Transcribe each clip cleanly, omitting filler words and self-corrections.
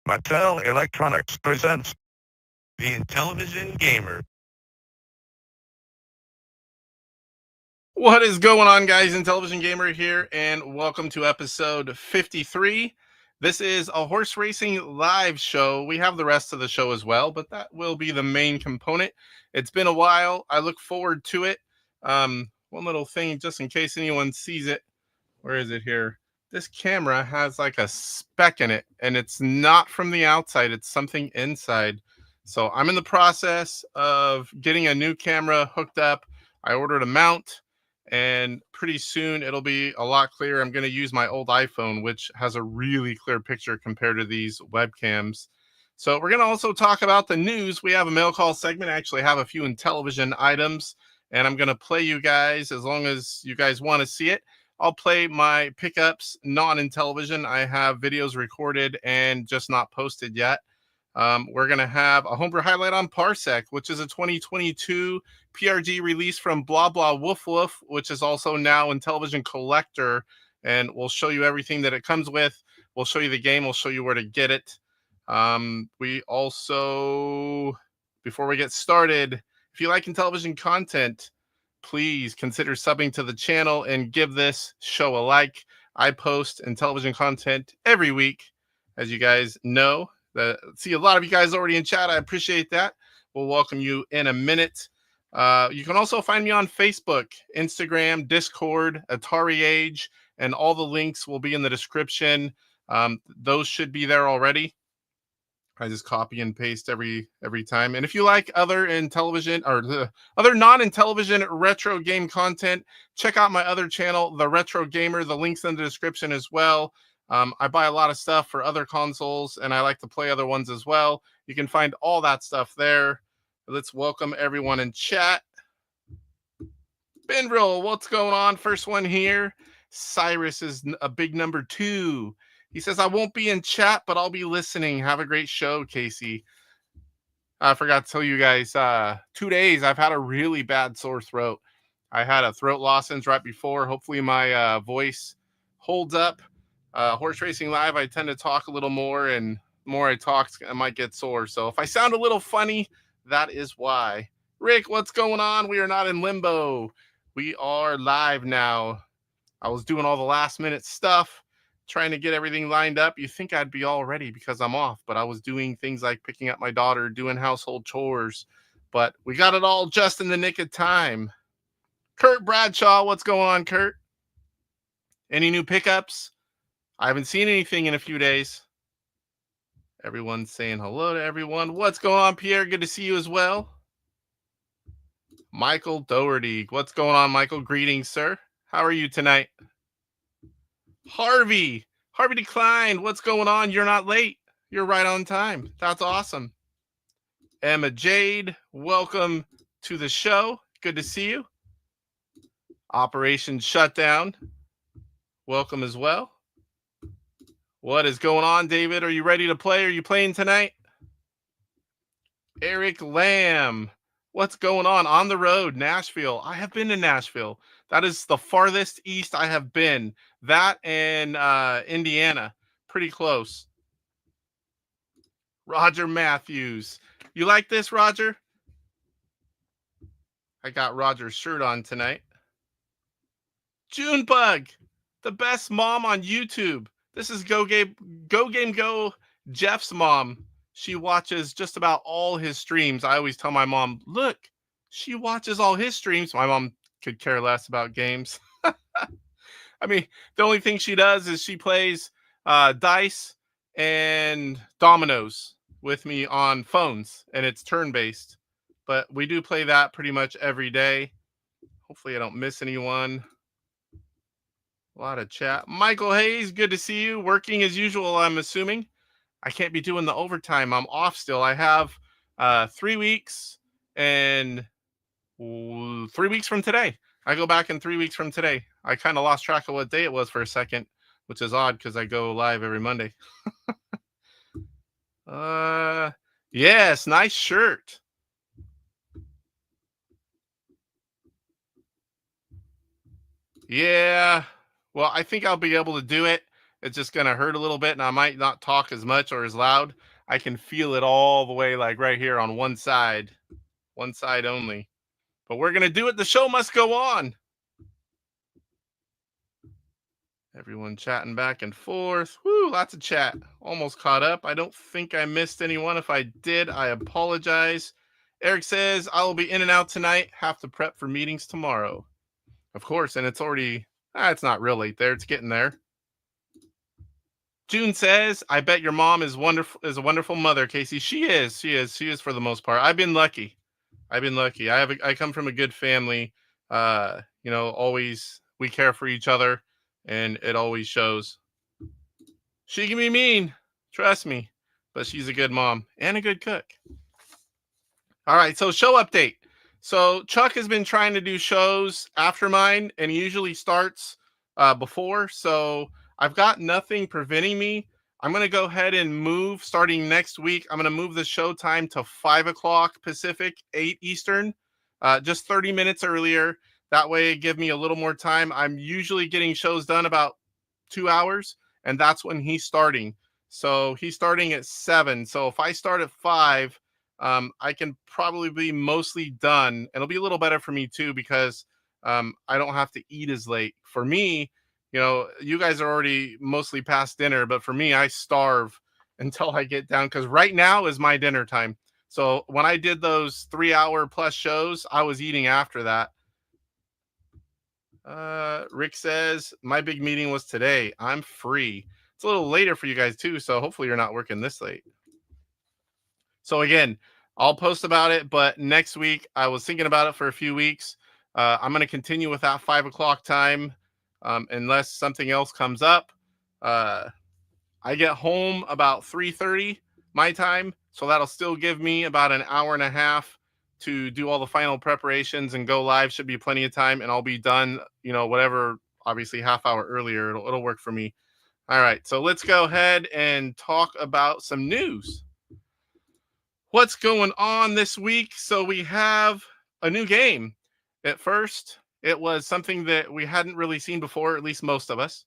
Mattel Electronics presents the Intellivision Gamer. What is going on, guys? Intellivision Gamer here, and welcome to episode 53. This is a horse racing live show. We have the rest of the show as well, but that will be the main component. It's been a while. I look forward to it. One little thing, just in case anyone sees it. Where is it here? This camera has like a speck in it, and it's not from the outside. It's something inside. So I'm in the process of getting a new camera hooked up. I ordered a mount, and pretty soon it'll be a lot clearer. I'm going to use my old iPhone, which has a really clear picture compared to these webcams. So we're going to also talk about the news. We have a mail call segment. I actually have a few Intellivision items, and I'm going to play you guys as long as you guys want to see it. I'll play my pickups non-Intellivision. I have videos recorded and just not posted yet. We're going to have a Homebrew Highlight on PARSEC, which is a 2022 PRGE release from Blah Blah Woof Woof, which is also now Intellivision Collector. And we'll show you everything that it comes with. We'll show you the game. We'll show you where to get it. We also, before we get started, if you like Intellivision content, please consider subbing to the channel and give this show a like. I post Intellivision content every week, as you guys know. See a lot of you guys already in chat. I appreciate that. We'll welcome you in a minute. You can also find me on Facebook, Instagram, Discord, Atari Age, and all the links will be in the description. Those should be there already. I just copy and paste every time. And if you like other Intellivision or the other non-Intellivision retro game content, check out my other channel, The Retro Gamer. The link's in the description as well. I buy a lot of stuff for other consoles, and I like to play other ones as well. You can find all that stuff there. Let's welcome everyone in chat. Benville, what's going on? First one here. Cyrus is a big number 2. He says, I won't be in chat, but I'll be listening. Have a great show, Casey. I forgot to tell you guys, 2 days, I've had a really bad sore throat. I had a throat lozenge right before. Hopefully my voice holds up. Horse Racing Live, I tend to talk a little more, and the more I talk, I might get sore. So if I sound a little funny, that is why. Rick, what's going on? We are not in limbo. We are live now. I was doing all the last minute stuff, trying to get everything lined up. You think I'd be all ready because I'm off, but I was doing things like picking up my daughter, doing household chores, but we got it all just in the nick of time. Kurt Bradshaw, what's going on, Kurt? Any new pickups? I haven't seen anything in a few days. Everyone's saying hello to everyone. What's going on, Pierre? Good to see you as well. Michael Doherty, what's going on, Michael? Greetings, sir. How are you tonight? Harvey Decline, what's going on? You're not late. You're right on time. That's awesome. Emma Jade, welcome to the show. Good to see you. Operation Shutdown, welcome as well. What is going on, David? Are you ready to play? Are you playing tonight? Eric Lamb, what's going on? On the road, Nashville. I have been to Nashville. That is the farthest east I have been. That and Indiana, pretty close. Roger Matthews. You like this, Roger? I got Roger's shirt on tonight. Junebug, the best mom on YouTube. This is Go Game Go, Jeff's mom. She watches just about all his streams. I always tell my mom, look, she watches all his streams. My mom could care less about games. I mean, the only thing she does is she plays dice and dominoes with me on phones, and it's turn-based. But we do play that pretty much every day. Hopefully I don't miss anyone. A lot of chat. Michael Hayes, good to see you. Working as usual, I'm assuming. I can't be doing the overtime. I'm off still. I have 3 weeks and 3 weeks from today. I go back in 3 weeks from today. I kind of lost track of what day it was for a second, which is odd because I go live every Monday. Yes, nice shirt. Yeah. Well, I think I'll be able to do it. it's just going to hurt a little bit and I might not talk as much or as loud. I can feel it all the way like right here on one side only. But we're going to do it. The show must go on. Everyone chatting back and forth. Woo, lots of chat. Almost caught up. I don't think I missed anyone. If I did, I apologize. Eric says, I will be in and out tonight. Have to prep for meetings tomorrow. Of course, and it's already, it's not real late there. It's getting there. June says, I bet your mom is a wonderful mother, Casey. She is for the most part. I've been lucky. I come from a good family. Always we care for each other and it always shows. She can be mean, trust me, but she's a good mom and a good cook. All right, so show update. So Chuck has been trying to do shows after mine, and he usually starts before. So I've got nothing preventing me. I'm going to go ahead and move starting next week. I'm going to move the show time to 5 o'clock Pacific, 8 Eastern, just 30 minutes earlier. That way it give me a little more time. I'm usually getting shows done about 2 hours, and that's when he's starting. So he's starting at 7. So if I start at 5, I can probably be mostly done. It'll be a little better for me too, because I don't have to eat as late. For me, you guys are already mostly past dinner, but for me, I starve until I get down, because right now is my dinner time. So when I did those 3-hour plus shows, I was eating after that. Rick says, my big meeting was today. I'm free. It's a little later for you guys too, so hopefully you're not working this late. So again, I'll post about it, but next week, I was thinking about it for a few weeks. I'm going to continue with that 5 o'clock time unless something else comes up. I get home about 3:30 my time, so that'll still give me about an hour and a half to do all the final preparations, and go live should be plenty of time, and I'll be done, whatever, obviously half hour earlier, it'll work for me. All right, so let's go ahead and talk about some news. What's going on this week? So we have a new game. At first, it was something that we hadn't really seen before, at least most of us.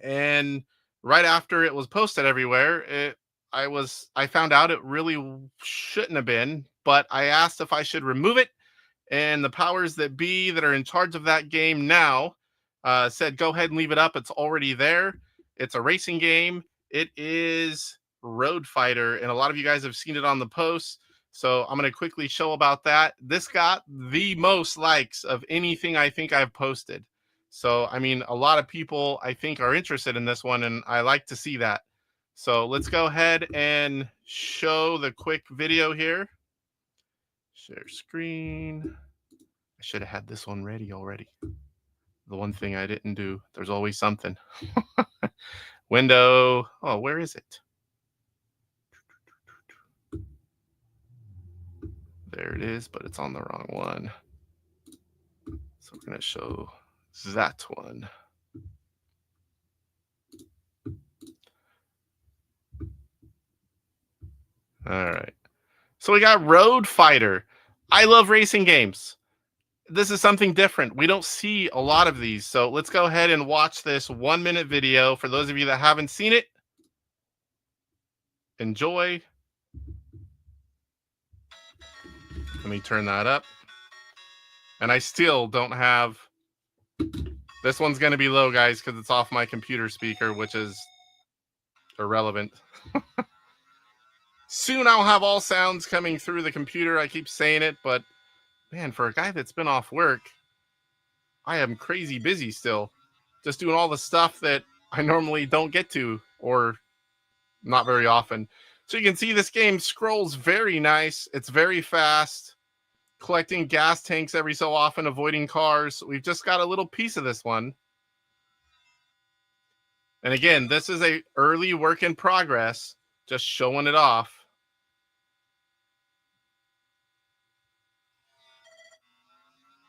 And right after it was posted everywhere, I found out it really shouldn't have been, but I asked if I should remove it, and the powers that be that are in charge of that game now said, go ahead and leave it up. It's already there. It's a racing game. It is Road Fighter, and a lot of you guys have seen it on the posts. So I'm going to quickly show about that. This got the most likes of anything I think I've posted. So, I mean, a lot of people I think are interested in this one, and I like to see that. So let's go ahead and show the quick video here. Share screen. I should have had this one ready already. The one thing I didn't do. There's always something. Window. Oh, where is it? There it is, but it's on the wrong one. So we're going to show that one. All right. So we got Road Fighter. I love racing games. This is something different. We don't see a lot of these. So let's go ahead and watch this 1-minute video. For those of you that haven't seen it, enjoy. Let me turn that up. And I still don't have... This one's going to be low, guys, because it's off my computer speaker, which is irrelevant. Soon I'll have all sounds coming through the computer. I keep saying it, but man, for a guy that's been off work, I am crazy busy still. Just doing all the stuff that I normally don't get to, or not very often. So you can see this game scrolls very nice. It's very fast. Collecting gas tanks every so often, avoiding cars. We've just got a little piece of this one. And again, this is a early work in progress, just showing it off.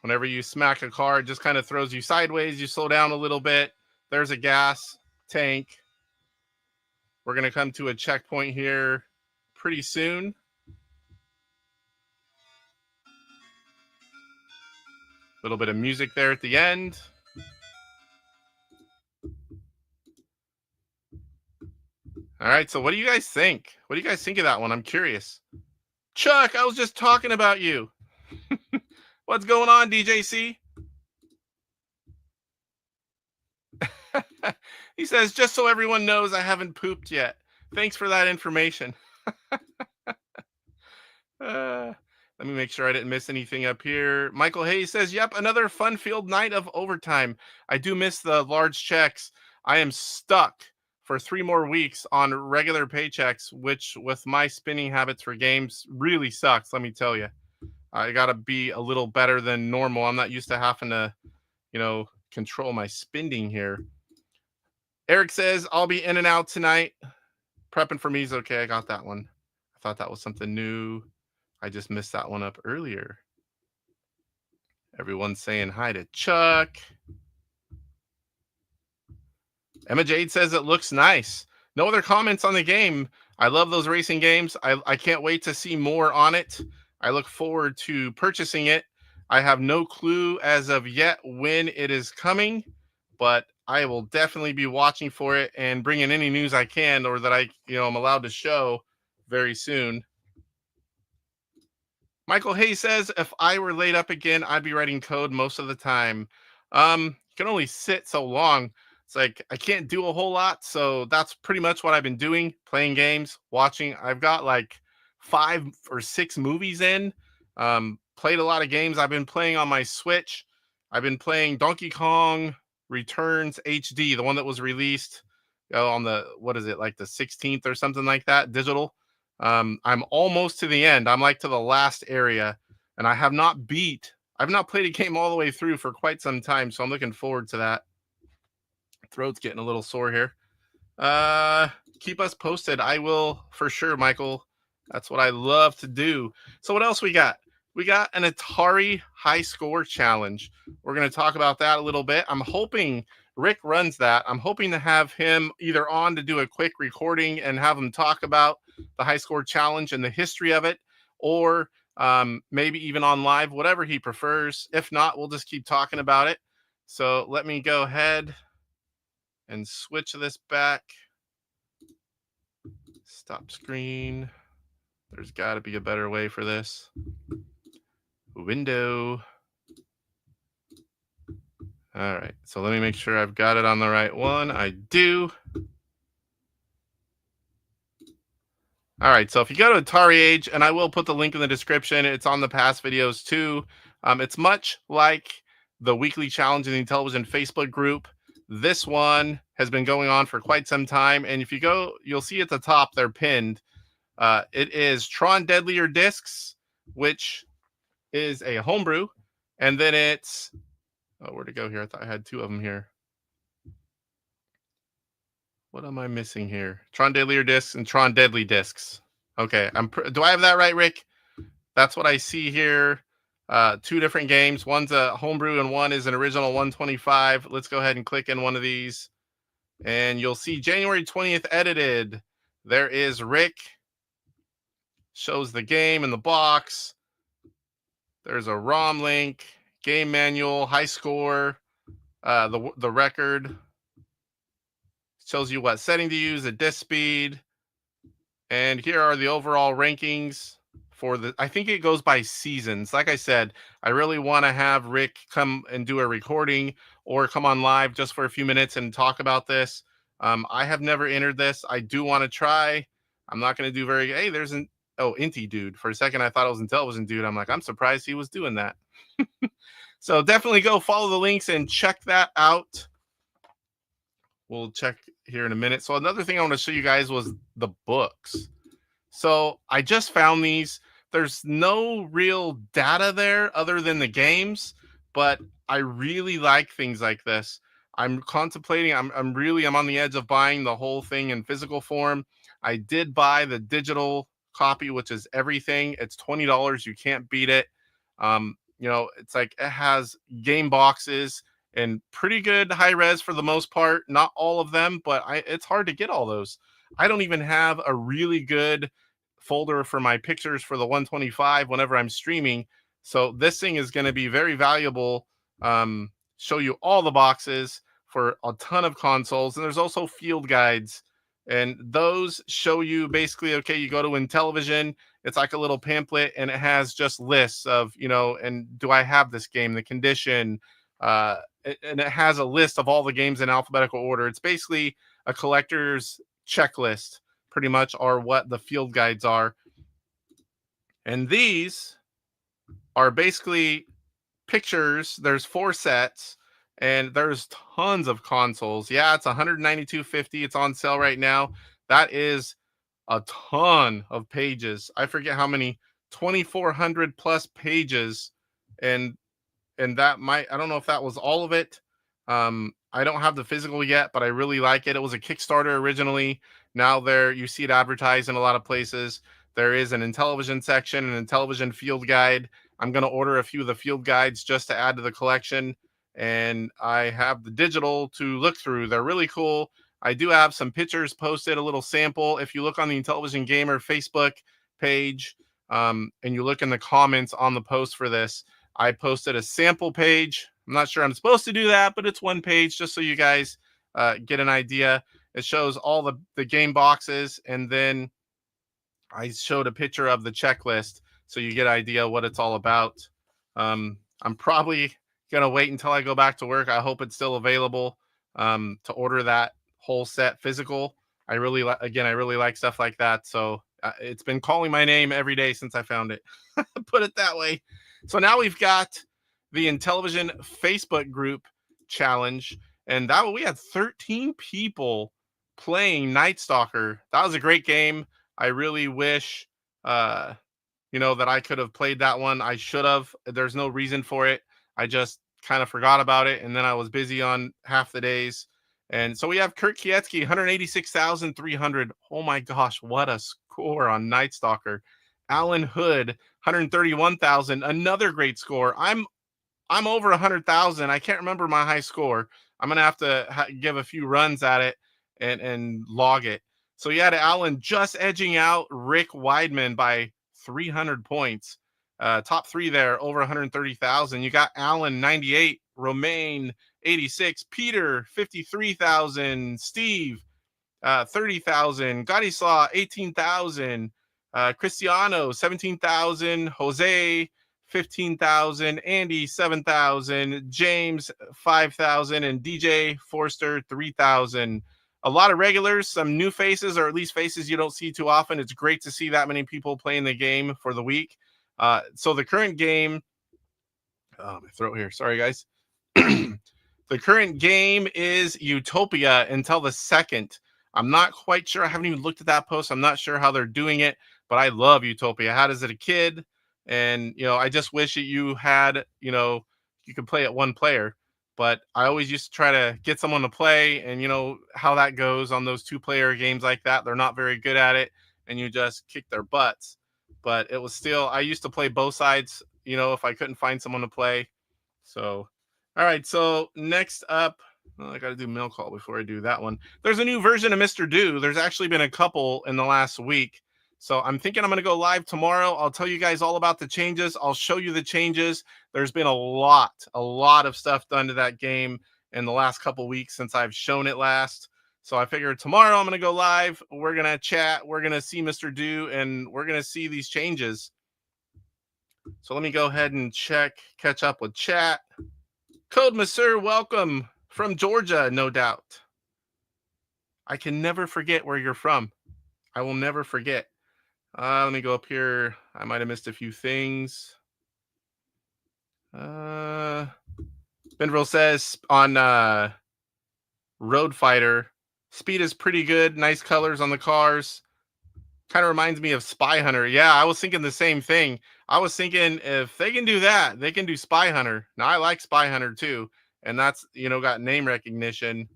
Whenever you smack a car, it just kind of throws you sideways. You slow down a little bit. There's a gas tank. We're going to come to a checkpoint here pretty soon. A little bit of music there at the end. All right. So what do you guys think? What do you guys think of that one? I'm curious. Chuck, I was just talking about you. What's going on, DJC? He says, just so everyone knows, I haven't pooped yet. Thanks for that information. Let me make sure I didn't miss anything up here. Michael Hayes says, yep, another fun-filled night of overtime. I do miss the large checks. I am stuck for 3 more weeks on regular paychecks, which with my spending habits for games really sucks, let me tell you. I got to be a little better than normal. I'm not used to having to, control my spending here. Eric says, I'll be in and out tonight. Prepping for me's okay. I got that one. I thought that was something new. I just missed that one up earlier. Everyone's saying hi to Chuck. Emma Jade says it looks nice. No other comments on the game. I love those racing games. I can't wait to see more on it. I look forward to purchasing it. I have no clue as of yet when it is coming, but I will definitely be watching for it and bringing any news I can or that I'm allowed to show very soon. Michael Hayes says, if I were laid up again, I'd be writing code most of the time. You can only sit so long. It's like I can't do a whole lot. So that's pretty much what I've been doing, playing games, watching. I've got like 5 or 6 movies in. Played a lot of games. I've been playing on my Switch. I've been playing Donkey Kong Returns HD, the one that was released on the, like the 16th or something like that, digital. I'm almost to the end. I'm like to the last area, and I've not played a game all the way through for quite some time, so I'm looking forward to that. Throat's getting a little sore here. Keep us posted. I will for sure, Michael. That's what I love to do. So what else we got? We got an Atari high score challenge. We're going to talk about that a little bit. I'm hoping Rick runs that. I'm hoping to have him either on to do a quick recording and have him talk about the high score challenge and the history of it, or maybe even on live, whatever he prefers. If not, we'll just keep talking about it. So let me go ahead and switch this back. Stop screen. There's got to be a better way for this. Window. All right, so let me make sure I've got it on the right one. I do. All right, so if you go to Atari Age, and I will put the link in the description, it's on the past videos too. It's much like the weekly challenge in the Intellivision Facebook group. This one has been going on for quite some time, and if you go, you'll see at the top they're pinned. It is Tron Deadlier Discs, which is a homebrew, and then it's where'd it go here? I thought I had 2 of them here. What am I missing here? Tron Deadlier Discs and Tron Deadly Discs. Okay, do I have that right, Rick? That's what I see here. 2 different games. One's a homebrew and one is an original 125. Let's go ahead and click in one of these, and you'll see January 20th edited. There is Rick. Shows the game in the box. There's a ROM link, game manual, high score, the record. Shows you what setting to use, the disk speed. And here are the overall rankings for I think it goes by seasons. Like I said, I really want to have Rick come and do a recording or come on live just for a few minutes and talk about this. I have never entered this. I do want to try. I'm not going to do hey, there's Inti dude. For a second, I thought it was Intellivision dude. I'm like, I'm surprised he was doing that. So definitely go follow the links and check that out. We'll check here in a minute. So another thing I want to show you guys was the books. So I just found these. There's no real data there other than the games, but I really like things like this. I'm contemplating. I'm on the edge of buying the whole thing in physical form. I did buy the digital copy, which is everything. It's $20. You can't beat it. It's like it has game boxes and pretty good high res for the most part. Not all of them, but it's hard to get all those. I don't even have a really good folder for my pictures for the 125 whenever I'm streaming. So this thing is going to be very valuable. Show you all the boxes for a ton of consoles. And there's also field guides And those show you basically, okay, you go to Intellivision, it's like a little pamphlet, and it has just lists of, and do I have this game, the condition, and it has a list of all the games in alphabetical order. It's basically a collector's checklist, pretty much, are what the field guides are. And these are basically pictures. There's 4 sets, and there's tons of consoles. Yeah, it's $192.50. It's on sale right now. That is a ton of pages. I forget how many, 2,400 plus pages, and that might, I don't know if that was all of it. I don't have the physical yet, but I really like it. It was a Kickstarter originally. Now you see it advertised in a lot of places. There is an Intellivision section, an Intellivision field guide. I'm going to order a few of the field guides just to add to the collection. And I have the digital to look through. They're really cool. I do have some pictures posted, a little sample. If you look on the Intellivision Gamer Facebook page, and you look in the comments on the post for this, I posted a sample page. I'm not sure I'm supposed to do that, but it's one page just so you guys get an idea. It shows all the game boxes, and then I showed a picture of the checklist so you get an idea what it's all about. I'm probably going to wait until I go back to work. I hope it's still available to order that whole set physical. I really like stuff like that. So it's been calling my name every day since I found it. Put it that way. So now we've got the Intellivision Facebook group challenge, and we had 13 people playing Night Stalker. That was a great game. I really wish, that I could have played that one. I should have. There's no reason for it. I just kind of forgot about it, and then I was busy on half the days. And so we have Kurt Kietsky, 186,300. Oh my gosh, what a score on Night Stalker. Alan Hood, 131,000. Another great score. I'm over 100,000. I can't remember my high score. I'm gonna have to give a few runs at it and log it. So you had Alan just edging out Rick Weidman by 300 points. Top 3 there, over 130,000. You got Alan, 98, Romaine, 86, Peter, 53,000, Steve, 30,000, Gadislaw, 18,000, Cristiano, 17,000, Jose, 15,000, Andy, 7,000, James, 5,000, and DJ Forster, 3,000. A lot of regulars, some new faces, or at least faces you don't see too often. It's great to see that many people playing the game for the week. So the current game, my throat here. Sorry, guys. The current game is Utopia until the 2nd. I'm not quite sure. I haven't even looked at that post. I'm not sure how they're doing it, but I love Utopia. I had it as a kid, and I just wish that you had, you could play it one player. But I always used to try to get someone to play, and how that goes on those 2-player games like that. They're not very good at it, and you just kick their butts. But it was still, I used to play both sides, if I couldn't find someone to play. So, all right. So next up, I got to do mail call before I do that one. There's a new version of Mr. Do. There's actually been a couple in the last week. So I'm thinking I'm going to go live tomorrow. I'll tell you guys all about the changes. I'll show you the changes. There's been a lot of stuff done to that game in the last couple weeks since I've shown it last. So I figured tomorrow I'm going to go live. We're going to chat. We're going to see Mr. Do, and we're going to see these changes. So let me go ahead and catch up with chat. Code Monsieur, welcome from Georgia, no doubt. I can never forget where you're from. I will never forget. Let me go up here. I might have missed a few things. Benville says on Road Fighter, speed is pretty good. Nice colors on the cars. Kind of reminds me of Spy Hunter. Yeah, I was thinking the same thing. I was thinking if they can do that, they can do Spy Hunter. Now, I like Spy Hunter too, and that's, got name recognition.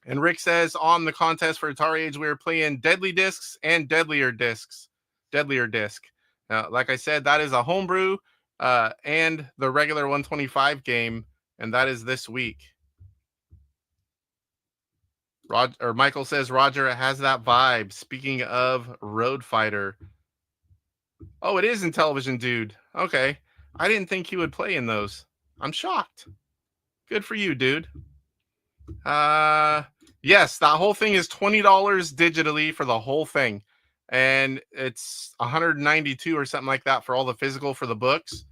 And Rick says on the contest for Atari Age, we were playing Deadly Discs and Deadlier Discs. Deadlier Disc. Like I said, that is a homebrew and the regular 125 game, and that is this week. Michael says, Roger, it has that vibe. Speaking of Road Fighter. Oh, it is Intellivision, dude. Okay. I didn't think he would play in those. I'm shocked. Good for you, dude. Yes, that whole thing is $20 digitally for the whole thing. And it's 192 or something like that for all the physical for the books.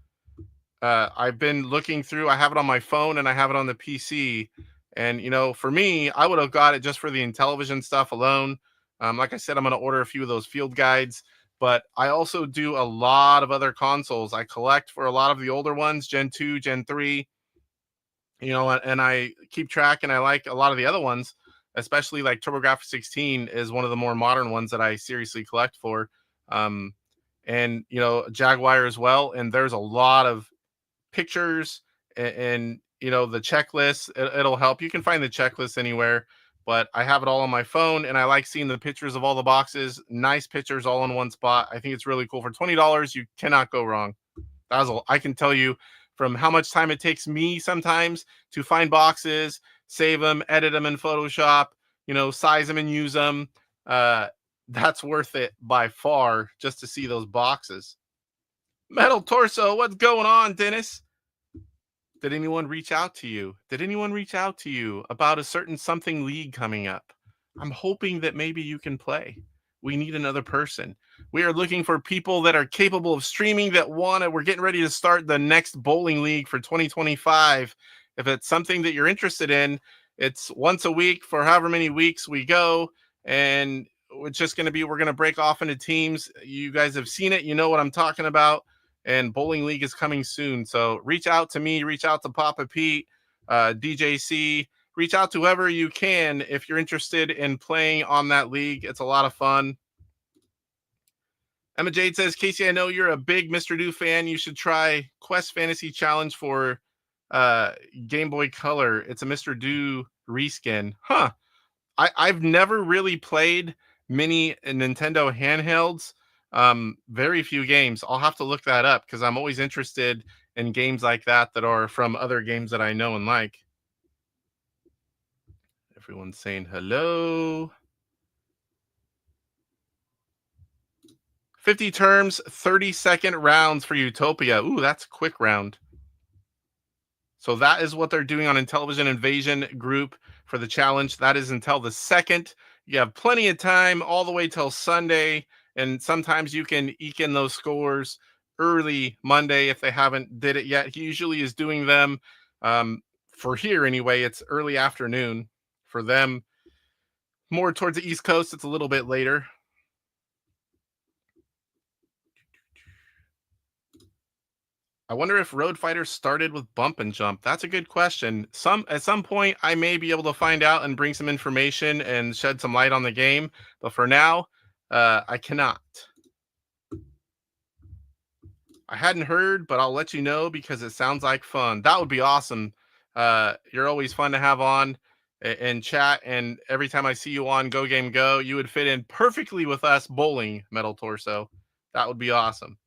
I've been looking through, I have it on my phone and I have it on the PC. And, for me, I would have got it just for the Intellivision stuff alone. Like I said, I'm going to order a few of those field guides, but I also do a lot of other consoles. I collect for a lot of the older ones, Gen 2, Gen 3, and I keep track and I like a lot of the other ones, especially like TurboGrafx 16 is one of the more modern ones that I seriously collect for. And, Jaguar as well. And there's a lot of pictures and the checklist. It'll help. You can find the checklist anywhere, but I have it all on my phone and I like seeing the pictures of all the boxes. Nice pictures all in one spot. I think it's really cool. For $20, you cannot go wrong. I can tell you from how much time it takes me sometimes to find boxes, save them, edit them in Photoshop, size them and use them. That's worth it by far just to see those boxes. Metal Torso, what's going on, Dennis? Did anyone reach out to you? Did anyone reach out to you about a certain something league coming up? I'm hoping that maybe you can play. We need another person. We are looking for people that are capable of streaming that we're getting ready to start the next bowling league for 2025. If it's something that you're interested in, it's once a week for however many weeks we go. And it's just going to be, we're going to break off into teams. You guys have seen it. You know what I'm talking about. And bowling league is coming soon. So reach out to me, reach out to Papa Pete, DJC, reach out to whoever you can if you're interested in playing on that league. It's a lot of fun. Emma Jade says, Casey, I know you're a big Mr. Do fan. You should try Quest Fantasy Challenge for Game Boy Color. It's a Mr. Do reskin. Huh. I've never really played many Nintendo handhelds. Very few games. I'll have to look that up because I'm always interested in games like that are from other games that I know and like. Everyone's saying hello. 50 terms, 30-second rounds for Utopia. Ooh, that's a quick round. So that is what they're doing on Intellivision Invasion group for the challenge. That is until the 2nd. You have plenty of time all the way till Sunday. And sometimes you can eke in those scores early Monday if they haven't did it yet. He usually is doing them for here anyway. It's early afternoon for them. More towards the East Coast, it's a little bit later. I wonder if Road Fighter started with bump and jump. That's a good question. At some point, I may be able to find out and bring some information and shed some light on the game. But for now, I cannot. I hadn't heard, but I'll let you know because it sounds like fun. That would be awesome. You're always fun to have on and chat. And every time I see you on Go Game Go, you would fit in perfectly with us bowling, Metal Torso. That would be awesome.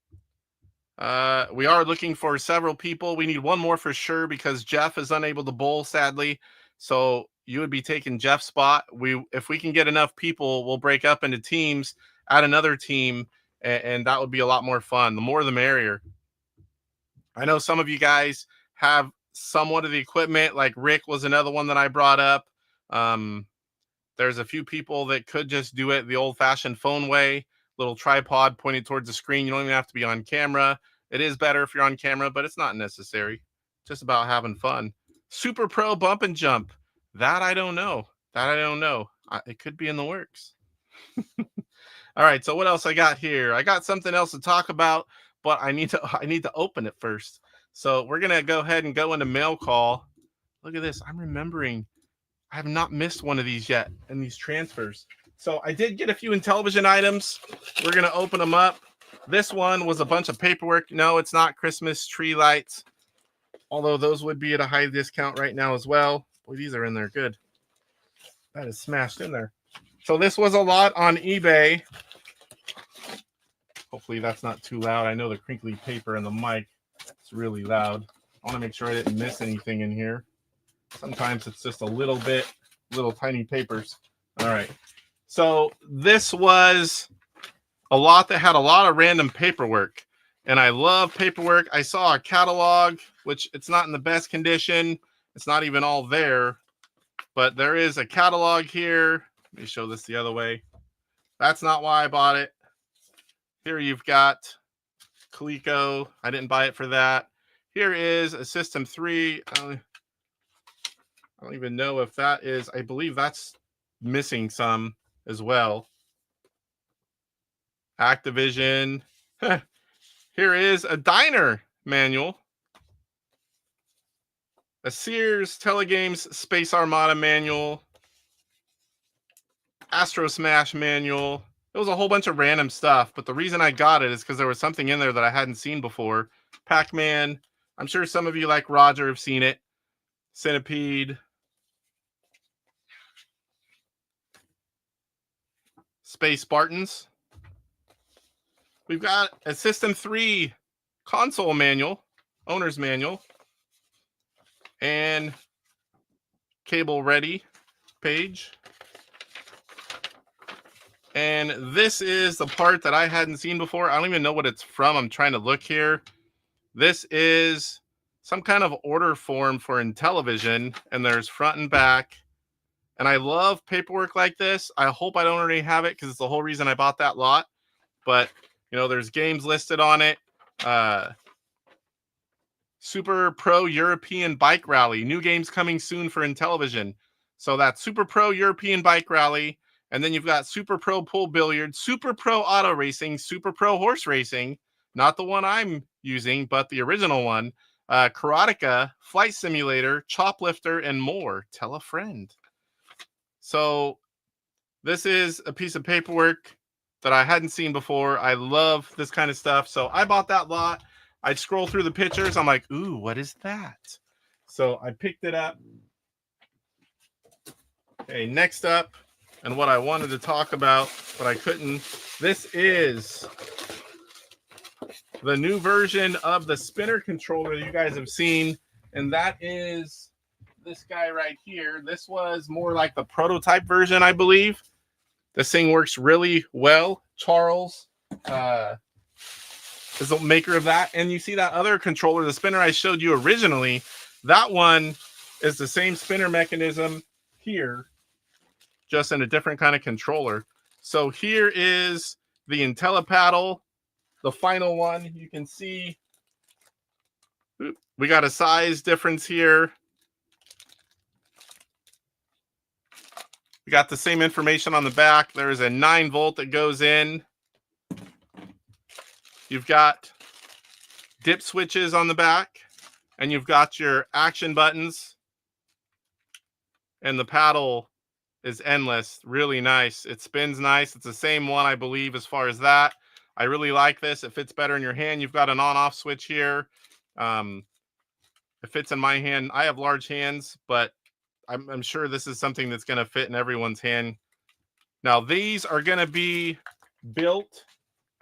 We are looking for several people. We need one more for sure because Jeff is unable to bowl, sadly. So you would be taking Jeff's spot. If we can get enough people, we'll break up into teams, add another team, and that would be a lot more fun. The more the merrier. I know some of you guys have somewhat of the equipment, like Rick was another one that I brought up. There's a few people that could just do it the old-fashioned phone way. Little tripod pointed towards the screen. You don't even have to be on camera. It is better if you're on camera, but it's not necessary. Just about having fun. Super Pro bump and jump. That I don't know. It could be in the works. All right. So what else I got here? I got something else to talk about, but I need to open it first. So we're gonna go ahead and go into mail call. Look at this. I'm remembering. I have not missed one of these yet in these transfers. So I did get a few Intellivision items. We're going to open them up. This one was a bunch of paperwork. No, it's not Christmas tree lights, although those would be at a high discount right now as well. Boy, these are in there good. That is smashed in there. So this was a lot on eBay. Hopefully that's not too loud. I know the crinkly paper and the mic is really loud. I want to make sure I didn't miss anything in here. Sometimes it's just a little tiny papers. All right. So this was a lot that had a lot of random paperwork, and I love paperwork. I saw a catalog, which it's not in the best condition. It's not even all there. But there is a catalog here. Let me show this the other way. That's not why I bought it. Here you've got Coleco. I didn't buy it for that. Here is a System 3. I don't even know if that is. I believe that's missing some as well. Activision. Here is a Diner manual. A Sears Telegames Space Armada manual. Astro Smash manual. It was a whole bunch of random stuff, but the reason I got it is because there was something in there that I hadn't seen before. Pac-Man. I'm sure some of you, like Roger, have seen it. Centipede. Space Spartans. We've got a System 3 console manual, owner's manual, and cable ready page. And this is the part that I hadn't seen before. I don't even know what it's from. I'm trying to look here. This is some kind of order form for Intellivision, and there's front and back. And I love paperwork like this. I hope I don't already have it because it's the whole reason I bought that lot. But, you know, there's games listed on it. Super Pro European Bike Rally. New games coming soon for Intellivision. So that's Super Pro European Bike Rally. And then you've got Super Pro Pool Billiard, Super Pro Auto Racing, Super Pro Horse Racing. Not the one I'm using, but the original one. Karateka, Flight Simulator, Choplifter, and more. Tell a friend. So this is a piece of paperwork that I hadn't seen before. I love this kind of stuff. So I bought that lot. I'd scroll through the pictures. I'm like, ooh, what is that? So I picked it up. Okay, next up, and what I wanted to talk about, but I couldn't. This is the new version of the spinner controller you guys have seen, and that is this guy right here. This was more like the prototype version, I believe. This thing works really well. Charles is the maker of that. And you see that other controller, the spinner I showed you originally, that one is the same spinner mechanism here, just in a different kind of controller. So here is the IntelliPaddle, the final one. You can see we got a size difference here. We got the same information on the back. There is a 9-volt that goes in. You've got dip switches on the back, and you've got your action buttons. And the paddle is endless. Really nice. It spins nice. It's the same one, I believe, as far as that. I really like this. It fits better in your hand. You've got an on-off switch here. It fits in my hand. I have large hands, but I'm sure this is something that's going to fit in everyone's hand. Now, these are going to be built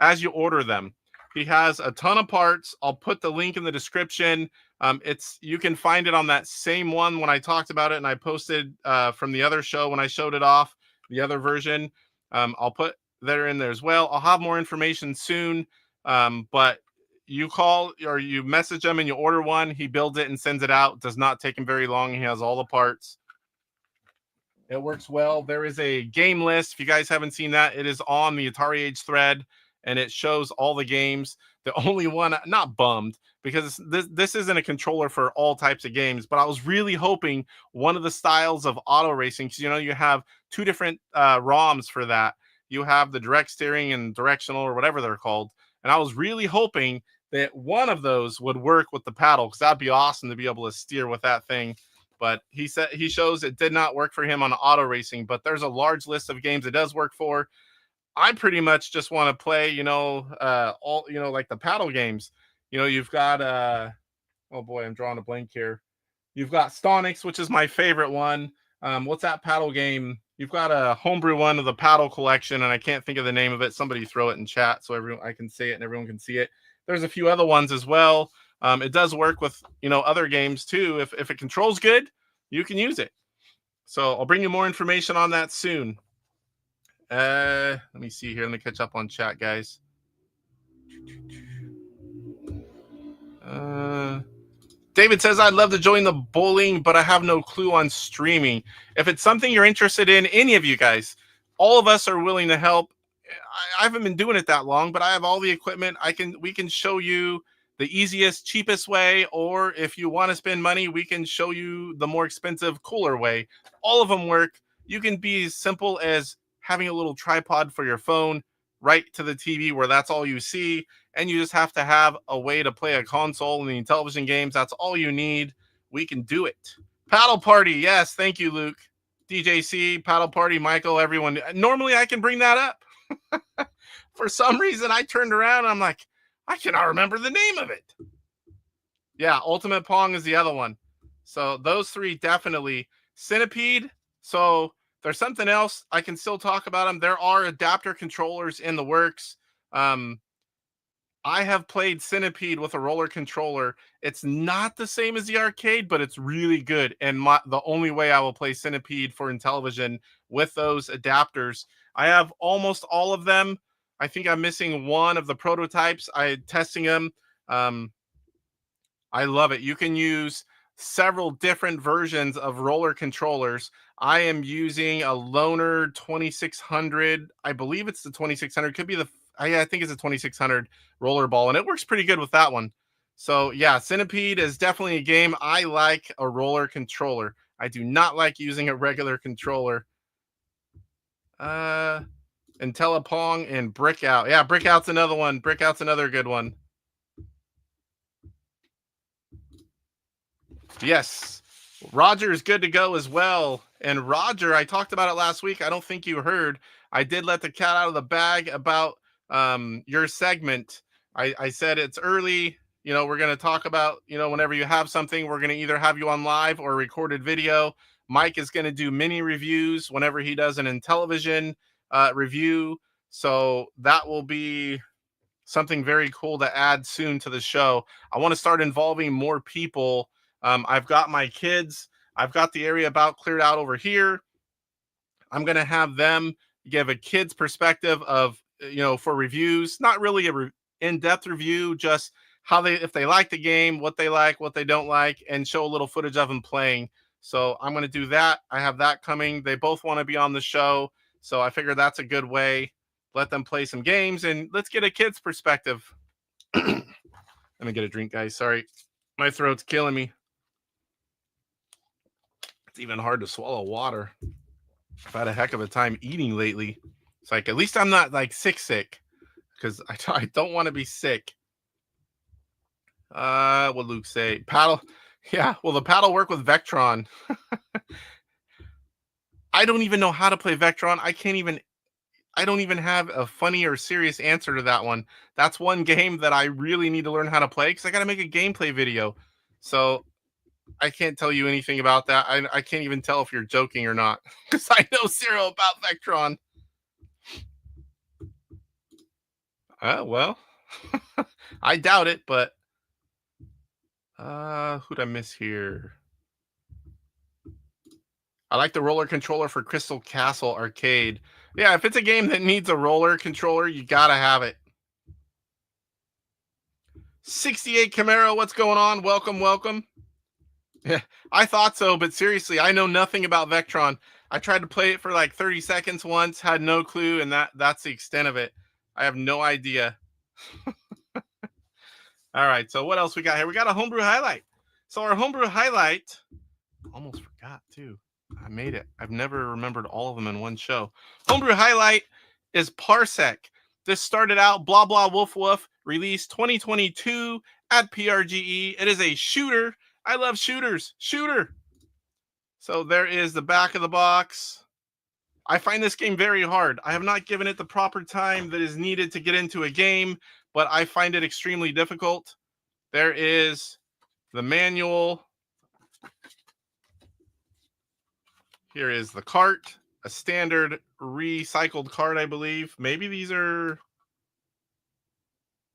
as you order them. He has a ton of parts. I'll put the link in the description. You can find it on that same one when I talked about it, and I posted from the other show when I showed it off, the other version. I'll put that in there as well. I'll have more information soon, but you call or you message him and you order one. He builds it and sends it out. It does not take him very long. He has all the parts. It works well. There is a game list. If you guys haven't seen that, it is on the Atari Age thread, and it shows all the games. The only one, not bummed, because this isn't a controller for all types of games, but I was really hoping one of the styles of auto racing, because, you know, you have two different ROMs for that. You have the direct steering and directional or whatever they're called. And I was really hoping that one of those would work with the paddle, because that'd be awesome to be able to steer with that thing. But he shows it did not work for him on auto racing, but there's a large list of games it does work for. I pretty much just want to play, all, like the paddle games. You've got, oh boy, I'm drawing a blank here. You've got Stonix, which is my favorite one. What's that paddle game? You've got a homebrew one of the paddle collection, and I can't think of the name of it. Somebody throw it in chat so I can say it and everyone can see it. There's a few other ones as well. It does work with, other games too. If it controls good, you can use it. So I'll bring you more information on that soon. Let me see here. Let me catch up on chat, guys. David says, I'd love to join the bowling, but I have no clue on streaming. If it's something you're interested in, any of you guys, all of us are willing to help. I haven't been doing it that long, but I have all the equipment. We can show you the easiest, cheapest way, or if you want to spend money, we can show you the more expensive, cooler way. All of them work. You can be as simple as having a little tripod for your phone right to the TV where that's all you see, and you just have to have a way to play a console in the Intellivision games. That's all you need. We can do it. Paddle party. Yes, thank you, Luke. DJC, paddle party, Michael, everyone. Normally I can bring that up. For some reason, I turned around and I'm like, I cannot remember the name of it. Yeah, Ultimate Pong is the other one. So those three definitely. Centipede. So there's something else. I can still talk about them. There are adapter controllers in the works. I have played Centipede with a roller controller. It's not the same as the arcade, but it's really good. And the only way I will play Centipede for Intellivision with those adapters. I have almost all of them. I think I'm missing one of the prototypes. I'm testing them. I love it. You can use several different versions of roller controllers. I am using a Loner 2600. I believe it's the 2600. Could be the I think it's a 2600 rollerball, and it works pretty good with that one. So yeah, Centipede is definitely a game. I like a roller controller. I do not like using a regular controller. Intellipong and Brickout. Yeah, Brickout's another one. Brickout's another good one. Yes, Roger is good to go as well. And Roger, I talked about it last week. I don't think you heard. I did let the cat out of the bag about your segment. I said it's early. You know, we're going to talk about, you know, whenever you have something, we're going to either have you on live or recorded video. Mike is going to do mini reviews whenever he does an Intellivision review. So that will be something very cool to add soon to the show. I want to start involving more people. I've got my kids. I've got the area about cleared out over here. I'm going to have them give a kid's perspective of, you know, for reviews, not really a in-depth review, just how if they like the game, what they like, what they don't like, and show a little footage of them playing. So I'm going to do that. I have that coming. They both want to be on the show. So I figured that's a good way. Let them play some games and let's get a kid's perspective. Let me get a drink, guys. Sorry. My throat's killing me. It's even hard to swallow water. I've had a heck of a time eating lately. It's like, at least I'm not like sick because I don't want to be sick. What Luke say? Paddle. Yeah, will the paddle work with Vectron? I don't even know how to play Vectron. I don't even have a funny or serious answer to that one. That's one game that I really need to learn how to play because I got to make a gameplay video. So I can't tell you anything about that. I can't even tell if you're joking or not because I know zero about Vectron. Well, I doubt it, but who'd I miss here? I like the roller controller for Crystal Castle Arcade. Yeah, if it's a game that needs a roller controller, you gotta have it. 68 Camaro, what's going on? Welcome, welcome. Yeah, I thought so, but seriously, I know nothing about Vectron. I tried to play it for like 30 seconds once, had no clue, and that's the extent of it. I have no idea. All right, so what else we got here? We got a Homebrew Highlight. So our Homebrew Highlight, almost forgot too. I made it. I've never remembered all of them in one show. Homebrew Highlight is PARSEC. This started out blah blah woof woof, released 2022 at PRGE. It is a shooter. I love shooters. Shooter. So there is the back of the box. I find this game very hard. I have not given it the proper time that is needed to get into a game, but I find it extremely difficult. There is the manual. Here is the cart, a standard recycled cart, I believe. Maybe these are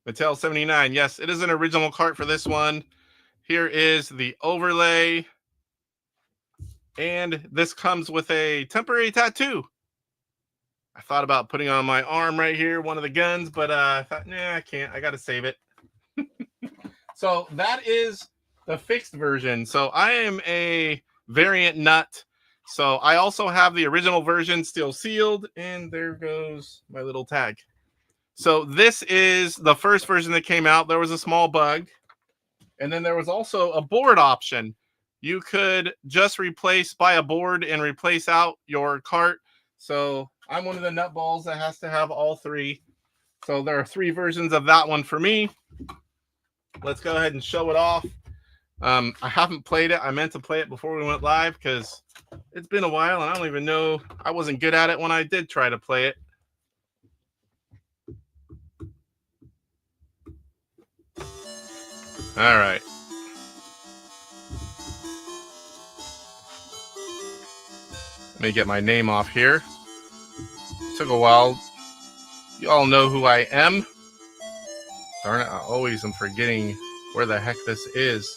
Mattel 79. Yes, it is an original cart for this one. Here is the overlay. And this comes with a temporary tattoo. I thought about putting on my arm right here, one of the guns, but I thought, nah, I can't. I got to save it. So that is the fixed version. So I am a variant nut. So I also have the original version still sealed, and there goes my little tag. So this is the first version that came out. There was a small bug, and then there was also a board option. You could just buy a board and replace out your cart. So I'm one of the nutballs that has to have all three. So there are 3 versions of that one for me. Let's go ahead and show it off. I haven't played it. I meant to play it before we went live because it's been a while and I don't even know. I wasn't good at it when I did try to play it. All right. Let me get my name off here. Took a while. You all know who I am. Darn it, I always am forgetting where the heck this is.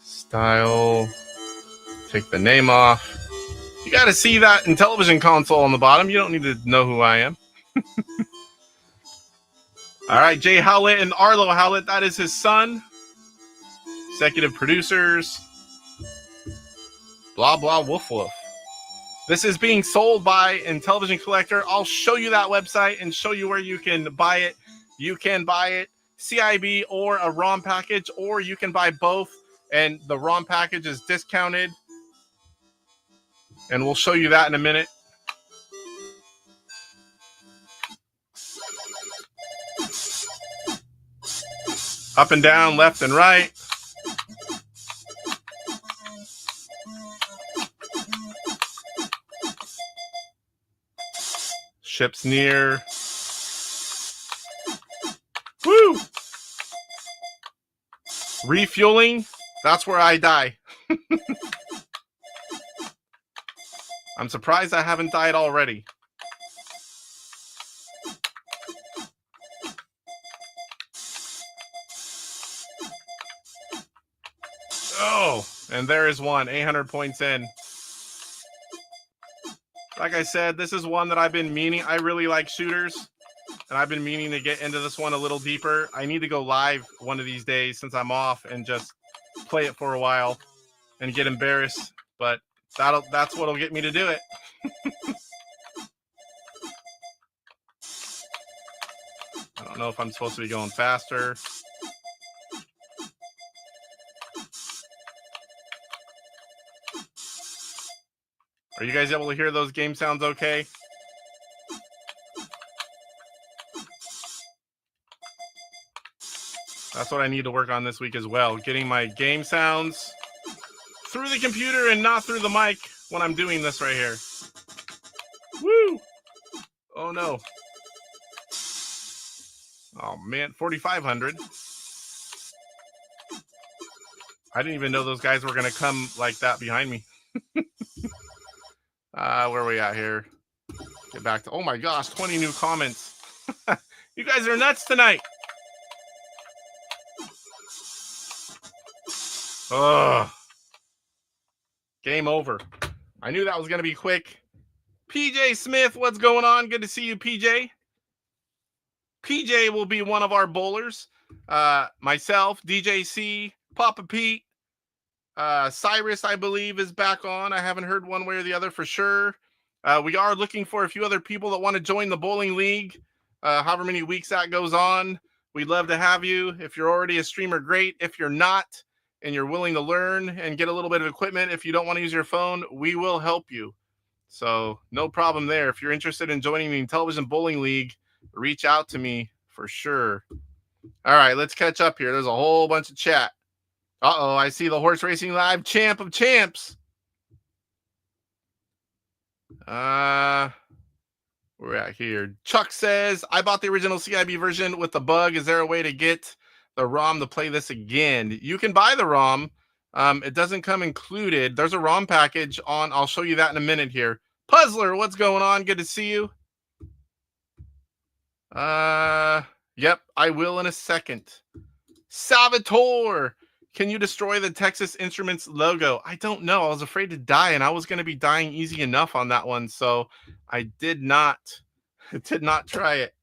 Style. Take the name off. You got to see that Intellivision console on the bottom. You don't need to know who I am. All right, Jay Howlett and Arlo Howlett. That is his son. Executive producers. Blah, blah, woof, woof. This is being sold by Intellivision Collector. I'll show you that website and show you where you can buy it. You can buy it CIB or a ROM package, or you can buy both, and the ROM package is discounted. And we'll show you that in a minute. Up and down, left and right. Ships near. Woo! Refueling, that's where I die. I'm surprised I haven't died already. Oh, and there is one, 800 points in. Like I said, this is one that I've been meaning. I really like shooters, and I've been meaning to get into this one a little deeper. I need to go live one of these days since I'm off and just play it for a while and get embarrassed. But that's what'll get me to do it. I don't know if I'm supposed to be going faster. Are you guys able to hear those game sounds okay? That's what I need to work on this week as well. Getting my game sounds through the computer and not through the mic when I'm doing this right here. Woo! Oh no. Oh man, 4,500. I didn't even know those guys were going to come like that behind me. Where are we at here? Get back to, oh my gosh, 20 new comments. You guys are nuts tonight. Ugh. Game over. I knew that was going to be quick. PJ Smith, what's going on? Good to see you, PJ. PJ will be one of our bowlers. Myself, DJC, Papa Pete, Cyrus, I believe, is back on. I haven't heard one way or the other for sure. We are looking for a few other people that want to join the bowling league. However many weeks that goes on, we'd love to have you. If you're already a streamer, great. If you're not, and you're willing to learn and get a little bit of equipment, if you don't want to use your phone, we will help you. So no problem there. If you're interested in joining the Intellivision Bowling League, reach out to me for sure. All right, let's catch up here. There's a whole bunch of chat. Uh-oh, I see the Horse Racing Live champ of champs. We're at here. Chuck says, I bought the original CIB version with the bug. Is there a way to get the ROM to play this again? You can buy the ROM. It doesn't come included. There's a ROM package on. I'll show you that in a minute here. Puzzler, what's going on? Good to see you. Yep, I will in a second. Salvatore, can you destroy the Texas Instruments logo? I don't know. I was afraid to die, and I was going to be dying easy enough on that one, so I did not try it.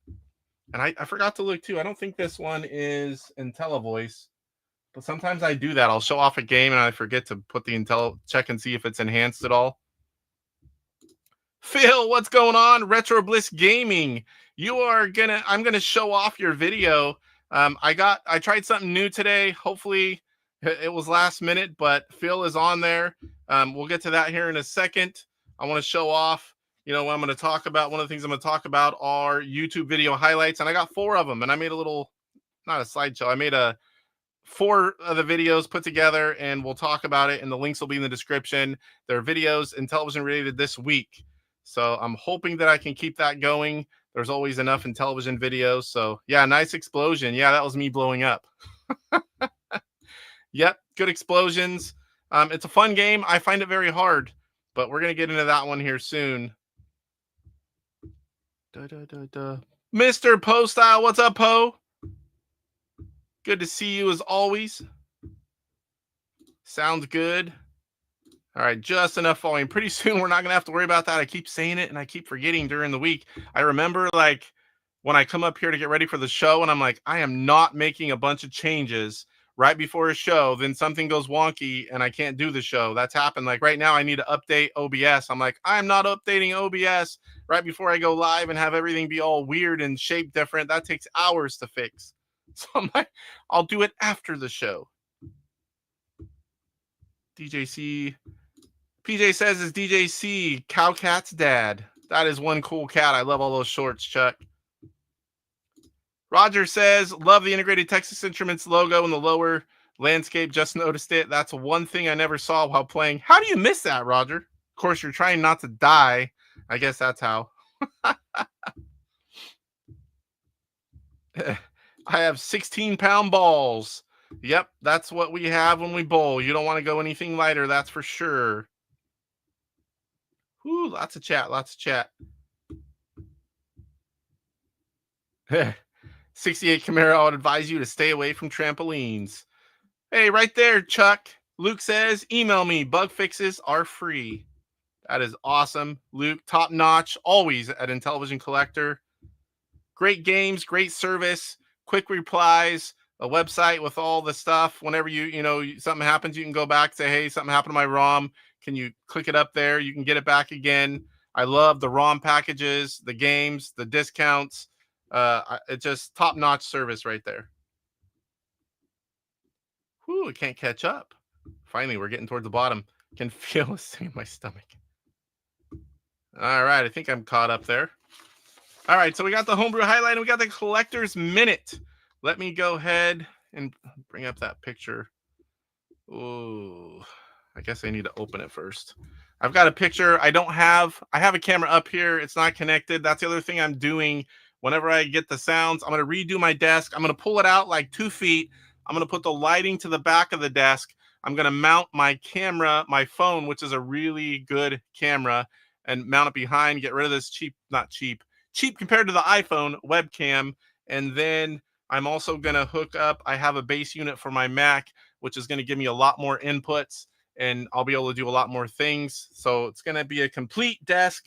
And I forgot to look too. I don't think this one is IntelliVoice, but sometimes I do that. I'll show off a game and I forget to put the check and see if it's enhanced at all. Phil, what's going on? Retro Bliss Gaming. I'm gonna show off your video. I tried something new today. Hopefully it was last minute, but Phil is on there. We'll get to that here in a second. I want to show off, what I'm going to talk about. One of the things I'm going to talk about are YouTube video highlights, and I got 4 of them, and I made a little, not a slideshow. I made 4 of the videos put together, and we'll talk about it, and the links will be in the description. They're videos Intellivision related this week. So I'm hoping that I can keep that going. There's always enough Intellivision videos. So yeah, nice explosion. Yeah, that was me blowing up. Yep, good explosions. It's a fun game. I find it very hard, but we're going to get into that one here soon. Mr. Poe Style, what's up, Poe? Good to see you as always. Sounds good. All right, just enough volume. Pretty soon, we're not going to have to worry about that. I keep saying it, and I keep forgetting during the week. I remember, when I come up here to get ready for the show, and I'm like, I am not making a bunch of changes right before a show. Then something goes wonky, and I can't do the show. That's happened. Like right now, I need to update OBS. I'm like, I'm not updating OBS right before I go live and have everything be all weird and shaped different. That takes hours to fix. So I'm like, I'll do it after the show. DJC... PJ says it's DJC, Cowcat's dad. That is one cool cat. I love all those shorts, Chuck. Roger says, love the integrated Texas Instruments logo in the lower landscape. Just noticed it. That's one thing I never saw while playing. How do you miss that, Roger? Of course, you're trying not to die. I guess that's how. I have 16-pound balls. Yep, that's what we have when we bowl. You don't want to go anything lighter, that's for sure. Ooh, lots of chat, lots of chat. 68 Camaro, I would advise you to stay away from trampolines. Hey, right there, Chuck. Luke says, email me. Bug fixes are free. That is awesome. Luke, top notch, always at Intellivision Collector. Great games, great service, quick replies, a website with all the stuff. Whenever something happens, you can go back, say, hey, something happened to my ROM. Can you click it up there? You can get it back again. I love the ROM packages, the games, the discounts. It's just top-notch service right there. Whew, I can't catch up. Finally, we're getting towards the bottom. Can feel a thing in my stomach. All right, I think I'm caught up there. All right, so we got the Homebrew Highlight and we got the Collector's Minute. Let me go ahead and bring up that picture. Ooh, I guess I need to open it first. I've got a picture. I have a camera up here. It's not connected. That's the other thing I'm doing. Whenever I get the sounds, I'm going to redo my desk. I'm going to pull it out like 2 feet. I'm going to put the lighting to the back of the desk. I'm going to mount my camera, my phone, which is a really good camera, and mount it behind, get rid of this cheap compared to the iPhone webcam. And then I'm also going to hook up, I have a base unit for my Mac, which is going to give me a lot more inputs, and I'll be able to do a lot more things. So it's going to be a complete desk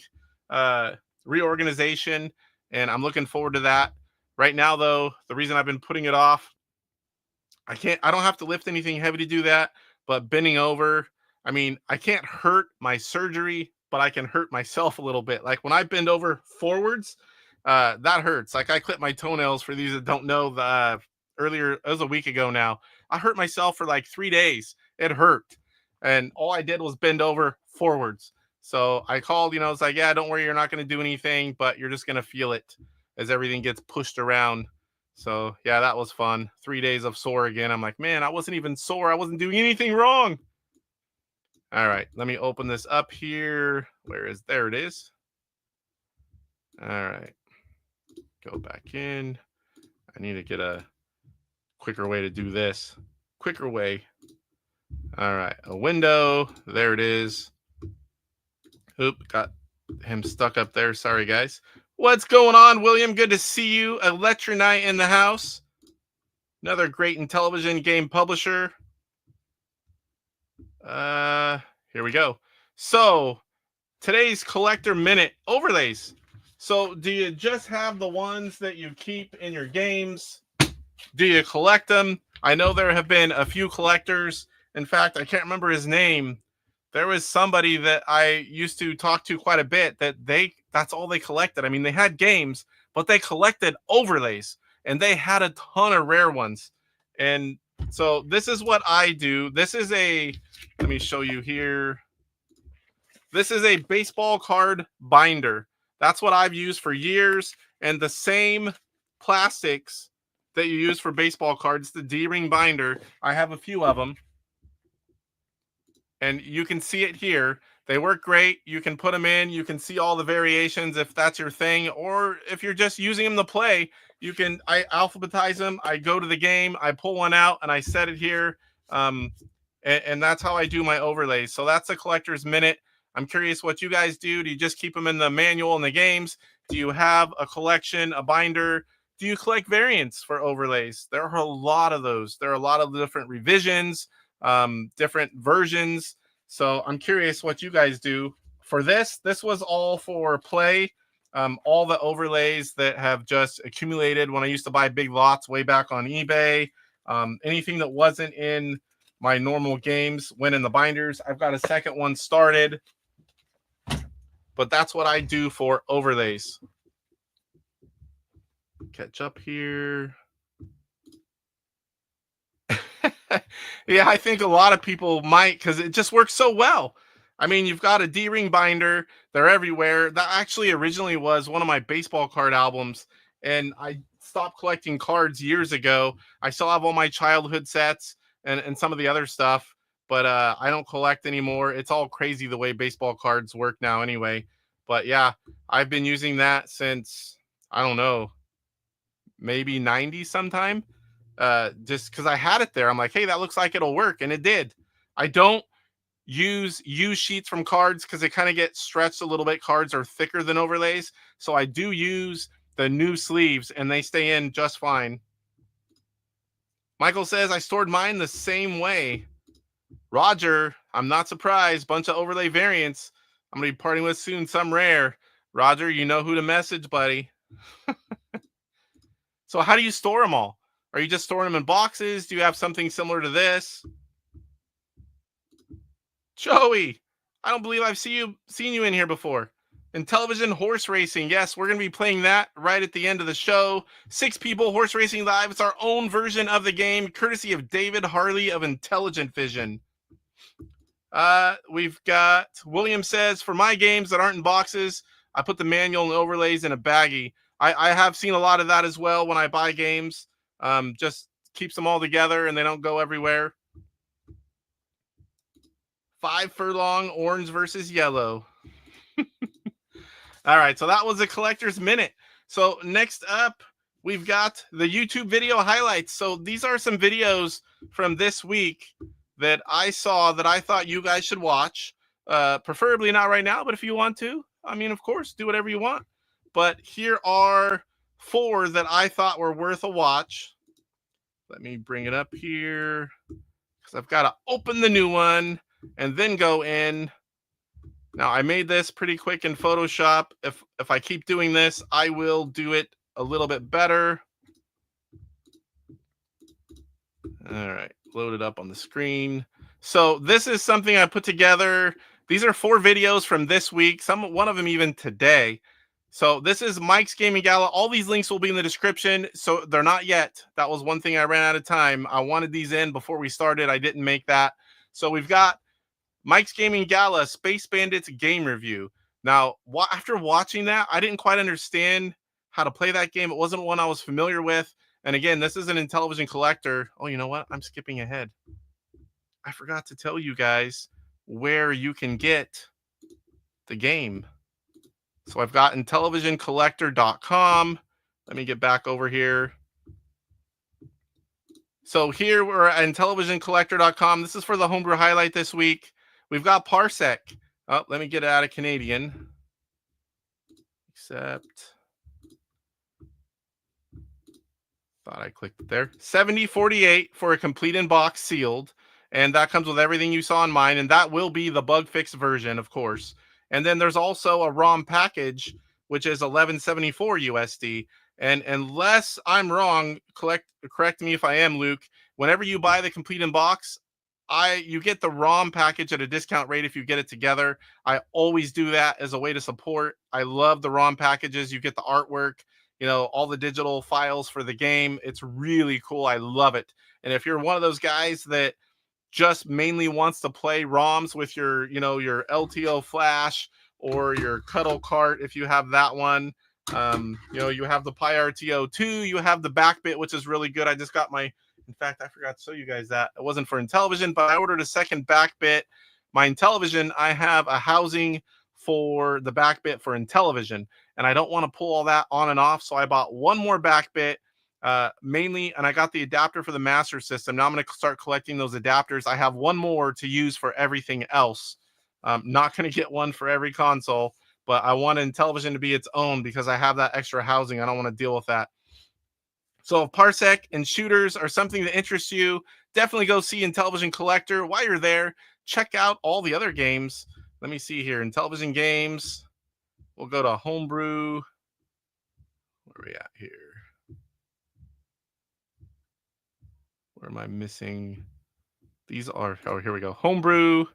reorganization, and I'm looking forward to that. Right now, though, the reason I've been putting it off, I don't have to lift anything heavy to do that, but bending over, I mean, I can't hurt my surgery, but I can hurt myself a little bit. Like when I bend over forwards, that hurts. Like I clipped my toenails, for these that don't know, earlier, it was a week ago now. I hurt myself for like 3 days. It hurt. And all I did was bend over forwards. So I called, it's like, yeah, don't worry, you're not going to do anything, but you're just going to feel it as everything gets pushed around. So yeah, that was fun. 3 days of sore again. I'm like, man, I wasn't even sore. I wasn't doing anything wrong. All right, let me open this up here. There it is. All right, go back in. I need to get a quicker way to do this. Quicker way. All right, a window. There it is. Oop, got him stuck up there. Sorry, guys. What's going on, William? Good to see you. Electronite in the house. Another great Intellivision game publisher. Here we go. So today's Collector Minute overlays. So do you just have the ones that you keep in your games? Do you collect them? I know there have been a few collectors. In fact, I can't remember his name. There was somebody that I used to talk to quite a bit that's all they collected. I mean, they had games, but they collected overlays, and they had a ton of rare ones. And so this is what I do. Let me show you here. This is a baseball card binder. That's what I've used for years. And the same plastics that you use for baseball cards, the D-ring binder, I have a few of them. And you can see it here. They work great. You can put them in. You can see all the variations if that's your thing. Or if you're just using them to play, I alphabetize them. I go to the game. I pull one out and I set it here. And that's how I do my overlays. So that's a collector's minute. I'm curious what you guys do. Do you just keep them in the manual in the games? Do you have a collection, a binder? Do you collect variants for overlays? There are a lot of those. There are a lot of different revisions, different versions. So I'm curious what you guys do for this. This was all for play. All the overlays that have just accumulated when I used to buy big lots way back on eBay. Anything that wasn't in my normal games went in the binders. I've got a second one started, but that's what I do for overlays. Catch up here. Yeah, I think a lot of people might, because it just works so well. I mean, you've got a D-ring binder. They're everywhere. That actually originally was one of my baseball card albums, and I stopped collecting cards years ago. I still have all my childhood sets and some of the other stuff, but I don't collect anymore. It's all crazy the way baseball cards work now anyway. But yeah, I've been using that since, I don't know, maybe 90 sometime. Just because I had it there. I'm like, hey, that looks like it'll work. And it did. I don't use sheets from cards because they kind of get stretched a little bit. Cards are thicker than overlays. So I do use the new sleeves and they stay in just fine. Michael says, I stored mine the same way. Roger, I'm not surprised. Bunch of overlay variants. I'm going to be parting with soon, some rare. Roger, you know who to message, buddy. So how do you store them all? Are you just storing them in boxes? Do you have something similar to this? Joey, I don't believe I've seen you in here before. Intellivision horse racing. Yes, we're going to be playing that right at the end of the show. 6 people horse racing live. It's our own version of the game, courtesy of David Harley of Intellivision. We've got William says, for my games that aren't in boxes, I put the manual and overlays in a baggie. I have seen a lot of that as well when I buy games. Just keeps them all together and they don't go everywhere. 5 furlong, orange versus yellow. All right, so that was a collector's minute. So next up, we've got the YouTube video highlights. So these are some videos from this week that I saw that I thought you guys should watch. Preferably not right now, but if you want to, I mean, of course, do whatever you want. But here are 4 that I thought were worth a watch. Let me bring it up here because I've got to open the new one and then go in. Now, I made this pretty quick in Photoshop. If I keep doing this, I will do it a little bit better. All right, load it up on the screen. So this is something I put together. These are 4 videos from this week, one of them even today. So this is Mike's Gaming Gala. All these links will be in the description. So they're not yet. That was one thing I ran out of time. I wanted these in before we started. I didn't make that. So we've got Mike's Gaming Gala, Space Bandits game review. Now, after watching that, I didn't quite understand how to play that game. It wasn't one I was familiar with. And again, this is an Intellivision Collector. Oh, you know what? I'm skipping ahead. I forgot to tell you guys where you can get the game. So I've got IntellivisionCollector.com. Let me get back over here. So here we're at IntellivisionCollector.com. This is for the Homebrew Highlight this week. We've got PARSEC. Oh, let me get it out of Canadian. Accept. Thought I clicked it there. $70.48 for a complete in box sealed. And that comes with everything you saw in mine. And that will be the bug fix version, of course. And then there's also a ROM package which is 1174 USD. And unless I'm wrong, correct me if I am, Luke. Whenever you buy the complete in box, you get the ROM package at a discount rate if you get it together. I always do that as a way to support. I love the ROM packages. You get the artwork, all the digital files for the game. It's really cool. I love it. And if you're one of those guys that just mainly wants to play ROMs with your LTO flash or your Cuddle cart, if you have that one, you have the PRGE 2, you have the Backbit, which is really good. I just got in fact, I forgot to show you guys that. It wasn't for Intellivision, but I ordered a second Backbit. My Intellivision, I have a housing for the Backbit for Intellivision, and I don't want to pull all that on and off, so I bought one more Backbit, mainly, and I got the adapter for the Master System. Now I'm going to start collecting those adapters. I have one more to use for everything else. I'm not going to get one for every console, but I want Intellivision to be its own because I have that extra housing. I don't want to deal with that. So if PARSEC and shooters are something that interests you, definitely go see Intellivision Collector. While you're there, check out all the other games. Let me see here. Intellivision games. We'll go to Homebrew. Where are we at here? Where am I missing? These are, here we go. Homebrew.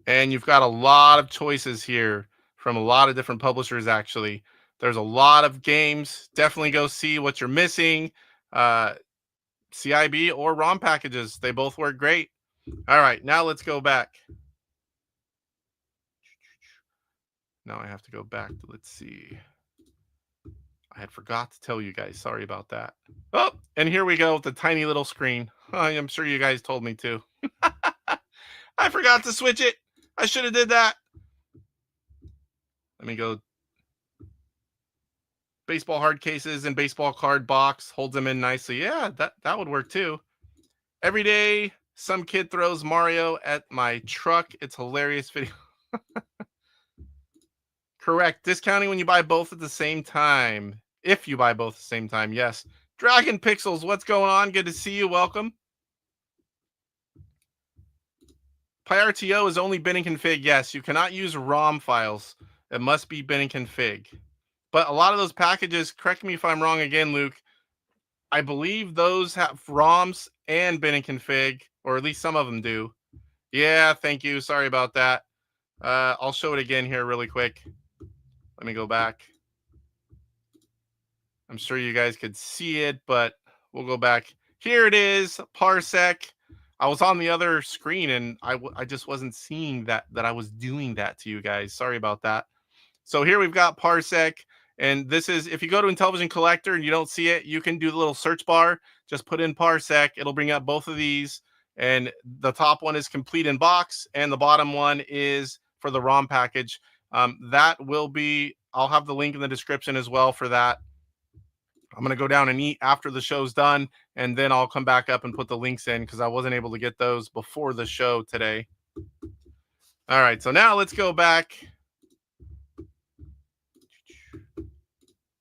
And you've got a lot of choices here from a lot of different publishers, actually. There's a lot of games. Definitely go see what you're missing. CIB or ROM packages. They both work great. All right, now let's go back. Now I have to go back to, let's see. I had forgot to tell you guys. Sorry about that. Oh, and here we go with the tiny little screen. I'm sure you guys told me to. I forgot to switch it. I should have did that. Let me go. Baseball hard cases and baseball card box, holds them in nicely. Yeah, that would work too. Every day, some kid throws Mario at my truck. It's hilarious video. Correct. Discounting when you buy both at the same time. If you buy both at the same time, yes. Dragon Pixels, what's going on? Good to see you. Welcome. PyRTO is only bin and config. Yes, you cannot use ROM files. It must be bin and config. But a lot of those packages, correct me if I'm wrong again, Luke, I believe those have ROMs and bin and config, or at least some of them do. Yeah, thank you. Sorry about that. I'll show it again here really quick. Let me go back. I'm sure you guys could see it, but we'll go back. Here it is, PARSEC. I was on the other screen, and I just wasn't seeing that I was doing that to you guys. Sorry about that. So here we've got PARSEC. And this is, if you go to Intellivision Collector and you don't see it, you can do the little search bar. Just put in PARSEC. It'll bring up both of these. And the top one is complete in box. And the bottom one is for the ROM package. That will be, I'll have the link in the description as well for that. I'm going to go down and eat after the show's done. And then I'll come back up and put the links in because I wasn't able to get those before the show today. All right. So now let's go back.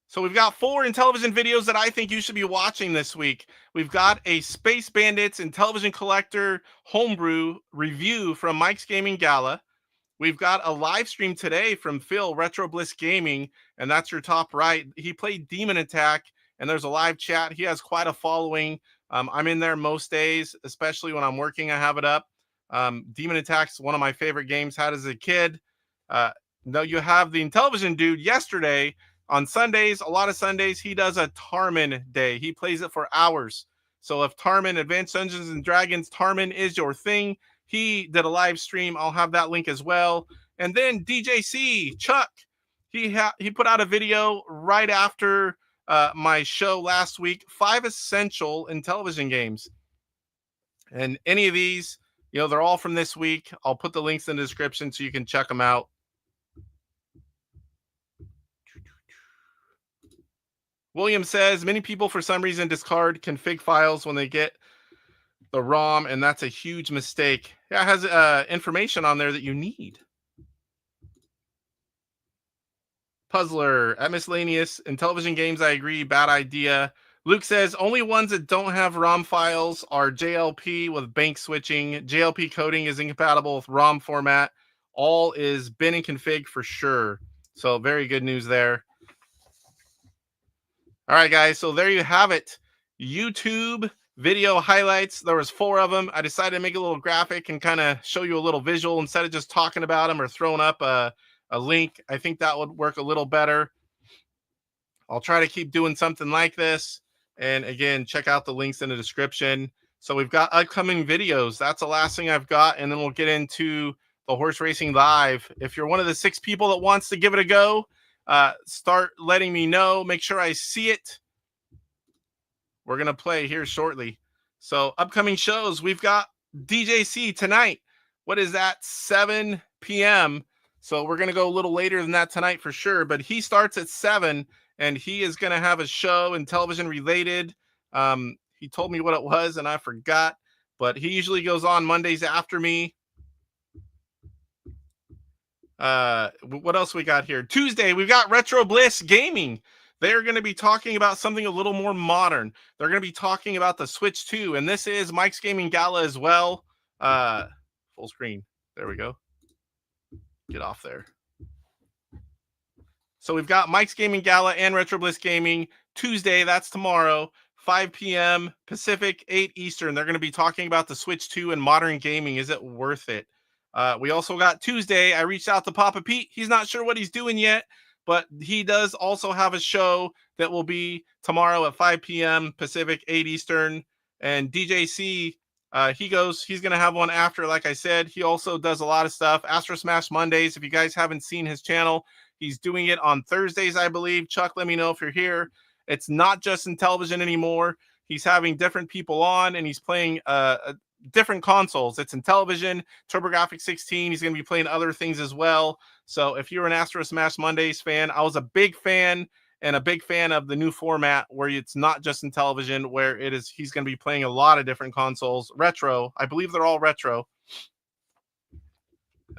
So we've got 4 Intellivision videos that I think you should be watching this week. We've got a Space Bandits Intellivision Collector Homebrew review from Mike's Gaming Gala. We've got a live stream today from Phil, Retro Bliss Gaming, and that's your top right. He played Demon Attack, and there's a live chat. He has quite a following. I'm in there most days, especially when I'm working. I have it up. Demon Attack's one of my favorite games had as a kid. Now you have the Intellivision dude yesterday. On Sundays, a lot of Sundays, he does a Tarman day. He plays it for hours. So if Tarman, Advanced Dungeons and Dragons, Tarman is your thing, he did a live stream. I'll have that link as well. And then DJC, Chuck, he put out a video right after my show last week, 5 essential Intellivision games. And any of these, they're all from this week. I'll put the links in the description so you can check them out. William says, many people for some reason discard config files when they get the ROM, and that's a huge mistake. Yeah, it has information on there that you need. Puzzler, at Miscellaneous, Intellivision games, I agree, bad idea. Luke says, only ones that don't have ROM files are JLP with bank switching. JLP coding is incompatible with ROM format. All is bin and config for sure. So very good news there. All right, guys. So there you have it. YouTube video highlights. There was 4 of them. I decided to make a little graphic and kind of show you a little visual instead of just talking about them or throwing up a link. I think that would work a little better. I'll try to keep doing something like this. And again, check out the links in the description. So we've got upcoming videos. That's the last thing I've got. And then we'll get into the horse racing live. If you're one of the 6 people that wants to give it a go, start letting me know. Make sure I see it. We're going to play here shortly. So upcoming shows, we've got DJC tonight. What is that? 7 p.m. So we're going to go a little later than that tonight for sure. But he starts at 7, and he is going to have a show Intellivision related. He told me what it was, and I forgot. But he usually goes on Mondays after me. What else we got here? Tuesday, we've got Retro Bliss Gaming. They're going to be talking about something a little more modern. They're going to be talking about the Switch 2, and this is Mike's Gaming Gala as well. Full screen. There we go. Get off there. So we've got Mike's Gaming Gala and Retro Bliss Gaming. Tuesday, that's tomorrow, 5 p.m. Pacific, 8 Eastern. They're going to be talking about the Switch 2 and modern gaming. Is it worth it? We also got Tuesday. I reached out to Papa Pete. He's not sure what he's doing yet, but he does also have a show that will be tomorrow at 5 p.m. Pacific, 8 Eastern. And DJC, he's going to have one after, like I said. He also does a lot of stuff. Astro Smash Mondays. If you guys haven't seen his channel, he's doing it on Thursdays, I believe. Chuck, let me know if you're here. It's not just Intellivision anymore. He's having different people on, and he's playing different consoles. It's Intellivision, TurboGrafx 16. He's going to be playing other things as well. So if you're an Astro Smash Mondays fan, I was a big fan and a big fan of the new format where it's not just Intellivision, where he's going to be playing a lot of different consoles. Retro. I believe they're all retro.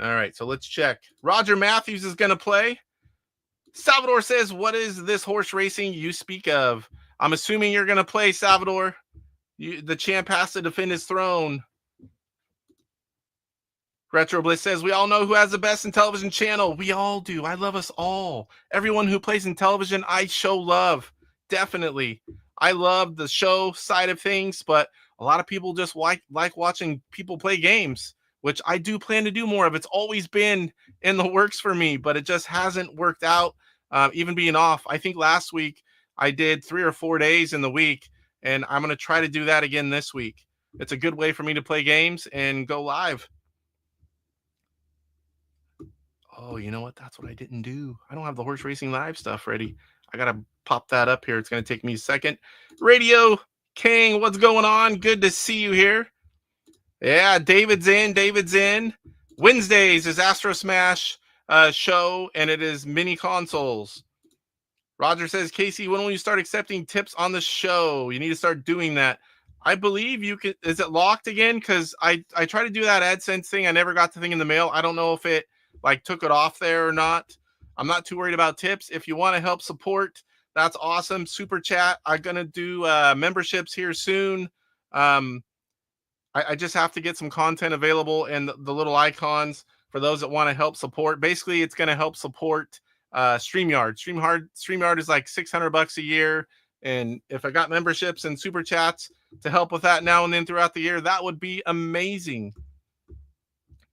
All right, so let's check. Roger Matthews is going to play. Salvador says, what is this horse racing you speak of? I'm assuming you're going to play, Salvador. The champ has to defend his throne. Retro Bliss says, we all know who has the best Intellivision channel. We all do. I love us all. Everyone who plays Intellivision, I show love. Definitely. I love the show side of things, but a lot of people just like watching people play games, which I do plan to do more of. It's always been in the works for me, but it just hasn't worked out, even being off. I think last week I did 3 or 4 days in the week, and I'm going to try to do that again this week. It's a good way for me to play games and go live. Oh, you know what? That's what I didn't do. I don't have the horse racing live stuff ready. I got to pop that up here. It's going to take me a second. Radio King, what's going on? Good to see you here. Yeah, David's in. Wednesdays is Astro Smash show, and it is mini consoles. Roger says, Casey, when will you start accepting tips on the show? You need to start doing that. I believe you can. Is it locked again? Because I tried to do that AdSense thing. I never got the thing in the mail. I don't know if it took it off there or not. I'm not too worried about tips. If you want to help support, that's awesome. Super chat. I'm gonna do memberships here soon. I just have to get some content available and the little icons for those that want to help support. Basically, it's going to help support StreamYard. StreamYard is like $600 a year. And if I got memberships and super chats to help with that now and then throughout the year, that would be amazing.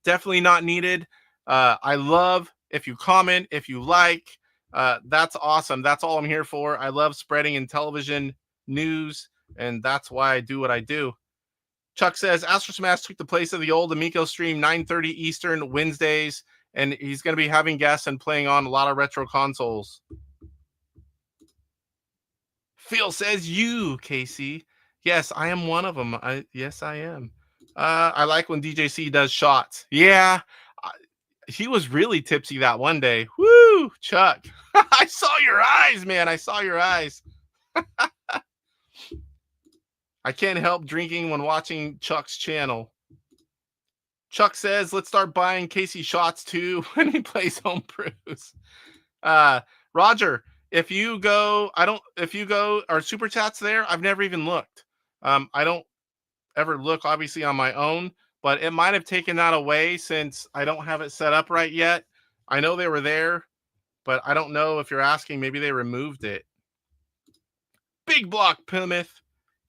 Definitely not needed. I love if you comment, if you like, that's awesome. That's all I'm here for. I love spreading Intellivision news, and that's why I do what I do. Chuck says, Astro Smash took the place of the old Amico stream, 9:30 Eastern Wednesdays, and he's going to be having guests and playing on a lot of retro consoles. Phil says, you, Casey. Yes, I am one of them. Yes, I am. I like when DJC does shots. Yeah, he was really tipsy that one day. Woo, Chuck. I saw your eyes, man. I saw your eyes. I can't help drinking when watching Chuck's channel. Chuck says, let's start buying Casey shots too when he plays Homebrews. Roger, if you go, are super chats there? I've never even looked. I don't ever look, obviously, on my own, but it might have taken that away since I don't have it set up right yet. I know they were there. but I don't know if you're asking, maybe they removed it. Big block, Plymouth.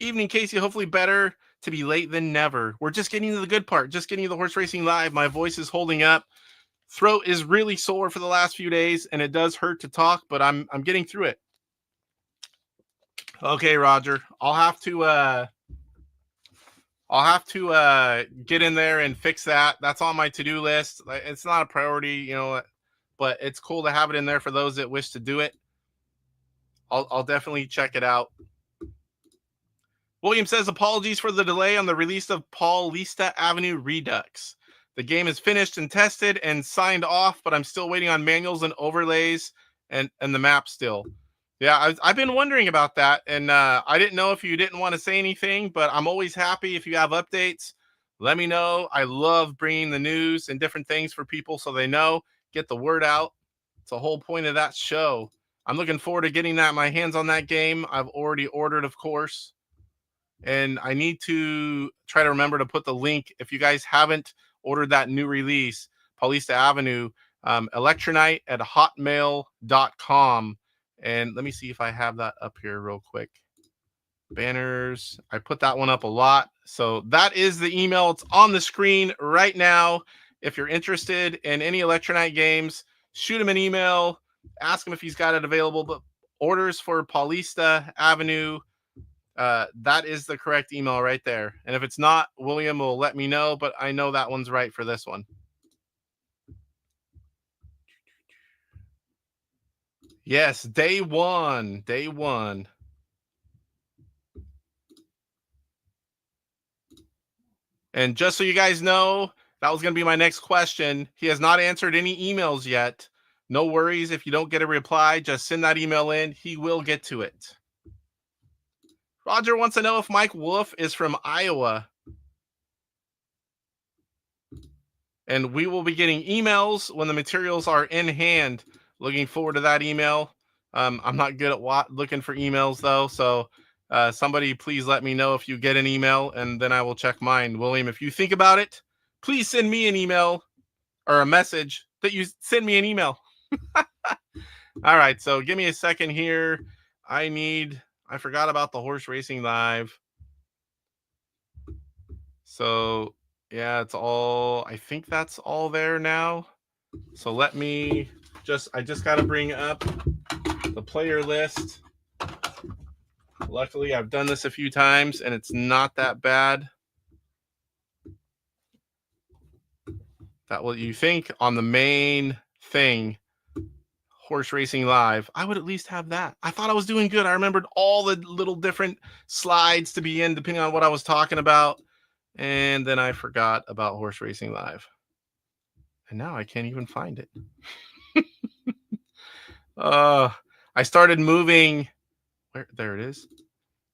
Evening, Casey. Hopefully better to be late than never. We're just getting to the good part. Just getting to the horse racing live. My voice is holding up. Throat is really sore for the last few days, and it does hurt to talk, but I'm getting through it. Okay, Roger. I'll have to get in there and fix that. That's on my to-do list. It's not a priority, you know, but it's cool to have it in there for those that wish to do it. I'll definitely check it out. William says, apologies for the delay on the release of Paulista Avenue Redux. The game is finished and tested and signed off, but I'm still waiting on manuals and overlays and the map still. Yeah, I've been wondering about that, and I didn't know if you didn't want to say anything, but I'm always happy if you have updates. Let me know. I love bringing the news and different things for people so they know, get the word out. It's the whole point of that show. I'm looking forward to getting my hands on that game. I've already ordered, of course. And I need to try to remember to put the link. If you guys haven't ordered that new release, Paulista Avenue, electronite@hotmail.com. And let me see if I have that up here real quick. Banners. I put that one up a lot. So that is the email. It's on the screen right now. If you're interested in any Electronite games, shoot him an email. Ask him if he's got it available. But orders for Paulista Avenue, that is the correct email right there. And if it's not, William will let me know, but I know that one's right for this one. Yes, day one. And just so you guys know, that was going to be my next question. He has not answered any emails yet. No worries. If you don't get a reply, just send that email in. He will get to it. Roger wants to know if Mike Wolf is from Iowa. And we will be getting emails when the materials are in hand. Looking forward to that email. I'm not good at looking for emails, though. So somebody please let me know if you get an email, and then I will check mine. William, if you think about it, please send me an email or a message that you send me an email. All right, so give me a second here. I forgot about the horse racing live. So yeah, I think that's all there now. So let me I just got to bring up the player list. Luckily, I've done this a few times and it's not that bad. That what you think on the main thing, horse racing live. I would at least have that. I thought I was doing good. I remembered all the little different slides to be in depending on what I was talking about. And then I forgot about horse racing live. And now I can't even find it. I started moving. There it is.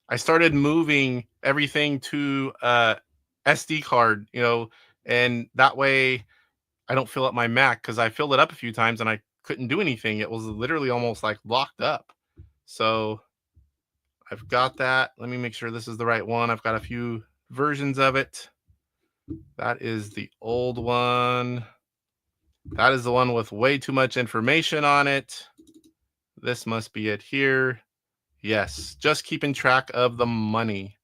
I started moving everything to SD card, and that way I don't fill up my Mac, because I filled it up a few times and I couldn't do anything. It was literally almost like locked up. So I've got that. Let me make sure this is the right one. I've got a few versions of it. That is the old one. That is the one with way too much information on it. This must be it here. Yes, just keeping track of the money.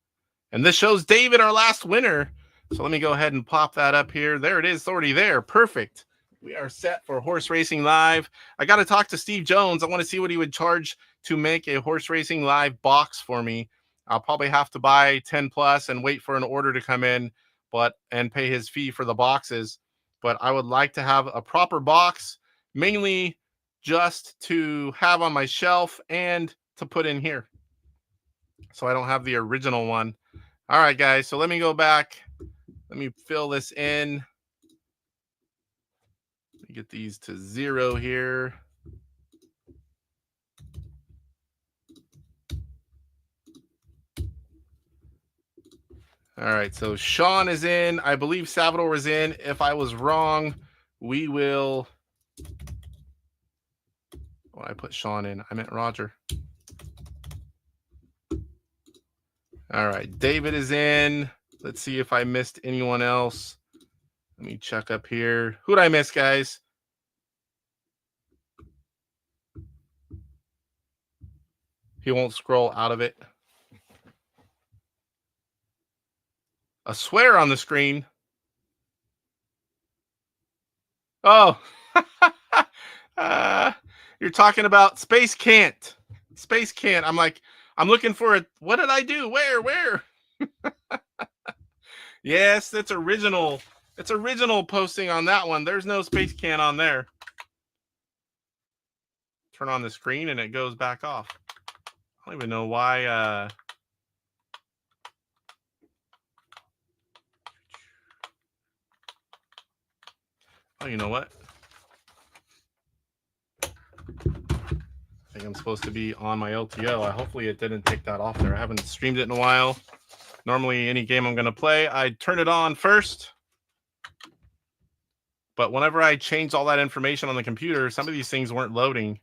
And this shows David, our last winner. So let me go ahead and pop that up here. There it is. It's already there. Perfect. We are set for Horse Racing Live. I got to talk to Steve Jones. I want to see what he would charge to make a Horse Racing Live box for me. I'll probably have to buy 10 plus and wait for an order to come in, and pay his fee for the boxes. But I would like to have a proper box, mainly just to have on my shelf and to put in here, so I don't have the original one. All right, guys, so let me go back. Let me fill this in. Let me get these to 0 here. All right, so Sean is in. I believe Salvador was in. If I was wrong, we will... I put Sean in. I meant Roger. All right, David is in. Let's see if I missed anyone else. Let me check up here. Who did I miss, guys? He won't scroll out of it. A swear on the screen. Oh, you're talking about Space Can't. Space Can't. I'm like, I'm looking for it. What did I do? Where? Yes, that's original. It's original posting on that one. There's no Space Can on there. Turn on the screen and it goes back off. I don't even know why. Oh, you know what? I think I'm supposed to be on my LTO. Hopefully it didn't take that off there. I haven't streamed it in a while. Normally, any game I'm going to play, I turn it on first. But whenever I change all that information on the computer, some of these things weren't loading.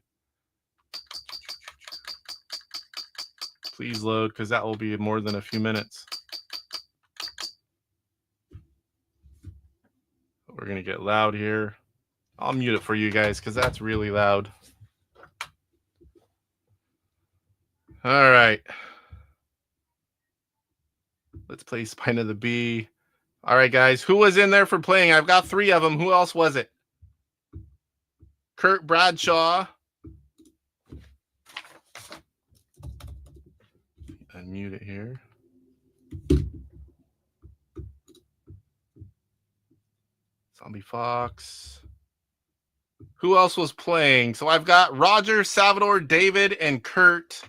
Please load, because that will be more than a few minutes. We're going to get loud here. I'll mute it for you guys, because that's really loud. All right. Let's play Spine of the Bee. All right, guys. Who was in there for playing? I've got 3 of them. Who else was it? Kurt Bradshaw. Unmute it here. Zombie Fox. Who else was playing? So I've got Roger, Salvador, David, and Kurt.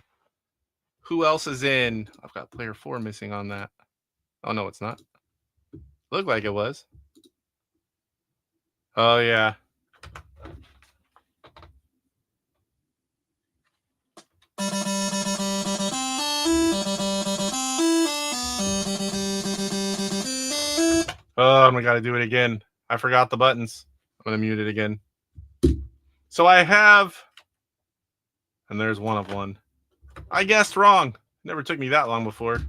Who else is in? I've got player 4 missing on that. Oh, no, it's not. Looked like it was. Oh, yeah. Oh, I got to do it again. I forgot the buttons. I'm going to mute it again. So I have, and there's one of one. I guessed wrong. Never took me that long before.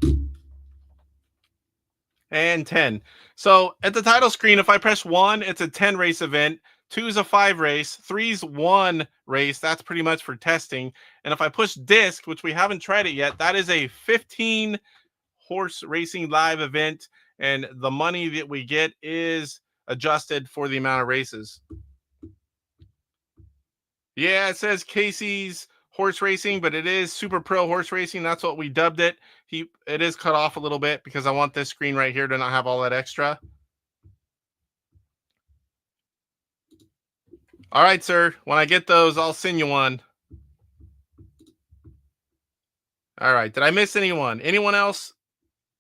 And 10. So at the title screen, if I press 1, it's a 10 race event. 2 is a 5 race. 3 is 1 race. That's pretty much for testing. And if I push disc, which we haven't tried it yet, that is a 15 horse racing live event. And the money that we get is adjusted for the amount of races. Yeah, it says Casey's horse racing, but it is Super Pro horse racing. That's what we dubbed it. It is cut off a little bit because I want this screen right here to not have all that extra. All right, sir. When I get those, I'll send you one. All right. Did I miss anyone? Anyone else?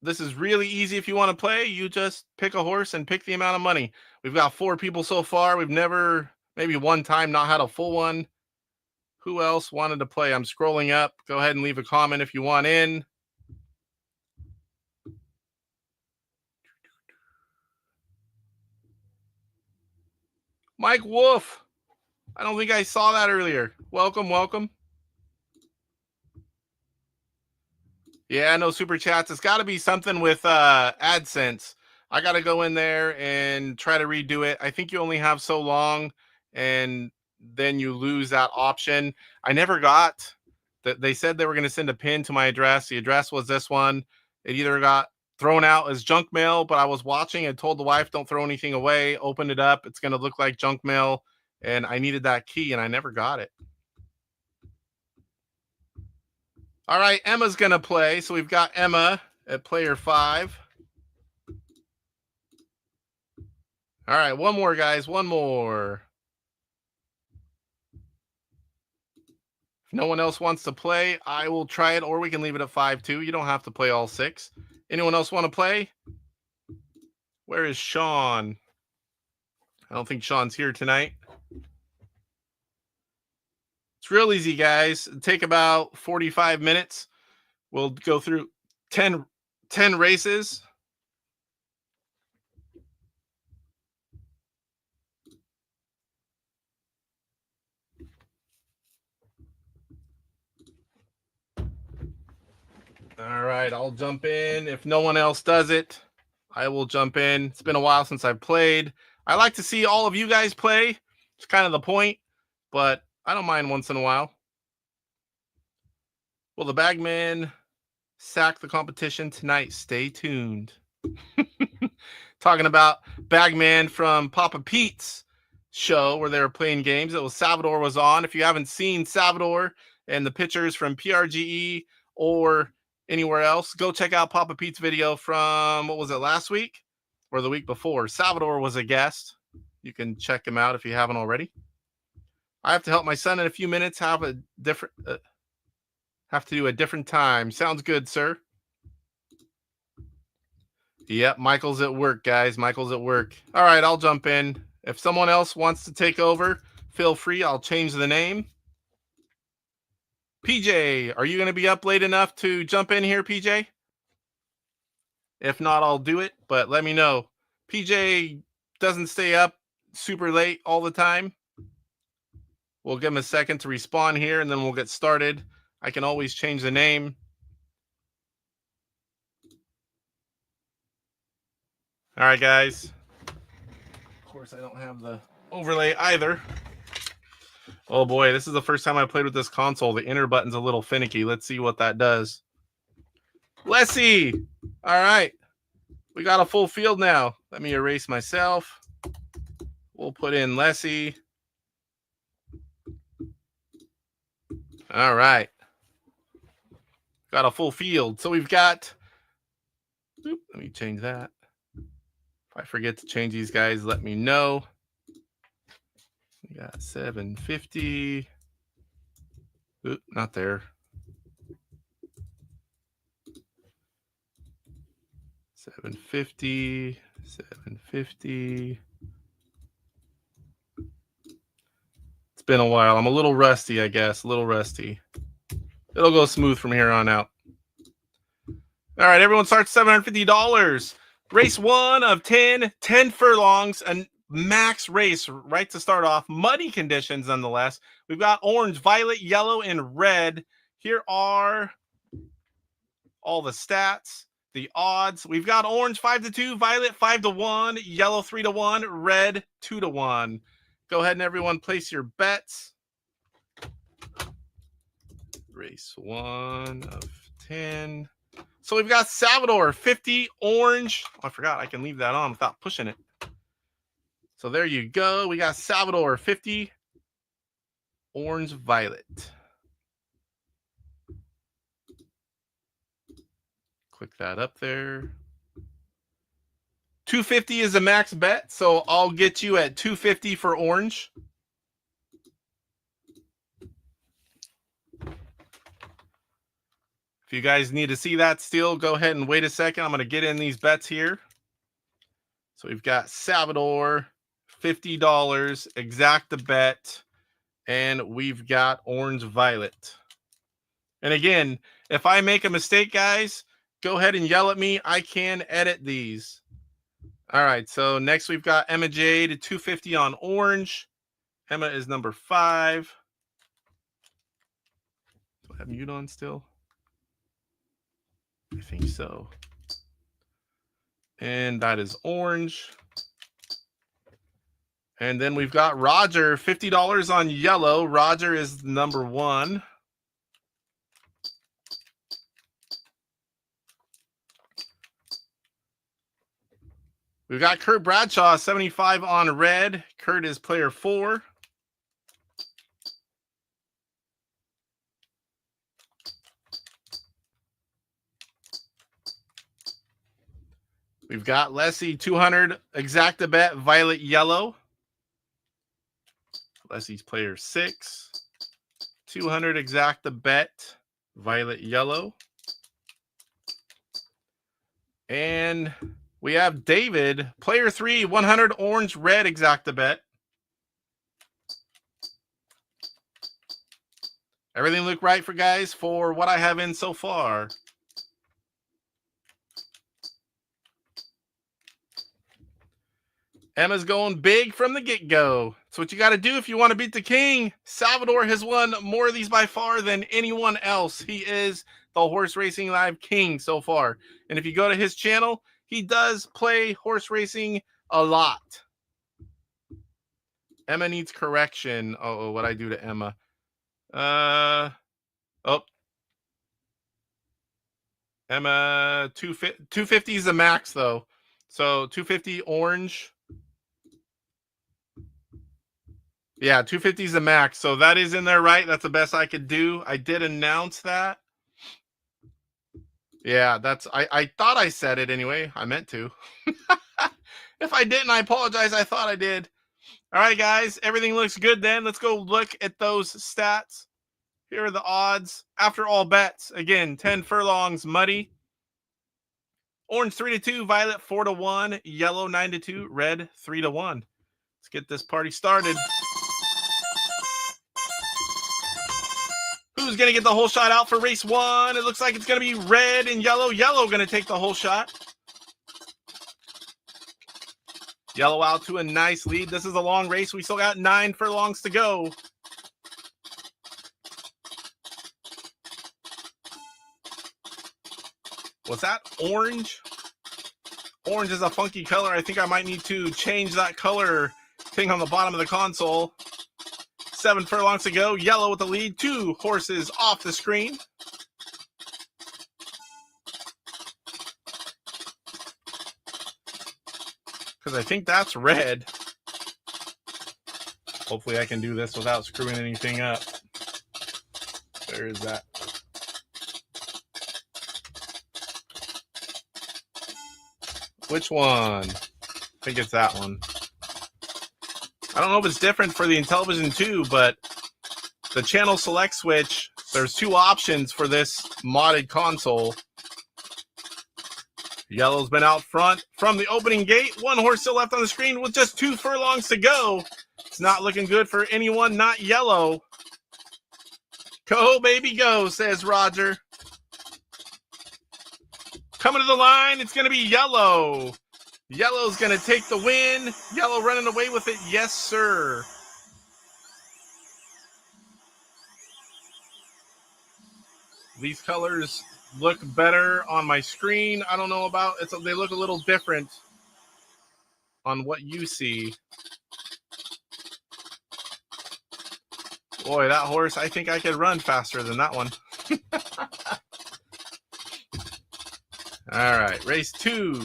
This is really easy if you want to play. You just pick a horse and pick the amount of money. We've got 4 people so far. We've never, maybe one time, not had a full one. Who else wanted to play? I'm scrolling up. Go ahead and leave a comment if you want in. Mike Wolf. I don't think I saw that earlier. Welcome, welcome. Yeah, no super chats. It's got to be something with AdSense. I got to go in there and try to redo it. I think you only have so long, and then you lose that option. I never got that. They said they were going to send a pin to my address. The address was this one. It either got thrown out as junk mail, but I was watching and told the wife, don't throw anything away. Opened it up. It's going to look like junk mail. And I needed that key, and I never got it. All right, Emma's going to play. So we've got Emma at player 5. All right, one more, guys. One more. If no one else wants to play, I will try it, or we can leave it at 5 too. You don't have to play all 6. Anyone else want to play? Where is Sean? I don't think Sean's here tonight. It's real easy, guys. It'll take about 45 minutes. We'll go through 10 races. All right, I'll jump in. If no one else does it, I will jump in. It's been a while since I've played. I like to see all of you guys play. It's kind of the point, but I don't mind once in a while. Will the bagman sack the competition tonight? Stay tuned. Talking about bagman from Papa Pete's show where they were playing games. It was Salvador was on. If you haven't seen Salvador and the pictures from PRGE or anywhere else, go check out Papa Pete's video from, what was it, last week or the week before? Salvador was a guest. You can check him out if you haven't already. I have to help my son in a few minutes. Have to do a different time. Sounds good, sir. Yep, Michael's at work, guys. Michael's at work. All right, I'll jump in. If someone else wants to take over, feel free. I'll change the name. PJ, are you going to be up late enough to jump in here, PJ? If not, I'll do it, but let me know. PJ doesn't stay up super late all the time. We'll give him a second to respawn here, and then we'll get started. I can always change the name. All right, guys. Of course, I don't have the overlay either. Oh boy, this is the first time I played with this console. The enter button's a little finicky. Let's see what that does. Lessie! All right. We got a full field now. Let me erase myself. We'll put in Lessie. All right. Got a full field. So we've got... Let me change that. If I forget to change these guys, let me know. We got 750. Oop, not there. 750. 750. It's been a while. I'm a little rusty, I guess. A little rusty. It'll go smooth from here on out. All right, everyone starts $750. Race 1 of 10 furlongs, a max race right to start off. Muddy conditions nonetheless. We've got orange, violet, yellow, and red. Here are all the stats, the odds. We've got orange 5-2, violet 5-1, yellow 3-1, red 2-1. Go ahead and everyone place your bets. Race 1 of 10. So we've got Salvador, 50, orange. Oh, I forgot I can leave that on without pushing it. So there you go. We got Salvador, 50, orange, violet. Click that up there. 250 is a max bet, so I'll get you at 250 for orange. If you guys need to see that still, go ahead and wait a second. I'm going to get in these bets here. So we've got Salvador, $50, exact the bet, and we've got orange violet. And again, if I make a mistake, guys, go ahead and yell at me. I can edit these. All right, so next we've got Emma Jade, 250 on orange. Emma is number 5. Do I have mute on still? I think so. And that is orange. And then we've got Roger, $50 on yellow. Roger is number 1. We've got Kurt Bradshaw, 75 on red. Kurt is player 4. We've got Leslie, 200, exacta bet, violet, yellow. Leslie's player 6. 200, exacta bet, violet, yellow. And we have David, player 3, 100, orange, red, exacta bet. Everything look right for guys for what I have in so far. Emma's going big from the get-go. That's what you got to do if you want to beat the king. Salvador has won more of these by far than anyone else. He is the Horse Racing Live king so far. And if you go to his channel, he does play horse racing a lot. Emma needs correction. Oh, what I do to Emma. Oh, Emma, 250 is the max, though. So 250 orange. Yeah, 250 is the max. So that is in there, right? That's the best I could do. I did announce that. Yeah, I thought I said it anyway. I meant to. If I didn't, I apologize. I thought I did. All right, guys. Everything looks good then. Let's go look at those stats. Here are the odds. After all bets, again, 10 furlongs, muddy. Orange 3-2, violet 4-1, yellow 9-2, red 3-1. Let's get this party started. Who's going to get the whole shot out for race 1? It looks like it's going to be red and yellow. Yellow going to take the whole shot. Yellow out to a nice lead. This is a long race. We still got 9 furlongs to go. Was that orange? Orange is a funky color. I think I might need to change that color thing on the bottom of the console. 7 furlongs to go. Yellow with the lead. 2 horses off the screen. Because I think that's red. Hopefully I can do this without screwing anything up. Where is that? Which one? I think it's that one. I don't know if it's different for the Intellivision 2, but the channel select switch, there's 2 options for this modded console. Yellow's been out front from the opening gate. 1 horse still left on the screen with just 2 furlongs to go. It's not looking good for anyone not yellow. Go, baby, go, says Roger. Coming to the line, it's going to be yellow. Yellow's going to take the win. Yellow running away with it. Yes, sir. These colors look better on my screen. I don't know about it. They look a little different on what you see. Boy, that horse, I think I could run faster than that one. All right, race 2.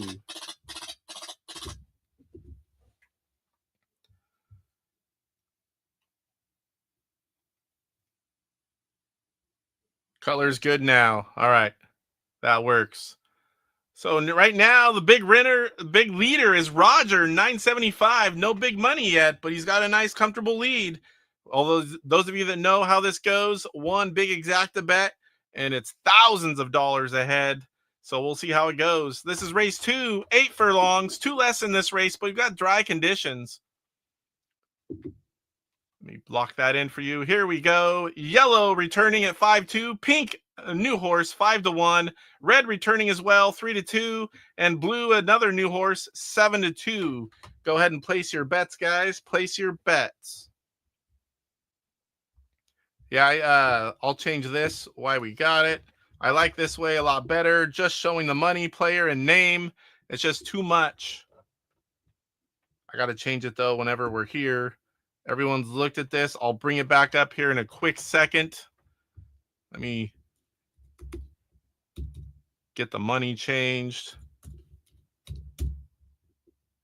Color's good now. All right, that works. So right now, the big leader is Roger, 975. No big money yet, but he's got a nice, comfortable lead. Although those of you that know how this goes, 1 big exacta bet, and it's thousands of dollars ahead. So we'll see how it goes. This is race 2, 8 furlongs, 2 less in this race, but we've got dry conditions. Let me block that in for you. Here we go. Yellow returning at 5-2. Pink, a new horse, 5-1. Red returning as well, 3-2. And blue, another new horse, 7-2. Go ahead and place your bets, guys. Place your bets. Yeah, I'll change this. Why we got it. I like this way a lot better. Just showing the money, player, and name. It's just too much. I got to change it, though, whenever we're here. Everyone's looked at this. I'll bring it back up here in a quick second. Let me get the money changed.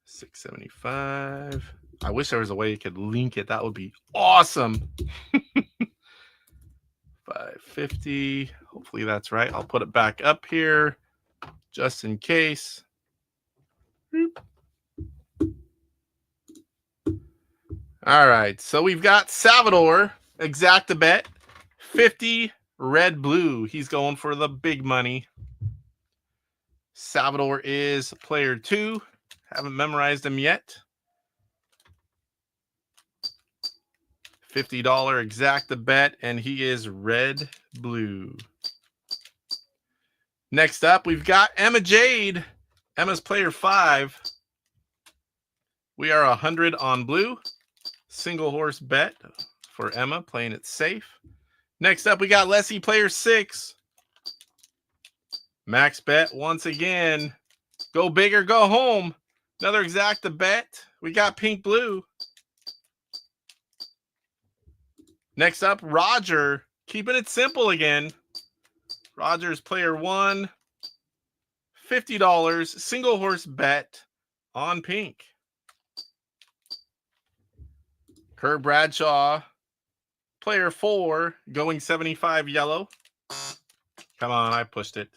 675. I wish there was a way you could link it. That would be awesome. 550. Hopefully that's right. I'll put it back up here just in case. All right. So we've got Salvador, exacta bet, 50 red blue. He's going for the big money. Salvador is player 2. Haven't memorized him yet. $50 exacta bet, and he is red blue. Next up, we've got Emma Jade. Emma's player 5. We are 100 on blue. Single horse bet for Emma, playing it safe. Next up, we got Leslie, player 6. Max bet once again. Go big or go home. Another exacta bet. We got pink blue. Next up, Roger, keeping it simple again. Roger's player 1. $50 single horse bet on pink. Kurt Bradshaw, player 4, going 75 yellow. Come on, I pushed it.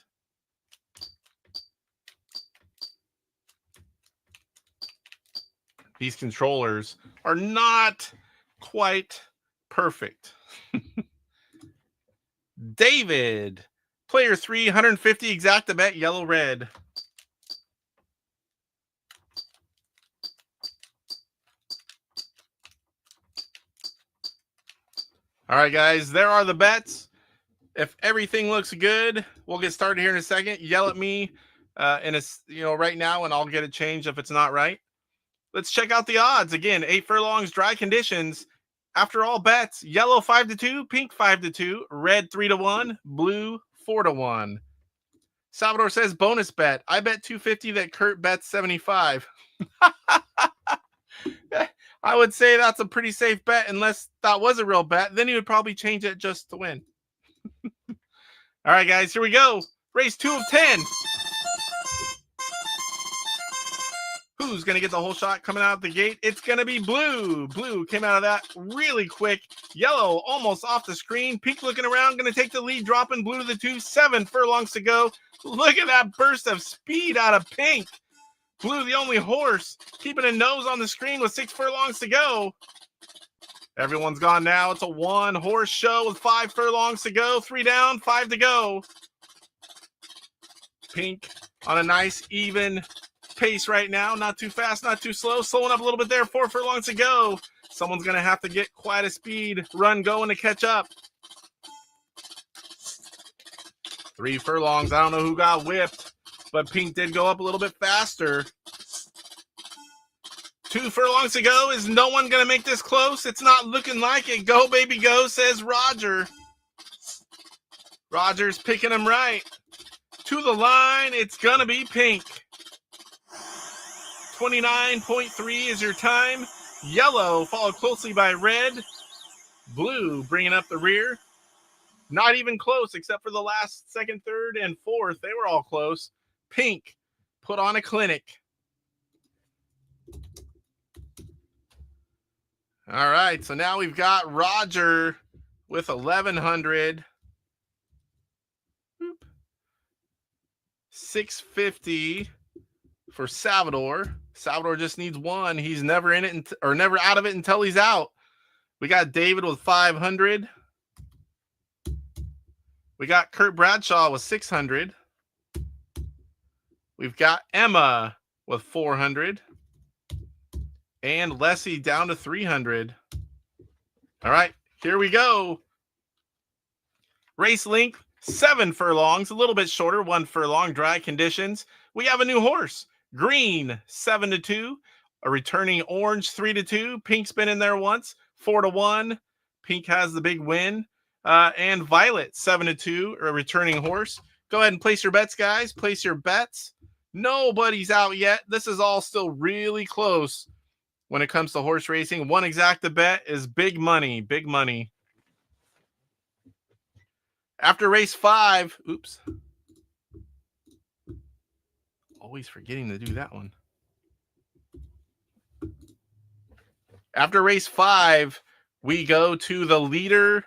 These controllers are not quite perfect. David, player 3, 150 exacta bet, yellow red. All right, guys, there are the bets. If everything looks good, we'll get started here in a second. Yell at me right now, and I'll get it changed if it's not right. Let's check out the odds. Again, 8 furlongs, dry conditions. After all bets, yellow 5-2, pink 5-2, red 3-1, blue 4-1. Salvador says bonus bet. I bet 250 that Kurt bets 75. I would say that's a pretty safe bet unless that was a real bet. Then he would probably change it just to win. All right, guys, here we go. Race 2 of 10. Who's going to get the whole shot coming out of the gate? It's going to be blue. Blue came out of that really quick. Yellow almost off the screen. Pink looking around, going to take the lead, dropping blue to the 2. 7 furlongs to go. Look at that burst of speed out of pink. Blue, the only horse, keeping a nose on the screen with 6 furlongs to go. Everyone's gone now. It's a 1-horse show with 5 furlongs to go. 3 down, 5 to go. Pink on a nice, even pace right now. Not too fast, not too slow. Slowing up a little bit there. 4 furlongs to go. Someone's going to have to get quite a speed run going to catch up. 3 furlongs. I don't know who got whipped, but Pink did go up a little bit faster. 2 furlongs to go. Is no one going to make this close? It's not looking like it. Go, baby, go, says Roger. Roger's picking him right. To the line, it's going to be Pink. 29.3 is your time. Yellow followed closely by red. Blue bringing up the rear. Not even close except for the last, second, third, and fourth. They were all close. Pink put on a clinic. All right, so now we've got Roger with 1,100. 650 for Salvador. Salvador just needs 1. He's never in it or never out of it until he's out. We got David with 500. We got Kurt Bradshaw with 600. We've got Emma with 400. And Lessie down to 300. All right, here we go. Race length, 7 furlongs, a little bit shorter, 1 furlong, dry conditions. We have a new horse. Green, 7-2. A returning orange, 3-2. Pink's been in there once, 4-1. Pink has the big win. And Violet, 7-2, a returning horse. Go ahead and place your bets, guys. Place your bets. Nobody's out yet. This is all still really close when it comes to horse racing. 1 exacta bet is big money, big money. After race 5, oops. Always forgetting to do that one. After race 5, we go to the leader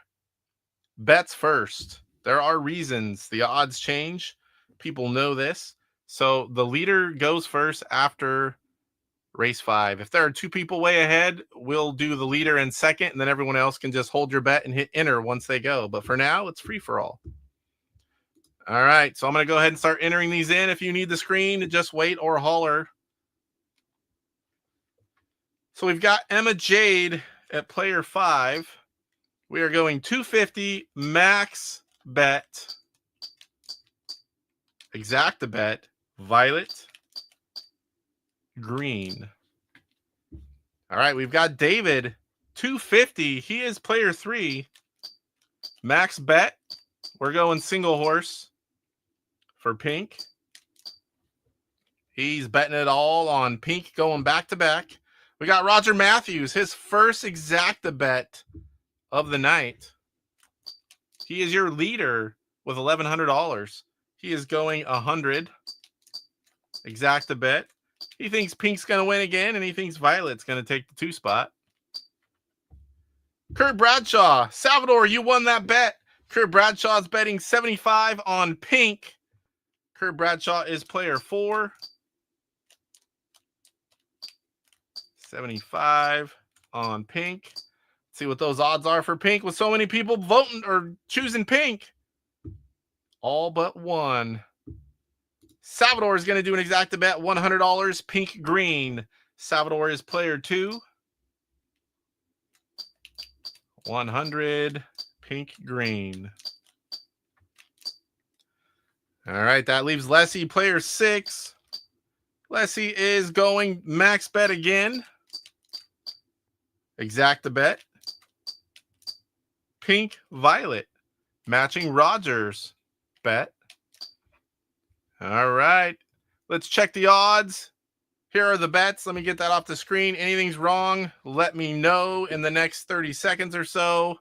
bets first. There are reasons the odds change. People know this. So the leader goes first after race 5. If there are 2 people way ahead, we'll do the leader in second, and then everyone else can just hold your bet and hit enter once they go. But for now, it's free for all. All right, so I'm going to go ahead and start entering these in. If you need the screen, just wait or holler. So we've got Emma Jade at player 5. We are going 250 max bet. Exacta bet. Violet. Green. All right, we've got David, 250. He is player 3. Max bet. We're going single horse for Pink. He's betting it all on Pink going back to back. We got Roger Matthews, his first exacta bet of the night. He is your leader with $1,100. He is going 100. Exact a bet. He thinks pink's going to win again, and he thinks violet's going to take the 2 spot. Kurt Bradshaw. Salvador, you won that bet. Kurt Bradshaw's betting 75 on pink. Kurt Bradshaw is player 4. 75 on pink. See what those odds are for pink with so many people voting or choosing pink. All but one. Salvador is going to do an exact bet, $100, pink green. Salvador is player 2. 100, pink green. All right, that leaves Leslie, player 6. Leslie is going max bet again. Exact the bet. Pink, violet. Matching Rogers bet. All right. Let's check the odds. Here are the bets. Let me get that off the screen. Anything's wrong, let me know in the next 30 seconds or so.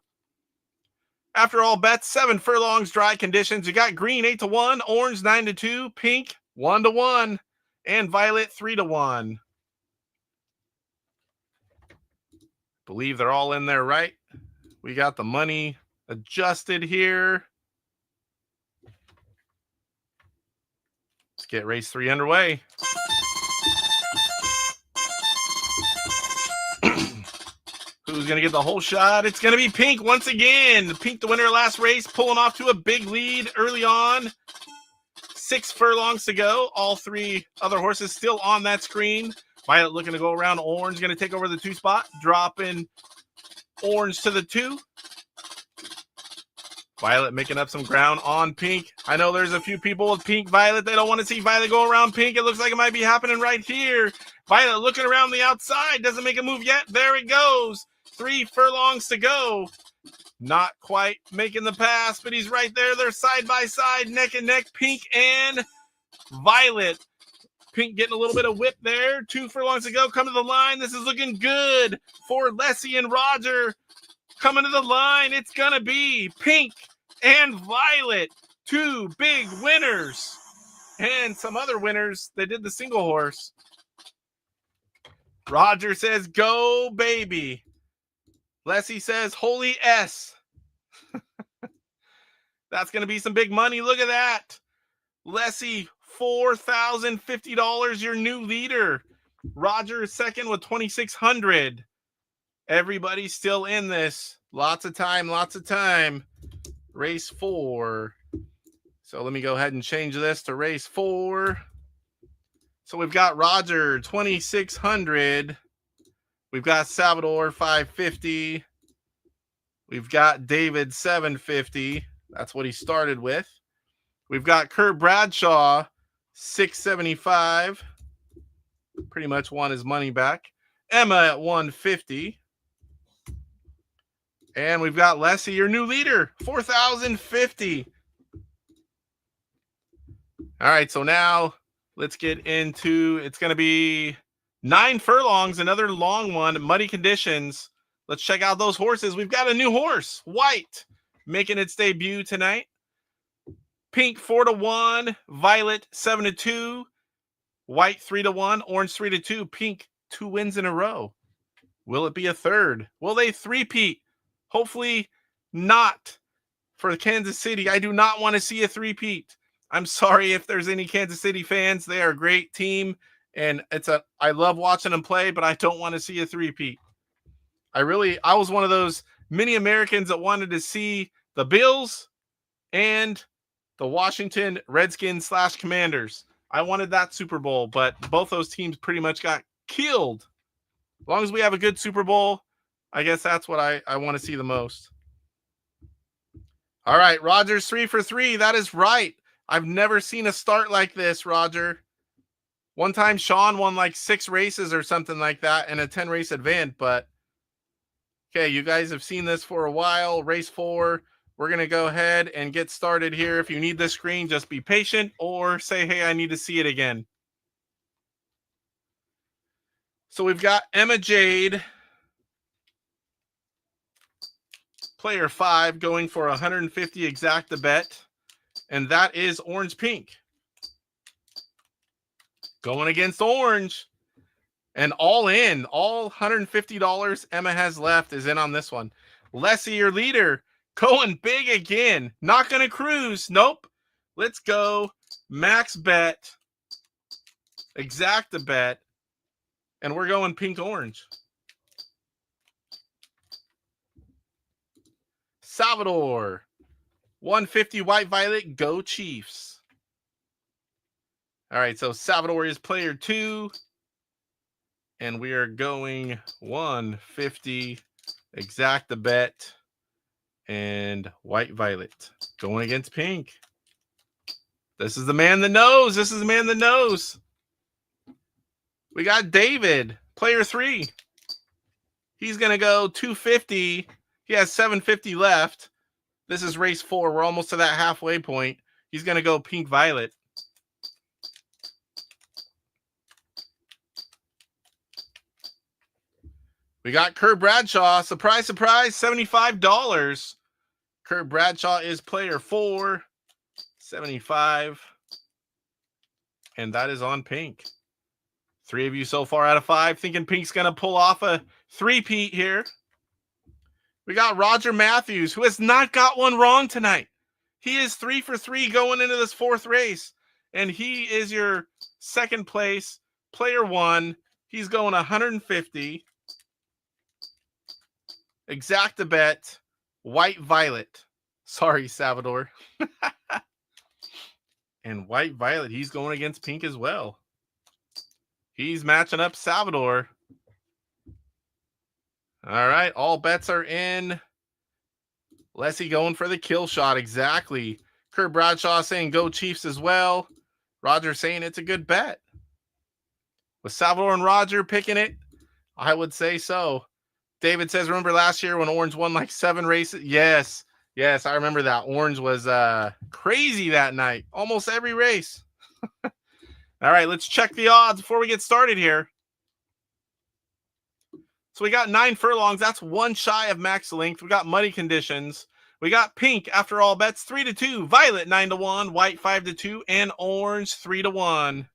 After all bets, 7 furlongs, dry conditions. You got green 8-1, orange 9-2, pink 1-1, and violet 3-1. Believe they're all in there, right? We got the money adjusted here. Let's get race 3 underway. Who's going to get the whole shot? It's going to be pink once again. Pink, the winner of last race, pulling off to a big lead early on. 6 furlongs to go. All 3 other horses still on that screen. Violet looking to go around. Orange going to take over the 2 spot. Dropping orange to the 2. Violet making up some ground on pink. I know there's a few people with pink, violet. They don't want to see violet go around pink. It looks like it might be happening right here. Violet looking around the outside. Doesn't make a move yet. There it goes. 3 furlongs to go. Not quite making the pass, but he's right there. They're side by side, neck and neck, pink and violet. Pink getting a little bit of whip there. 2 furlongs to go. Come to the line. This is looking good for Leslie and Roger. Coming to the line. It's going to be pink and violet. 2 big winners. And some other winners. They did the single horse. Roger says, go, baby. Leslie says, holy S. That's going to be some big money. Look at that. Leslie, $4,050, your new leader. Roger is second with $2,600. Everybody's still in this. Lots of time, lots of time. Race 4. So let me go ahead and change this to race 4. So we've got Roger, $2,600. We've got Salvador, $550. We've got David, $750. That's what he started with. We've got Kurt Bradshaw, $675. Pretty much won his money back. Emma at $150. And we've got Leslie, your new leader, $4,050. All right, so now let's get into, it's going to be 9 furlongs, another long one, muddy conditions. Let's check out those horses. We've got a new horse, White, making its debut tonight. Pink 4-1, Violet 7-2, White 3-1, Orange 3-2, Pink 2 wins in a row. Will it be a third? Will they three-peat? Hopefully not for Kansas City. I do not want to see a three-peat. I'm sorry if there's any Kansas City fans. They are a great team, and I love watching them play, but I don't want to see a three-peat. I was one of those many Americans that wanted to see the Bills and the Washington Redskins / Commanders. I wanted that Super Bowl, but both those teams pretty much got killed. As long as we have a good Super Bowl, I guess that's what I want to see the most. All right, Roger's 3 for 3. That is right. I've never seen a start like this, Roger. One time Sean won like 6 races or something like that in a 10-race event, but okay, you guys have seen this for a while. Race 4. We're going to go ahead and get started here. If you need this screen, just be patient or say, hey, I need to see it again. So we've got Emma Jade, player 5, going for 150 exact to bet, and that is orange pink. Going against orange. And all in, all $150 Emma has left is in on this one. Leslie, your leader, going big again. Not going to cruise. Nope. Let's go. Max bet. Exact the bet. And we're going pink-orange. Salvador. 150 white-violet. Go Chiefs. All right, so Salvador is player 2. And we are going 150, exact the bet, and white-violet. Going against pink. This is the man that knows. This is the man that knows. We got David, player 3. He's going to go 250. He has 750 left. This is race 4. We're almost to that halfway point. He's going to go pink-violet. We got Kurt Bradshaw. Surprise, surprise, $75. Kurt Bradshaw is player 4. 75. And that is on pink. 3 of you so far out of 5 thinking pink's going to pull off a three-peat here. We got Roger Matthews, who has not got one wrong tonight. He is 3 for 3 going into this 4th race. And he is your second place, player 1. He's going 150. Exact the bet, white-violet. Sorry, Salvador. And white-violet, he's going against pink as well. He's matching up Salvador. All right, all bets are in. Leslie going for the kill shot, exactly. Kurt Bradshaw saying go Chiefs as well. Roger saying it's a good bet. With Salvador and Roger picking it, I would say so. David says, remember last year when Orange won like 7 races? Yes. Yes, I remember that. Orange was crazy that night. Almost every race. All right, let's check the odds before we get started here. So we got 9 furlongs. That's 1 shy of max length. We got muddy conditions. We got pink after all bets 3-2, violet 9-1, white 5-2, and orange 3-1.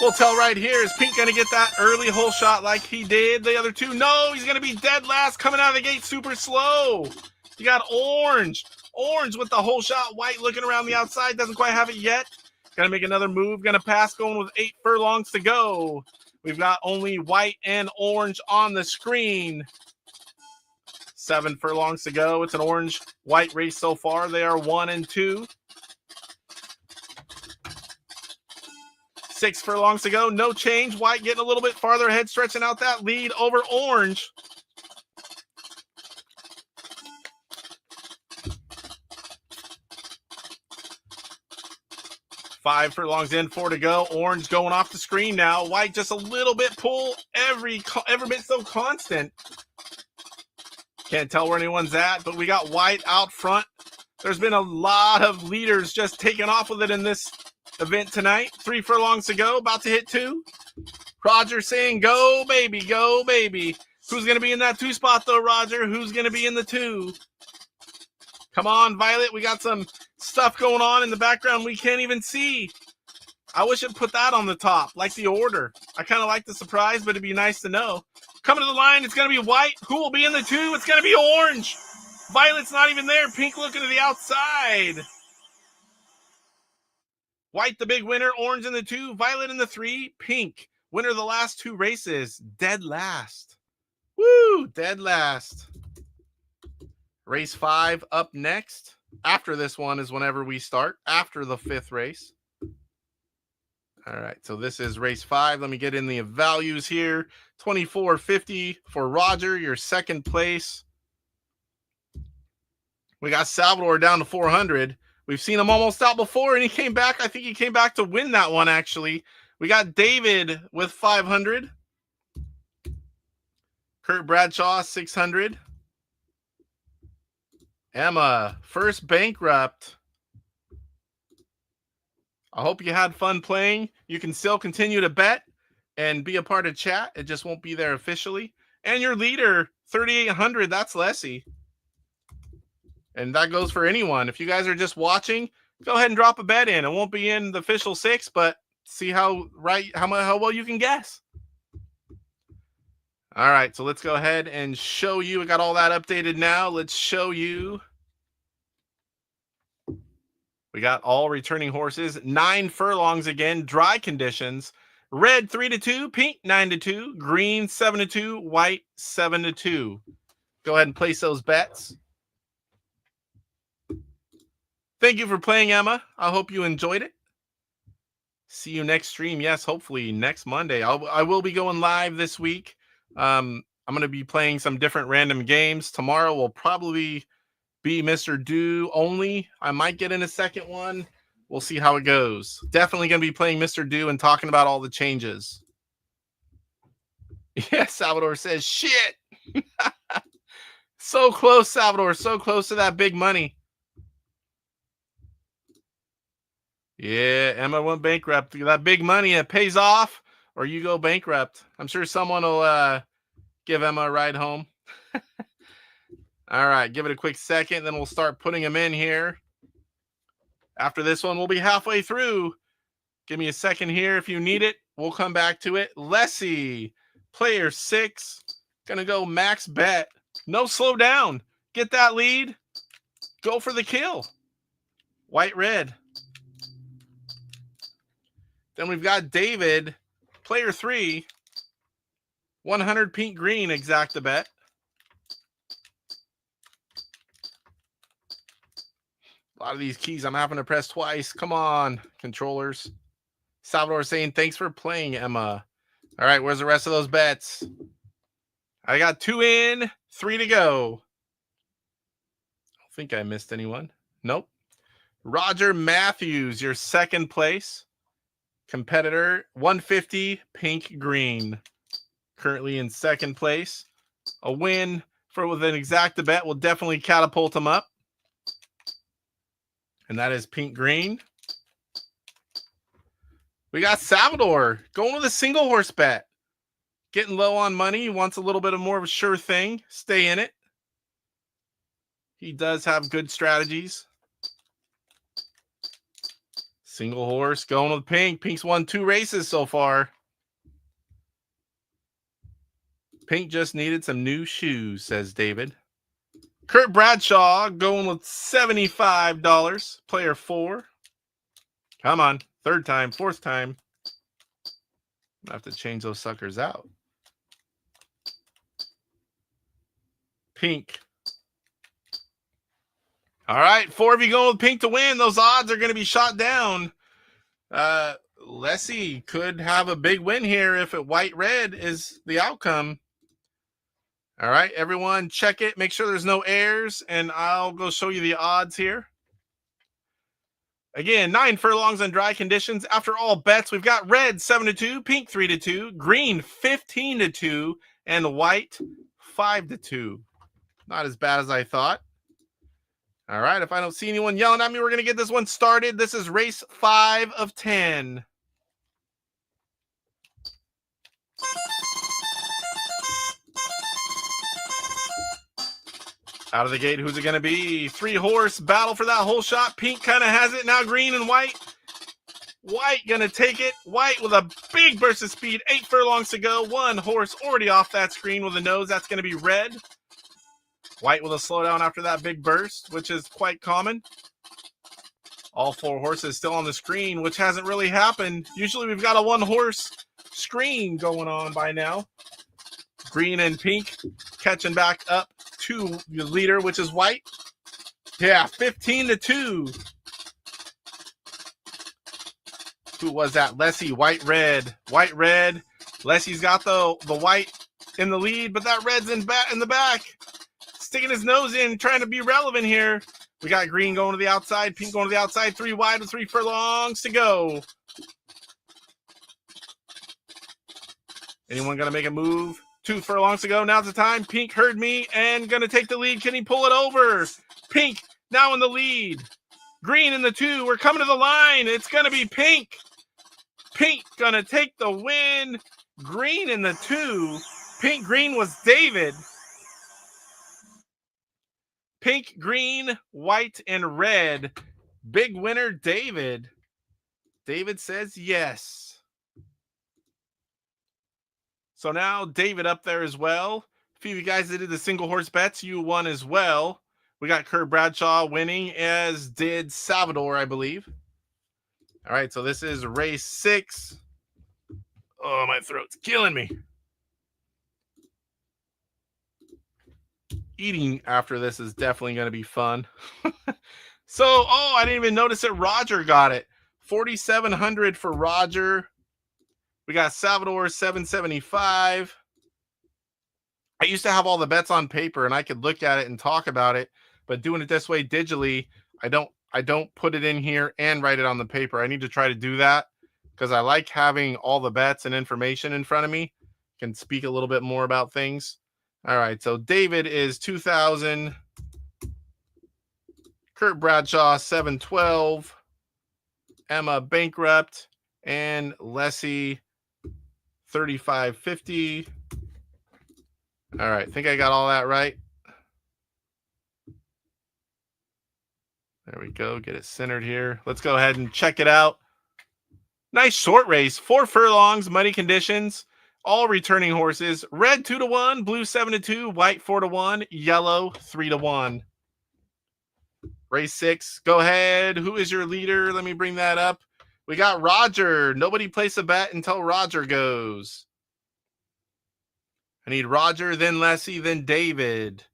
We'll tell right here, is Pink going to get that early hole shot like he did the other 2? No, he's going to be dead last, coming out of the gate super slow. You got Orange. Orange with the hole shot. White looking around the outside. Doesn't quite have it yet. Going to make another move. Going to pass going with 8 furlongs to go. We've got only white and orange on the screen. 7 furlongs to go. It's an orange-white race so far. They are 1 and 2. 6 furlongs to go. No change. White getting a little bit farther ahead, stretching out that lead over orange. Five furlongs in, 4 to go. Orange going off the screen now. White just a little bit pull, every bit so constant. Can't tell where anyone's at, but we got white out front. There's been a lot of leaders just taking off with it in this event tonight. 3 furlongs to go, about to hit 2. Roger saying, go, baby, go, baby. Who's going to be in that 2 spot, though, Roger? Who's going to be in the 2? Come on, Violet. We got some stuff going on in the background we can't even see. I wish it put that on the top, like the order. I kind of like the surprise, but it'd be nice to know. Coming to the line, it's going to be white. Who will be in the 2? It's going to be orange. Violet's not even there. Pink looking to the outside. White, the big winner. Orange in the 2. Violet in the 3. Pink, winner of the last 2 races. Dead last. Woo, dead last. Race 5 up next. After this one is whenever we start. After the 5th race. All right, so this is race 5. Let me get in the values here. 24.50 for Roger, your second place. We got Salvador down to 400. We've seen him almost out before, and he came back. I think he came back to win that one, actually. We got David with 500. Kurt Bradshaw, 600. Emma, first bankrupt. I hope you had fun playing. You can still continue to bet and be a part of chat. It just won't be there officially. And your leader, 3,800. That's Leslie. And that goes for anyone. If you guys are just watching, go ahead and drop a bet in. It won't be in the official 6, but see how well you can guess. All right, so let's go ahead and show you. We got all that updated now. Let's show you. We got all returning horses. 9 furlongs again. Dry conditions. Red 3-2, pink 9-2, green 7-2, white 7-2. Go ahead and place those bets. Thank you for playing, Emma. I hope you enjoyed it. See you next stream. Yes, hopefully next Monday. I will be going live this week. I'm going to be playing some different random games. Tomorrow will probably be Mr. Do only. I might get in a second one. We'll see how it goes. Definitely going to be playing Mr. Do and talking about all the changes. Yes, Salvador says, shit. So close, Salvador. So close to that big money. Yeah, Emma went bankrupt. That big money, it pays off or you go bankrupt. I'm sure someone will give Emma a ride home. All right, give it a quick second, then we'll start putting them in here. After this one, we'll be halfway through. Give me a second here if you need it. We'll come back to it. Lessie, player 6, gonna go max bet. No slow down. Get that lead. Go for the kill. White, red. Then we've got David, player 3, 100 pink green, exact the bet. A lot of these keys I'm having to press twice. Come on, controllers. Salvador saying, thanks for playing, Emma. All right, where's the rest of those bets? I got 2 in, 3 to go. I don't think I missed anyone. Nope. Roger Matthews, your second place competitor, 150 pink green. Currently in second place. A win with an exact bet will definitely catapult him up. And that is pink green. We got Salvador going with a single horse bet. Getting low on money. Wants a little bit of more of a sure thing. Stay in it. He does have good strategies. Single horse going with pink. Pink's won 2 races so far. Pink just needed some new shoes, says David. Kurt Bradshaw going with $75. Player 4. Come on. 3rd time, 4th time. I have to change those suckers out. Pink. All right. 4 of you going with pink to win. Those odds are going to be shot down. Lessie could have a big win here if it white-red is the outcome. All right, everyone, check it. Make sure there's no errors, and I'll go show you the odds here. Again, 9 furlongs on dry conditions. After all bets, we've got red 7-2, pink 3-2, green 15-2, and white 5-2. Not as bad as I thought. All right, if I don't see anyone yelling at me, we're going to get this one started. This is race 5 of 10. Out of the gate, who's it going to be? 3-horse battle for that whole shot. Pink kind of has it. Now green and white. White going to take it. White with a big burst of speed. 8 furlongs to go. 1 horse already off that screen with a nose. That's going to be red. White with a slowdown after that big burst, which is quite common. All 4 horses still on the screen, which hasn't really happened. Usually we've got a 1-horse screen going on by now. Green and pink catching back up to the leader, which is white. Yeah, 15-2. Who was that? Lessie, white, red. White, red. Lessie's got the white in the lead, but that red's in the back. Sticking his nose in, trying to be relevant here. We got green going to the outside, pink going to the outside, 3 wide with 3 furlongs to go. Anyone going to make a move? 2 furlongs to go. Now's the time. Pink heard me and going to take the lead. Can he pull it over? Pink now in the lead. Green in the 2. We're coming to the line. It's going to be pink. Pink going to take the win. Green in the 2. Pink green was David. Pink, green, white, and red. Big winner, David. David says yes. So now David up there as well. A few of you guys that did the single horse bets, you won as well. We got Kurt Bradshaw winning, as did Salvador, I believe. All right, so this is race 6. Oh, my throat's killing me. Eating after this is definitely going to be fun. So, oh, I didn't even notice that Roger got it. 4,700 for Roger. We got Salvador 775. I used to have all the bets on paper and I could look at it and talk about it, but doing it this way digitally, I don't put it in here and write it on the paper. I need to try to do that because I like having all the bets and information in front of me. Can speak a little bit more about things. All right, so David is 2,000. Kurt Bradshaw 712. Emma Bankrupt and Leslie 3550. All right, think I got all that right. There we go. Get it centered here. Let's go ahead and check it out. Nice short race. 4 furlongs, muddy conditions. All returning horses. Red 2-1, blue 7-2, white 4-1, yellow 3-1. Race 6. Go ahead. Who is your leader? Let me bring that up. We got Roger. Nobody place a bet until Roger goes. I need Roger, then Leslie, then David.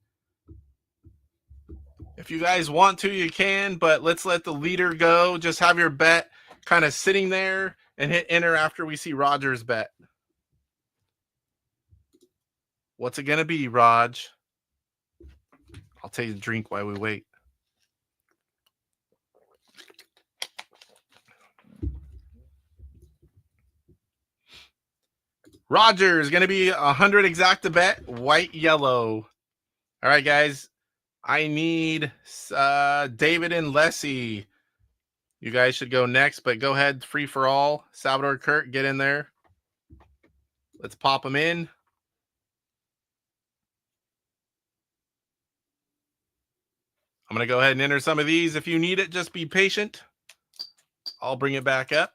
If you guys want to, you can, but let's let the leader go. Just have your bet kind of sitting there and hit enter after we see Roger's bet. What's it going to be, Raj? I'll take a drink while we wait. Roger is going to be 100 exacta bet, white, yellow. All right, guys. I need David and Leslie. You guys should go next, but go ahead. Free for all. Salvador, Kurt, get in there. Let's pop them in. I'm going to go ahead and enter some of these. If you need it, just be patient. I'll bring it back up.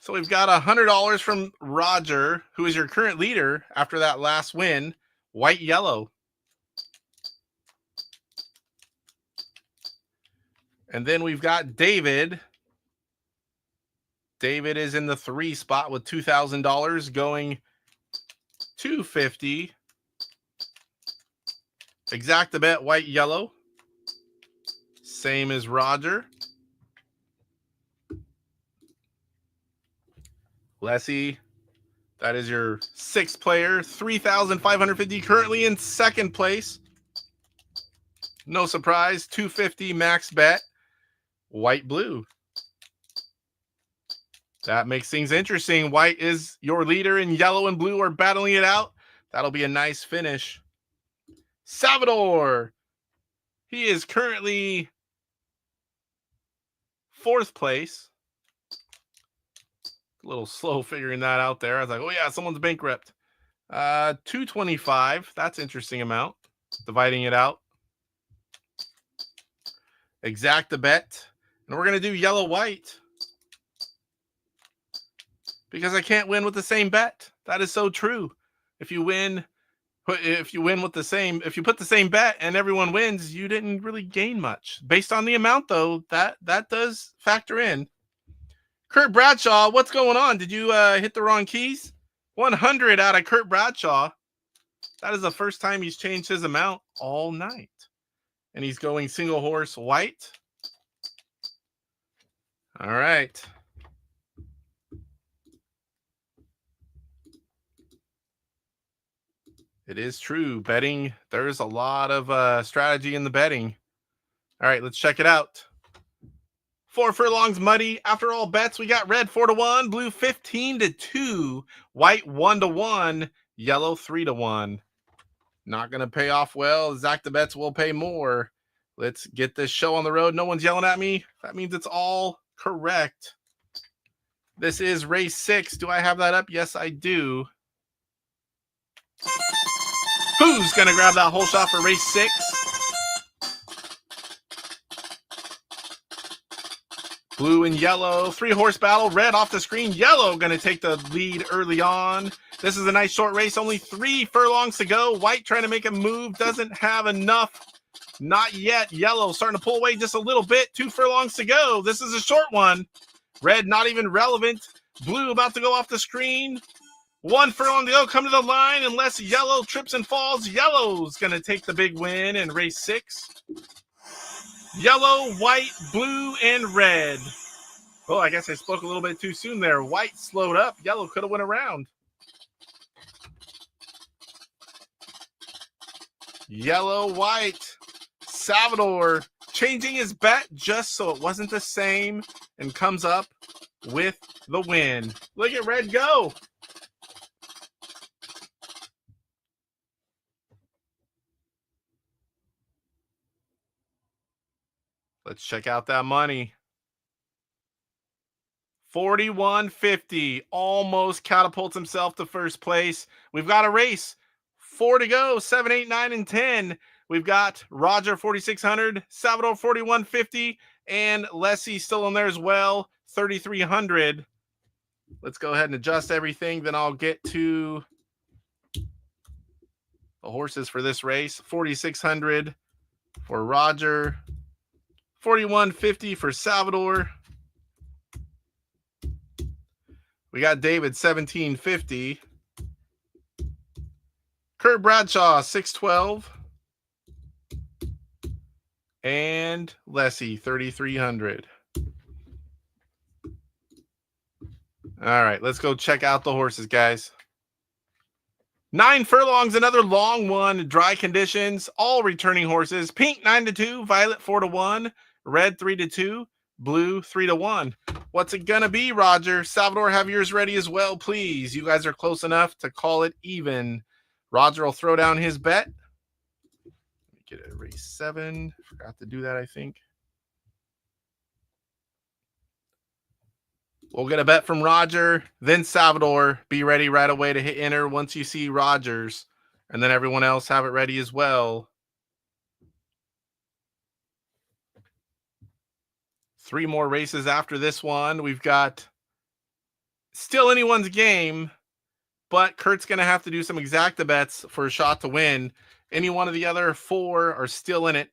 So we've got $100 from Roger, who is your current leader after that last win, white, yellow. And then we've got David. David is in the 3 spot with $2,000 going $250. Exacta bet, white, yellow. Same as Roger. Leslie, that is your 6th player, 3,550, currently in 2nd place. No surprise, 250 max bet, white, blue. That makes things interesting. White is your leader and yellow and blue are battling it out. That'll be a nice finish. Salvador, he is currently 4th place. A little slow figuring that out there. I was like, oh yeah, someone's bankrupt. 225. That's interesting amount. Dividing it out. Exacta bet. And we're going to do yellow, white. Because I can't win with the same bet. That is so true. If you win with the same, if you put the same bet and everyone wins, you didn't really gain much. Based on the amount, though, that does factor in. Kurt Bradshaw, what's going on? Did you hit the wrong keys? 100 out of Kurt Bradshaw. That is the first time he's changed his amount all night. And he's going single horse white. All right. It is true. Betting, there's a lot of strategy in the betting. All right, let's check it out. 4 furlongs muddy. After all bets, we got red 4-1, blue 15-2, white 1-1, yellow 3-1. Not going to pay off well. Exacta bets will pay more. Let's get this show on the road. No one's yelling at me. That means it's all correct. This is race 6. Do I have that up? Yes, I do. Who's going to grab that whole shot for race 6? Blue and yellow, 3-horse battle. Red off the screen. Yellow going to take the lead early on. This is a nice short race. Only 3 furlongs to go. White trying to make a move. Doesn't have enough. Not yet. Yellow starting to pull away just a little bit. 2 furlongs to go. This is a short one. Red not even relevant. Blue about to go off the screen. 1 furlong to go. Come to the line unless yellow trips and falls. Yellow's going to take the big win in race 6. Yellow, white, blue, and red. Oh, I guess I spoke a little bit too soon there. White slowed up. Yellow could have went around. Yellow, white. Salvador changing his bet just so it wasn't the same and comes up with the win. Look at red go. Let's check out that money. 41.50. Almost catapults himself to first place. We've got a race. 4 to go. 7, 8, 9, and 10. We've got Roger 4,600, Salvador 41.50, and Leslie still in there as well, 3,300. Let's go ahead and adjust everything. Then I'll get to the horses for this race. 4,600 for Roger. 41.50 for Salvador. We got David 17.50. Kurt Bradshaw 612. And Leslie 3,300. All right, let's go check out the horses, guys. 9 furlongs, another long one. Dry conditions, all returning horses. Pink 9-2, violet 4-1, red 3-2, blue 3-1. What's it gonna be, Roger? Salvador, have yours ready as well, please. You guys are close enough to call it even. Roger will throw down his bet. Let me get it, race 7. Forgot to do that, I think. We'll get a bet from Roger, then Salvador. Be ready right away to hit enter once you see Roger's, and then everyone else have it ready as well. 3 more races after this one. We've got still anyone's game, but Kurt's going to have to do some exacta bets for a shot to win. Any one of the other 4 are still in it.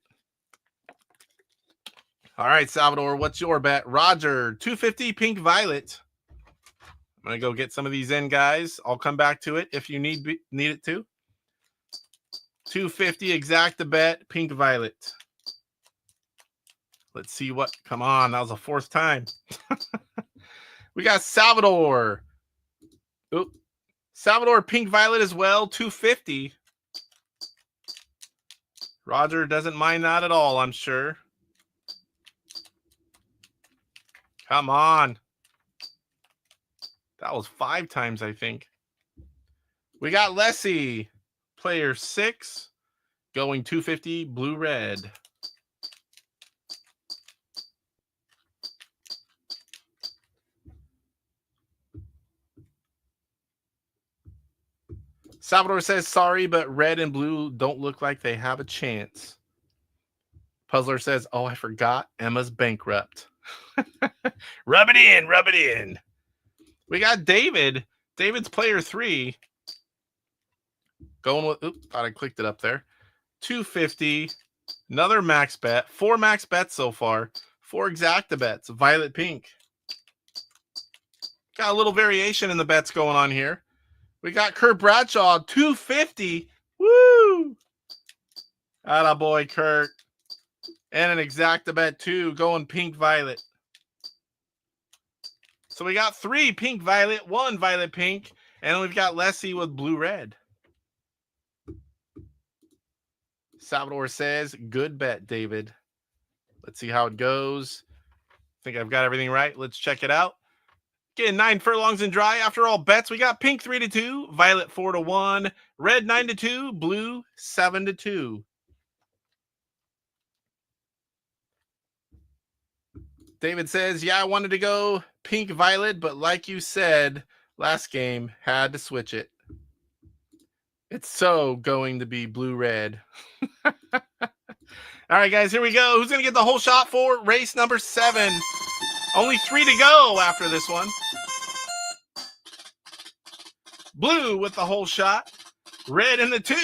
All right, Salvador, what's your bet? Roger, 250 pink violet. I'm going to go get some of these in, guys. I'll come back to it if you need it to. 250 exacta bet, pink violet. Let's see what. Come on, that was the 4th time. We got Salvador. Oop. Salvador pink violet as well, 250. Roger doesn't mind that at all, I'm sure. Come on. That was 5 times, I think. We got Leslie, player 6, going 250 blue red. Salvador says, sorry, but red and blue don't look like they have a chance. Puzzler says, oh, I forgot. Emma's bankrupt. Rub it in, rub it in. We got David. David's player 3. Going with, oops, thought I clicked it up there. 250. Another max bet. 4 max bets so far. 4 exacta bets. Violet pink. Got a little variation in the bets going on here. We got Kurt Bradshaw, 250. Woo! Attaboy, Kurt. And an exacta bet, too, going pink violet. So we got 3 pink violet, 1 violet pink, and we've got Leslie with blue red. Salvador says, good bet, David. Let's see how it goes. I think I've got everything right. Let's check it out. Getting 9 furlongs and dry. After all bets, we got pink 3-2, violet 4-1, red 9-2, blue 7-2. David says, yeah, I wanted to go pink violet, but like you said, last game had to switch it. It's so going to be blue red. All right, guys, here we go. Who's going to get the whole shot for race number 7? Only 3 to go after this one. Blue with the whole shot. Red in the 2.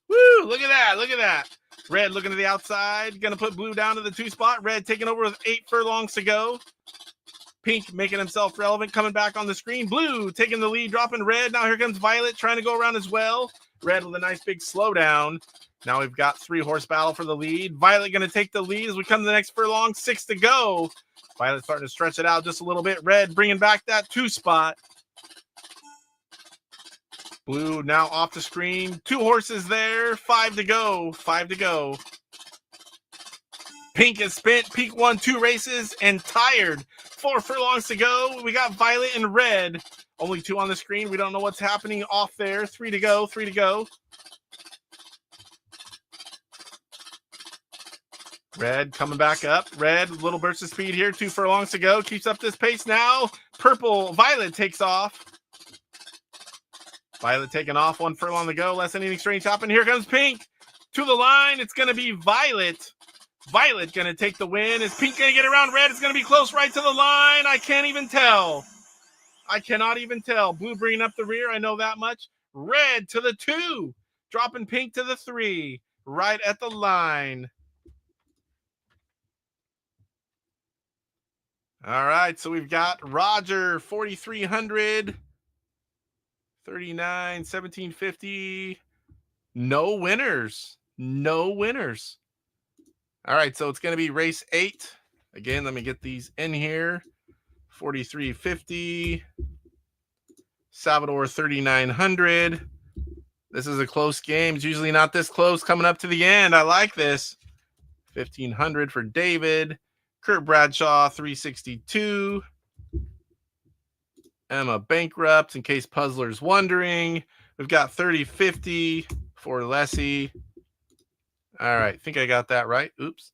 Woo, look at that, look at that. Red looking to the outside, gonna put blue down to the 2 spot. Red taking over with 8 furlongs to go. Pink making himself relevant, coming back on the screen. Blue taking the lead, dropping red. Now here comes Violet trying to go around as well. Red with a nice big slowdown. Now we've got 3-horse battle for the lead. Violet going to take the lead as we come to the next furlong. 6 to go. Violet starting to stretch it out just a little bit. Red bringing back that 2 spot. Blue now off the screen. 2 horses there. 5 to go. 5 to go. Pink is spent. Pink won 2 races and tired. 4 furlongs to go. We got Violet and Red. Only 2 on the screen. We don't know what's happening off there. 3 to go. 3 to go. Red coming back up. Red, little burst of speed here. 2 furlongs to go. Keeps up this pace now. Purple, Violet takes off. Violet taking off. 1 furlong to go. Less than anything strange happened. Here comes Pink to the line. It's going to be Violet. Violet going to take the win. Is Pink going to get around Red? It's going to be close right to the line. I can't even tell. I cannot even tell. Blue bringing up the rear. I know that much. Red to the 2. Dropping Pink to the 3. Right at the line. All right, so we've got Roger, 4,300, 39, 1,750. No winners. No winners. All right, so it's going to be race 8. Again, let me get these in here. 4,350. Salvador, 3,900. This is a close game. It's usually not this close coming up to the end. I like this. 1,500 for David. Kurt Bradshaw, 362. Emma Bankrupt, in case Puzzler's wondering. We've got 3050 for Leslie. All right, I think I got that right. Oops.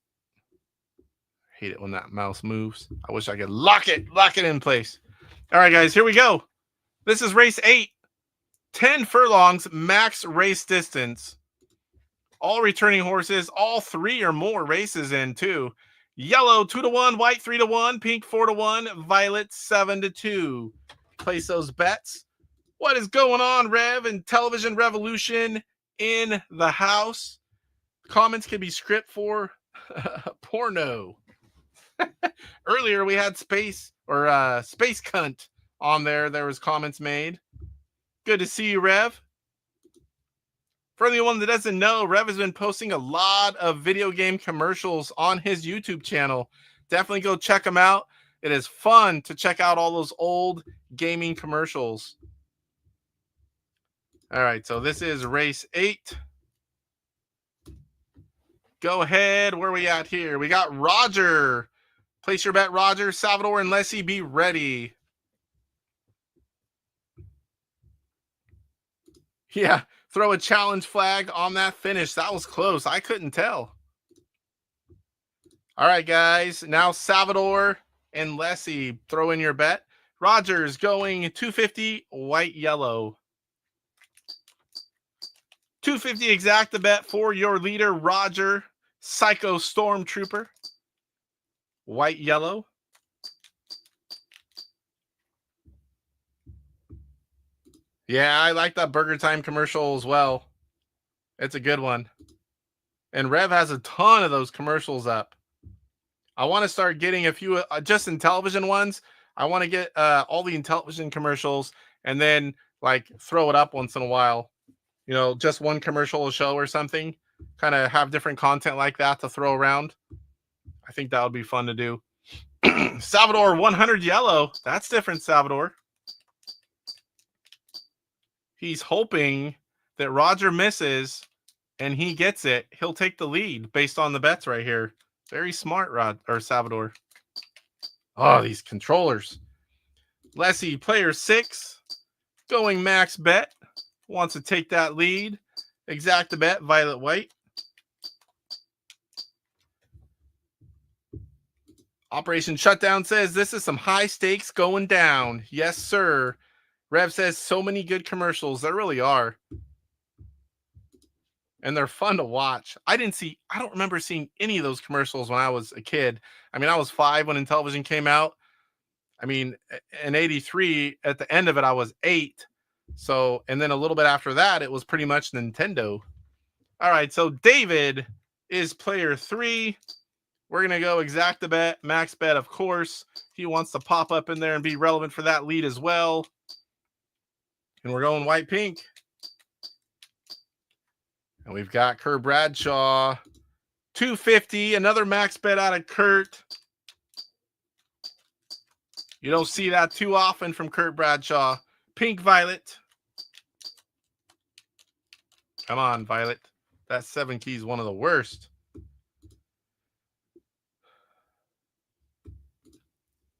Hate it when that mouse moves. I wish I could lock it in place. All right, guys, here we go. This is race 8. 10 furlongs, max race distance. All returning horses, all 3 or more races in, too. Yellow 2 to 1, white 3 to 1, pink 4 to 1, violet 7 to 2. Place those bets. What is going on, Rev? And Television Revolution in the house. Comments can be script for porno. Earlier we had Space Cunt on there. There was comments made. Good to see you, Rev. For anyone that doesn't know, Rev has been posting a lot of video game commercials on his YouTube channel. Definitely go check him out. It is fun to check out all those old gaming commercials. All right, so this is race 8. Go ahead. Where are we at here? We got Roger. Place your bet, Roger. Salvador and Leslie, be ready. Yeah. Throw a challenge flag on that finish. That was close. I couldn't tell. All right, guys. Now Salvador and Leslie, throw in your bet. Rogers going 250, white, yellow. 250 exact the bet for your leader, Roger, Psycho Stormtrooper. White, yellow. Yeah, I like that Burger Time commercial as well. It's a good one. And Rev has a ton of those commercials up. I want to start getting a few just Intellivision ones. I want to get all the Intellivision commercials and then like throw it up once in a while. You know, just one commercial a show or something. Kind of have different content like that to throw around. I think that would be fun to do. Salvador 100 yellow. That's different, Salvador. He's hoping that Roger misses and he gets it. He'll take the lead based on the bets right here. Very smart, Salvador. Oh, these controllers. Leslie, player 6, going max bet. Wants to take that lead. Exact the bet, violet, white. Operation Shutdown says this is some high stakes going down. Yes, sir. Rev says so many good commercials. There really are. And they're fun to watch. I don't remember seeing any of those commercials when I was a kid. I mean, I was 5 when Intellivision came out. I mean, in 83, at the end of it, I was 8. So, and then a little bit after that, it was pretty much Nintendo. All right, so David is player 3. We're going to go exact the bet, max bet, of course. He wants to pop up in there and be relevant for that lead as well. And we're going white pink. And we've got Kurt Bradshaw, 250, another max bet out of Kurt. You don't see that too often from Kurt Bradshaw. Pink Violet. Come on, Violet. That 7 key is one of the worst.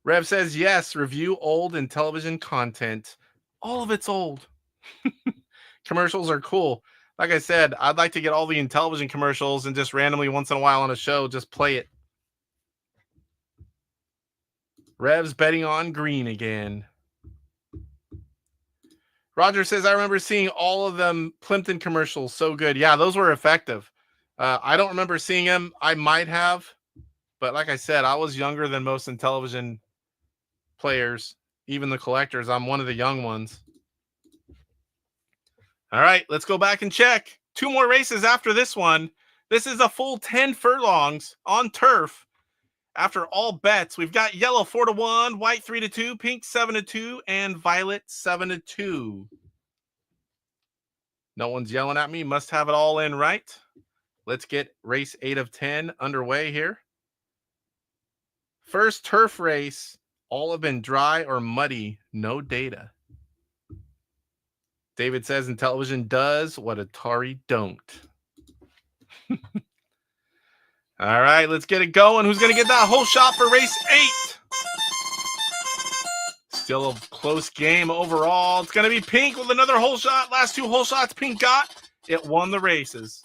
Rev says, yes, review old Intellivision content. All of it's old. Commercials are cool. Like I said, I'd like to get all the Intellivision commercials and just randomly once in a while on a show, just play it. Rev's betting on green again. Roger says, I remember seeing all of them Plimpton commercials. So good. Yeah, those were effective. I don't remember seeing them. I might have. But like I said, I was younger than most Intellivision players, even the collectors. I'm one of the young ones. All right, let's go back and check. 2 more races after this one. This is a full 10 furlongs on turf. After all bets, we've got yellow 4-1, white 3-2, pink 7-2, and violet 7-2. No one's yelling at me. Must have it all in right. Let's get race 8 of 10 underway here. First turf race. All have been dry or muddy. No data. David says Intellivision does what Atari don't. All right, let's get it going. Who's going to get that whole shot for race 8? Still a close game overall. It's going to be pink with another whole shot. Last 2 whole shots pink got. It won the races.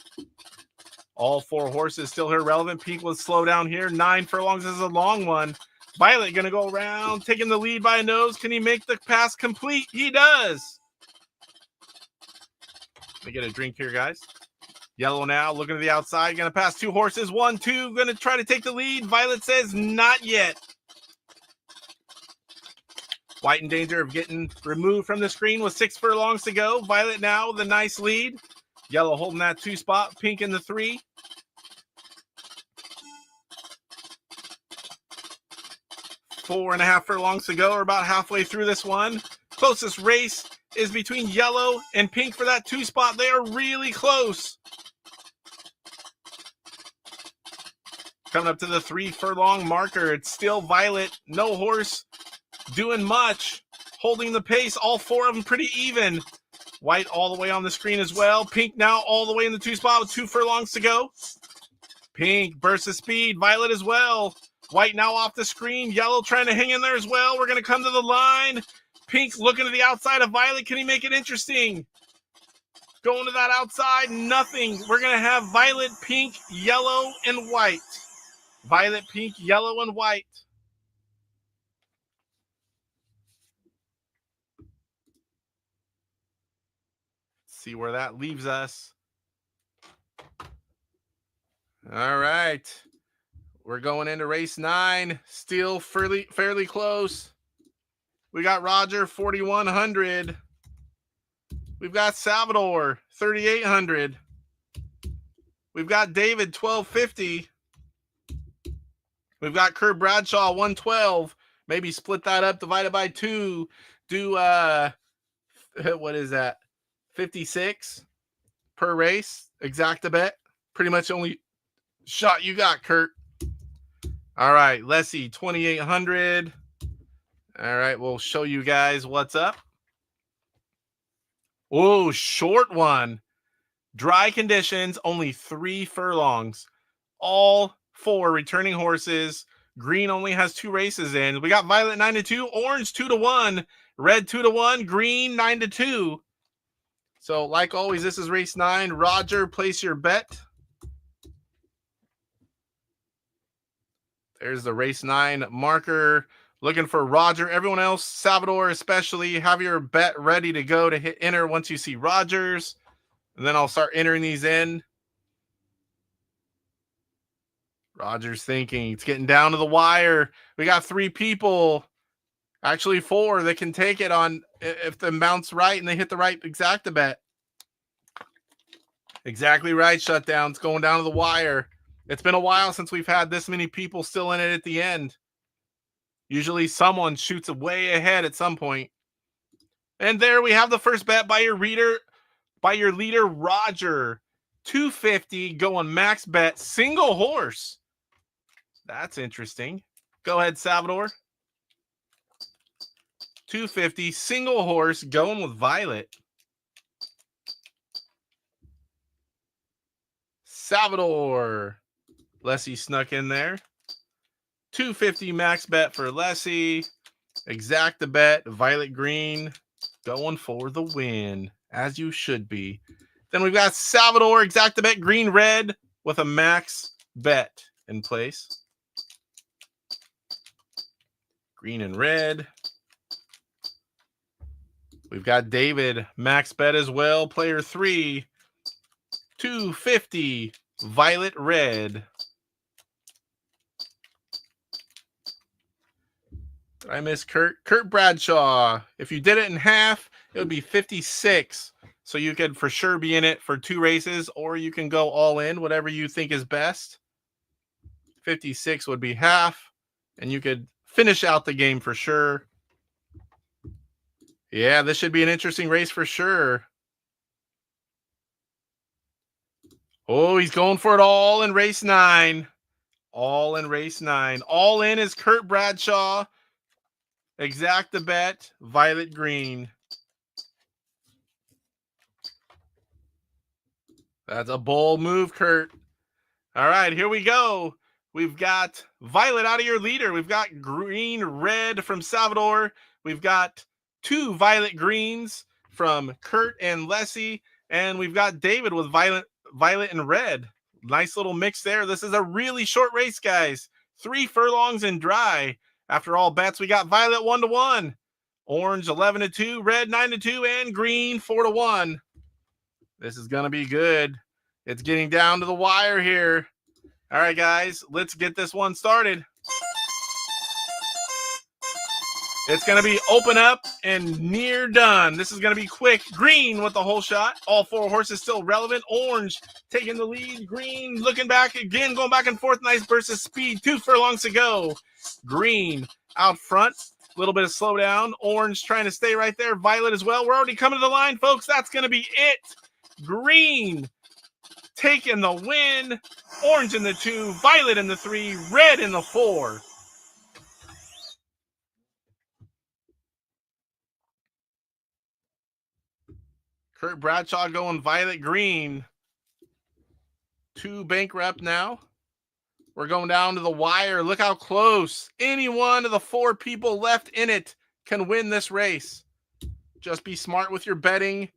All 4 horses still here relevant. Pink was slow down here. 9 furlongs is a long one. Violet going to go around, taking the lead by a nose. Can he make the pass complete? He does. Let me get a drink here, guys. Yellow now, looking to the outside. Going to pass 2 horses. 1, 2. Going to try to take the lead. Violet says not yet. White in danger of getting removed from the screen with 6 furlongs to go. Violet now with a nice lead. Yellow holding that 2 spot. Pink in the 3. Four and a half furlongs to go. We're about halfway through this one. Closest race is between yellow and pink for that 2 spot. They are really close. Coming up to the 3 furlong marker. It's still Violet. No horse doing much. Holding the pace. All 4 of them pretty even. White all the way on the screen as well. Pink now all the way in the 2 spot with 2 furlongs to go. Pink bursts of speed. Violet as well. White now off the screen. Yellow trying to hang in there as well. We're going to come to the line. Pink looking to the outside of Violet. Can he make it interesting? Going to that outside. Nothing. We're going to have Violet, pink, yellow, and white. Violet, pink, yellow, and white. See where that leaves us. All right. We're going into race 9. Still fairly close. We got Roger, 4,100. We've got Salvador, 3,800. We've got David, 1,250. We've got Kurt Bradshaw, 112. Maybe split that up, divided by 2. Do, what is that? 56 per race. Exact a bet. Pretty much the only shot you got, Kurt. All right, Lessie, 2,800. All right, we'll show you guys what's up. Oh, short one. Dry conditions, only 3 furlongs. All 4 returning horses. Green only has 2 races in. We got Violet 9-2, Orange 2-1, Red 2-1, Green 9-2. So, like always, this is race 9. Roger, place your bet. There's the race 9 marker. Looking for Roger. Everyone else, Salvador especially, have your bet ready to go to hit enter once you see Rogers. And then I'll start entering these in. Roger's thinking. It's getting down to the wire. We got 3 people. Actually, 4. They can take it on if the mount's right and they hit the right exacta bet. Exactly right, Shutdown's going down to the wire. It's been a while since we've had this many people still in it at the end. Usually someone shoots way ahead at some point. And there we have the first bet by your leader, Roger. 250 going max bet, single horse. That's interesting. Go ahead, Salvador. 250, single horse, going with Violet. Salvador. Leslie snuck in there. 250 max bet for Leslie. Exacta bet, Violet Green, going for the win, as you should be. Then we've got Salvador, exacta bet, green red, with a max bet in place. Green and red. We've got David, max bet as well, player 3. 250, violet red. Did I miss Kurt? Kurt Bradshaw. If you did it in half, it would be 56. So you could for sure be in it for 2 races, or you can go all in, whatever you think is best. 56 would be half, and you could finish out the game for sure. Yeah, this should be an interesting race for sure. Oh, he's going for it all in race 9. All in race 9. All in is Kurt Bradshaw. Exacta bet, violet green. That's a bold move, Kurt. All right, here we go. We've got violet out of your leader. We've got green, red from Salvador. We've got 2 violet greens from Kurt and Leslie. And we've got David with violet and red. Nice little mix there. This is a really short race, guys. 3 furlongs and dry. After all bets, we got violet 1-1, orange 11-2, red 9-2, and green 4-1. This is going to be good. It's getting down to the wire here. All right, guys, let's get this one started. It's going to be open up and near done. This is going to be quick. Green with the whole shot. All 4 horses still relevant. Orange taking the lead. Green looking back again, going back and forth. Nice burst of speed. 2 furlongs to go. Green out front. A little bit of slowdown. Orange trying to stay right there. Violet as well. We're already coming to the line, folks. That's going to be it. Green taking the win. Orange in the 2. Violet in the 3. Red in the 4. Kurt Bradshaw going violet green. 2 bankrupt now. We're going down to the wire. Look how close. Any one of the 4 people left in it can win this race. Just be smart with your betting.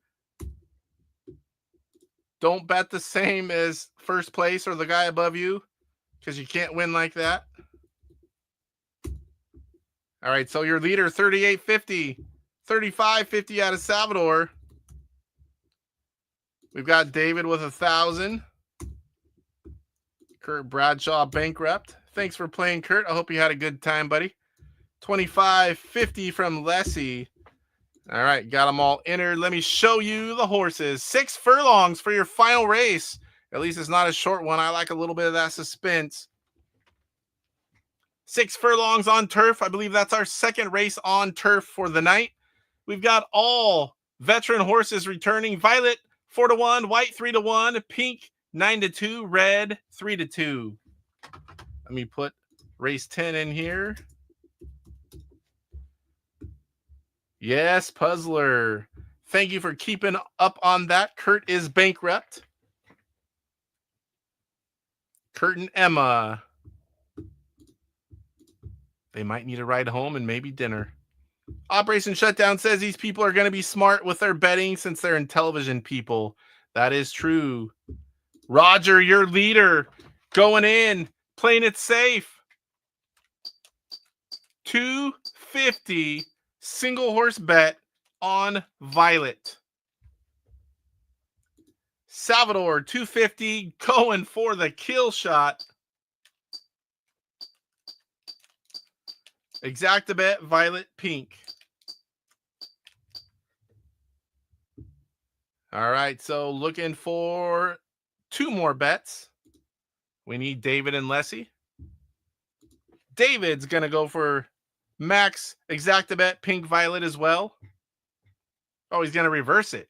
Don't bet the same as first place or the guy above you, because you can't win like that. All right, so your leader, 38.50. 35.50 out of Salvador. We've got David with 1,000. Kurt Bradshaw bankrupt. Thanks for playing, Kurt. I hope you had a good time, buddy. 25.50 from Leslie. All right, got them all entered. Let me show you the horses. 6 furlongs for your final race. At least it's not a short one. I like a little bit of that suspense. 6 furlongs on turf. I believe that's our second race on turf for the night. We've got all veteran horses returning. Violet 4-1, white 3-1, pink 9-2, red 3-2. Let me put race 10 in here. Yes, Puzzler. Thank you for keeping up on that. Kurt is bankrupt. Kurt and Emma. They might need a ride home and maybe dinner. Operation Shutdown says these people are going to be smart with their betting since they're Intellivision people. That is true. Roger, your leader, going in, playing it safe. 250 single horse bet on Violet. Salvador, 250, going for the kill shot. Exactabet, violet, pink. All right, so looking for 2 more bets. We need David and Leslie. David's going to go for max Exactabet, pink, violet as well. Oh, he's going to reverse it.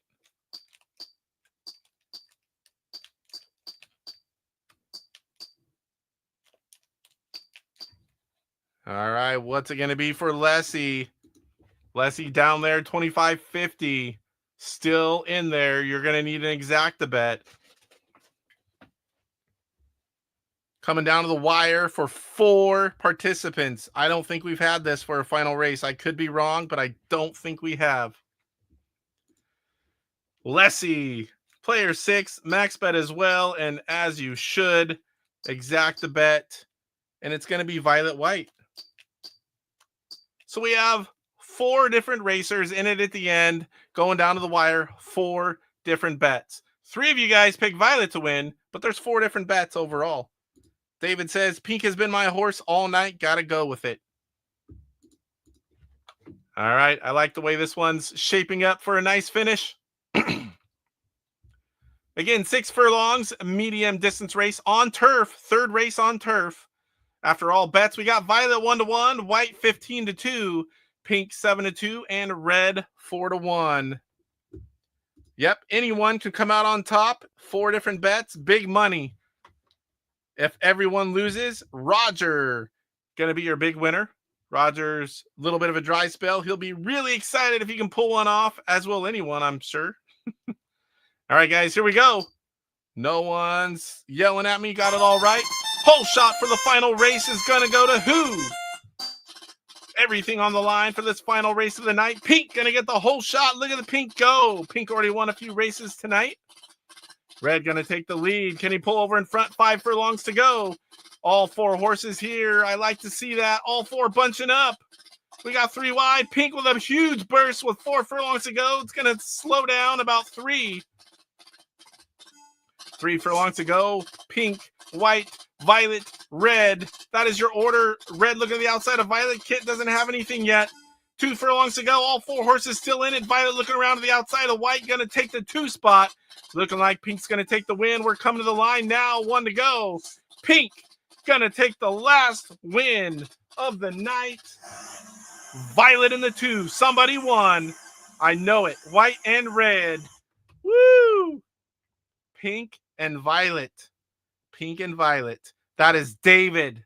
All right, what's it going to be for Leslie? Leslie down there, 25.50. Still in there. You're going to need an Exactabet. Coming down to the wire for 4 participants. I don't think we've had this for a final race. I could be wrong, but I don't think we have. Leslie, player 6, max bet as well, and as you should, Exactabet, and it's going to be violet white. So we have 4 different racers in it at the end, going down to the wire, 4 different bets. 3 of you guys pick violet to win, but there's 4 different bets overall. David says, pink has been my horse all night. Got to go with it. All right. I like the way this one's shaping up for a nice finish. Again, 6 furlongs, medium distance race on turf. 3rd race on turf. After all bets, we got violet 1-1, white 15-2, pink 7-2, and red 4-1. Yep. Anyone can come out on top. 4 different bets. Big money. If everyone loses, Roger going to be your big winner. Roger's a little bit of a dry spell. He'll be really excited if he can pull one off, as will anyone, I'm sure. All right, guys, here we go. No one's yelling at me. Got it all right. Whole shot for the final race is going to go to who? Everything on the line for this final race of the night. Pink going to get the whole shot. Look at the pink go. Pink already won a few races tonight. Red going to take the lead. Can he pull over in front? 5 furlongs to go. All 4 horses here. I like to see that. All 4 bunching up. We got 3 wide. Pink with a huge burst with 4 furlongs to go. It's going to slow down about 3. 3 furlongs to go. Pink, white, violet, red. That is your order. Red looking at the outside of violet. Kit doesn't have anything yet. 2 furlongs to go. All 4 horses still in it. Violet looking around to the outside of white. Going to take the 2 spot. Looking like pink's going to take the win. We're coming to the line now. 1 to go. Pink going to take the last win of the night. Violet in the 2. Somebody won. I know it. White and red. Woo! Pink and violet. Pink and violet. That is David.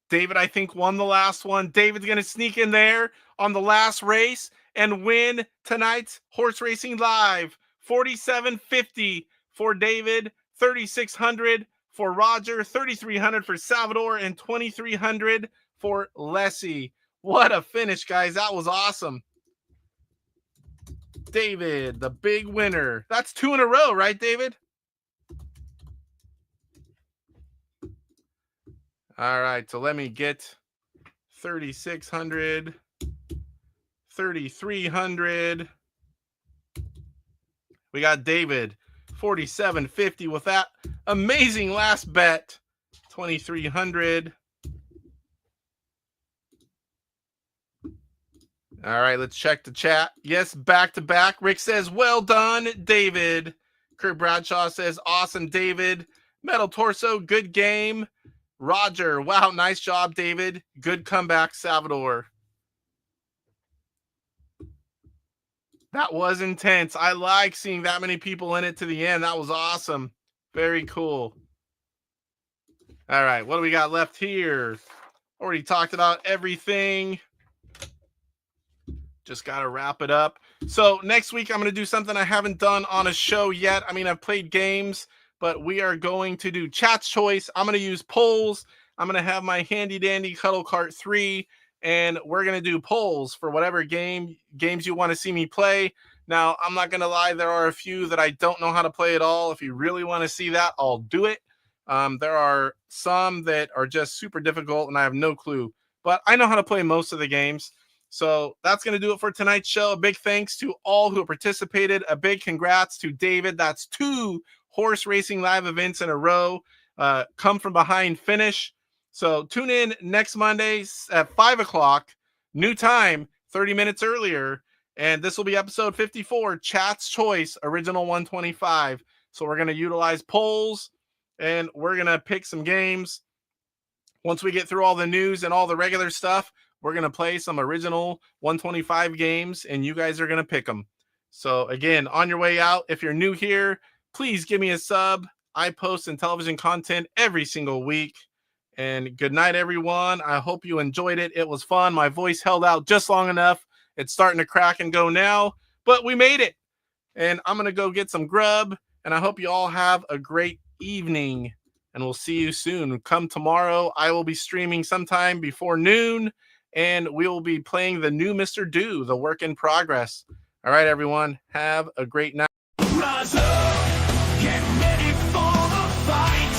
David, I think, won the last one. David's going to sneak in there on the last race and win tonight's Horse Racing Live. $47.50 for David, $3,600 for Roger, $3,300 for Salvador, and $2,300 for Leslie. What a finish, guys. That was awesome. David, the big winner. That's 2 in a row, right, David? All right, so let me get 3,600, 3,300. We got David, 47.50 with that amazing last bet, 2,300. All right, let's check the chat. Yes, back to back. Rick says, well done, David. Kurt Bradshaw says, awesome, David. Metal Torso, good game. Roger, wow, nice job, David. Good comeback, Salvador. That was intense. I like seeing that many people in it to the end. That was awesome. Very cool. All right, what do we got left here? Already talked about everything. Just got to wrap it up. So next week, I'm going to do something I haven't done on a show yet. I mean, I've played games, but we are going to do Chat's Choice. I'm going to use polls. I'm going to have my handy dandy Cuddle Cart 3, and we're going to do polls for whatever games you want to see me play. Now, I'm not going to lie. There are a few that I don't know how to play at all. If you really want to see that, I'll do it. There are some that are just super difficult, and I have no clue. But I know how to play most of the games. So that's going to do it for tonight's show. A big thanks to all who participated. A big congrats to David. That's 2 horse racing live events in a row. Come from behind finish. So tune in next Monday at 5 o'clock, new time, 30 minutes earlier. And this will be episode 54, Chat's Choice, Original 125. So we're going to utilize polls and we're going to pick some games. Once we get through all the news and all the regular stuff, we're going to play some original 125 games and you guys are going to pick them. So again, on your way out, if you're new here, please give me a sub. I post Intellivision content every single week. And good night, everyone. I hope you enjoyed it. It was fun. My voice held out just long enough. It's starting to crack and go now, but we made it. And I'm going to go get some grub. And I hope you all have a great evening. And we'll see you soon. Come tomorrow, I will be streaming sometime before noon. And we will be playing the new Mr. Do, the work in progress. All right, everyone. Have a great night. Rise up, get ready for the fight.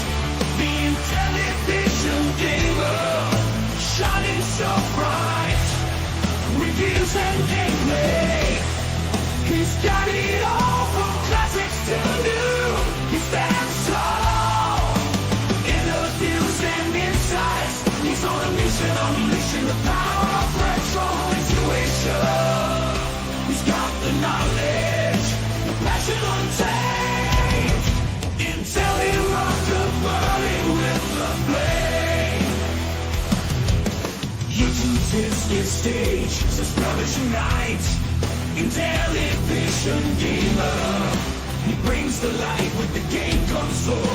The Intellivision Gamer, shining so bright. Reviews and gameplay, he's got it all from classics to new. He stands tall, interviews and insights. He's on a mission, unleashing the power of retro intuition. He's got the knowledge, the passion untamed. Intelli rock the burning with the flame. YouTube's his stage, so brothers unite. Intellivision Gamer, he brings the light with the game console.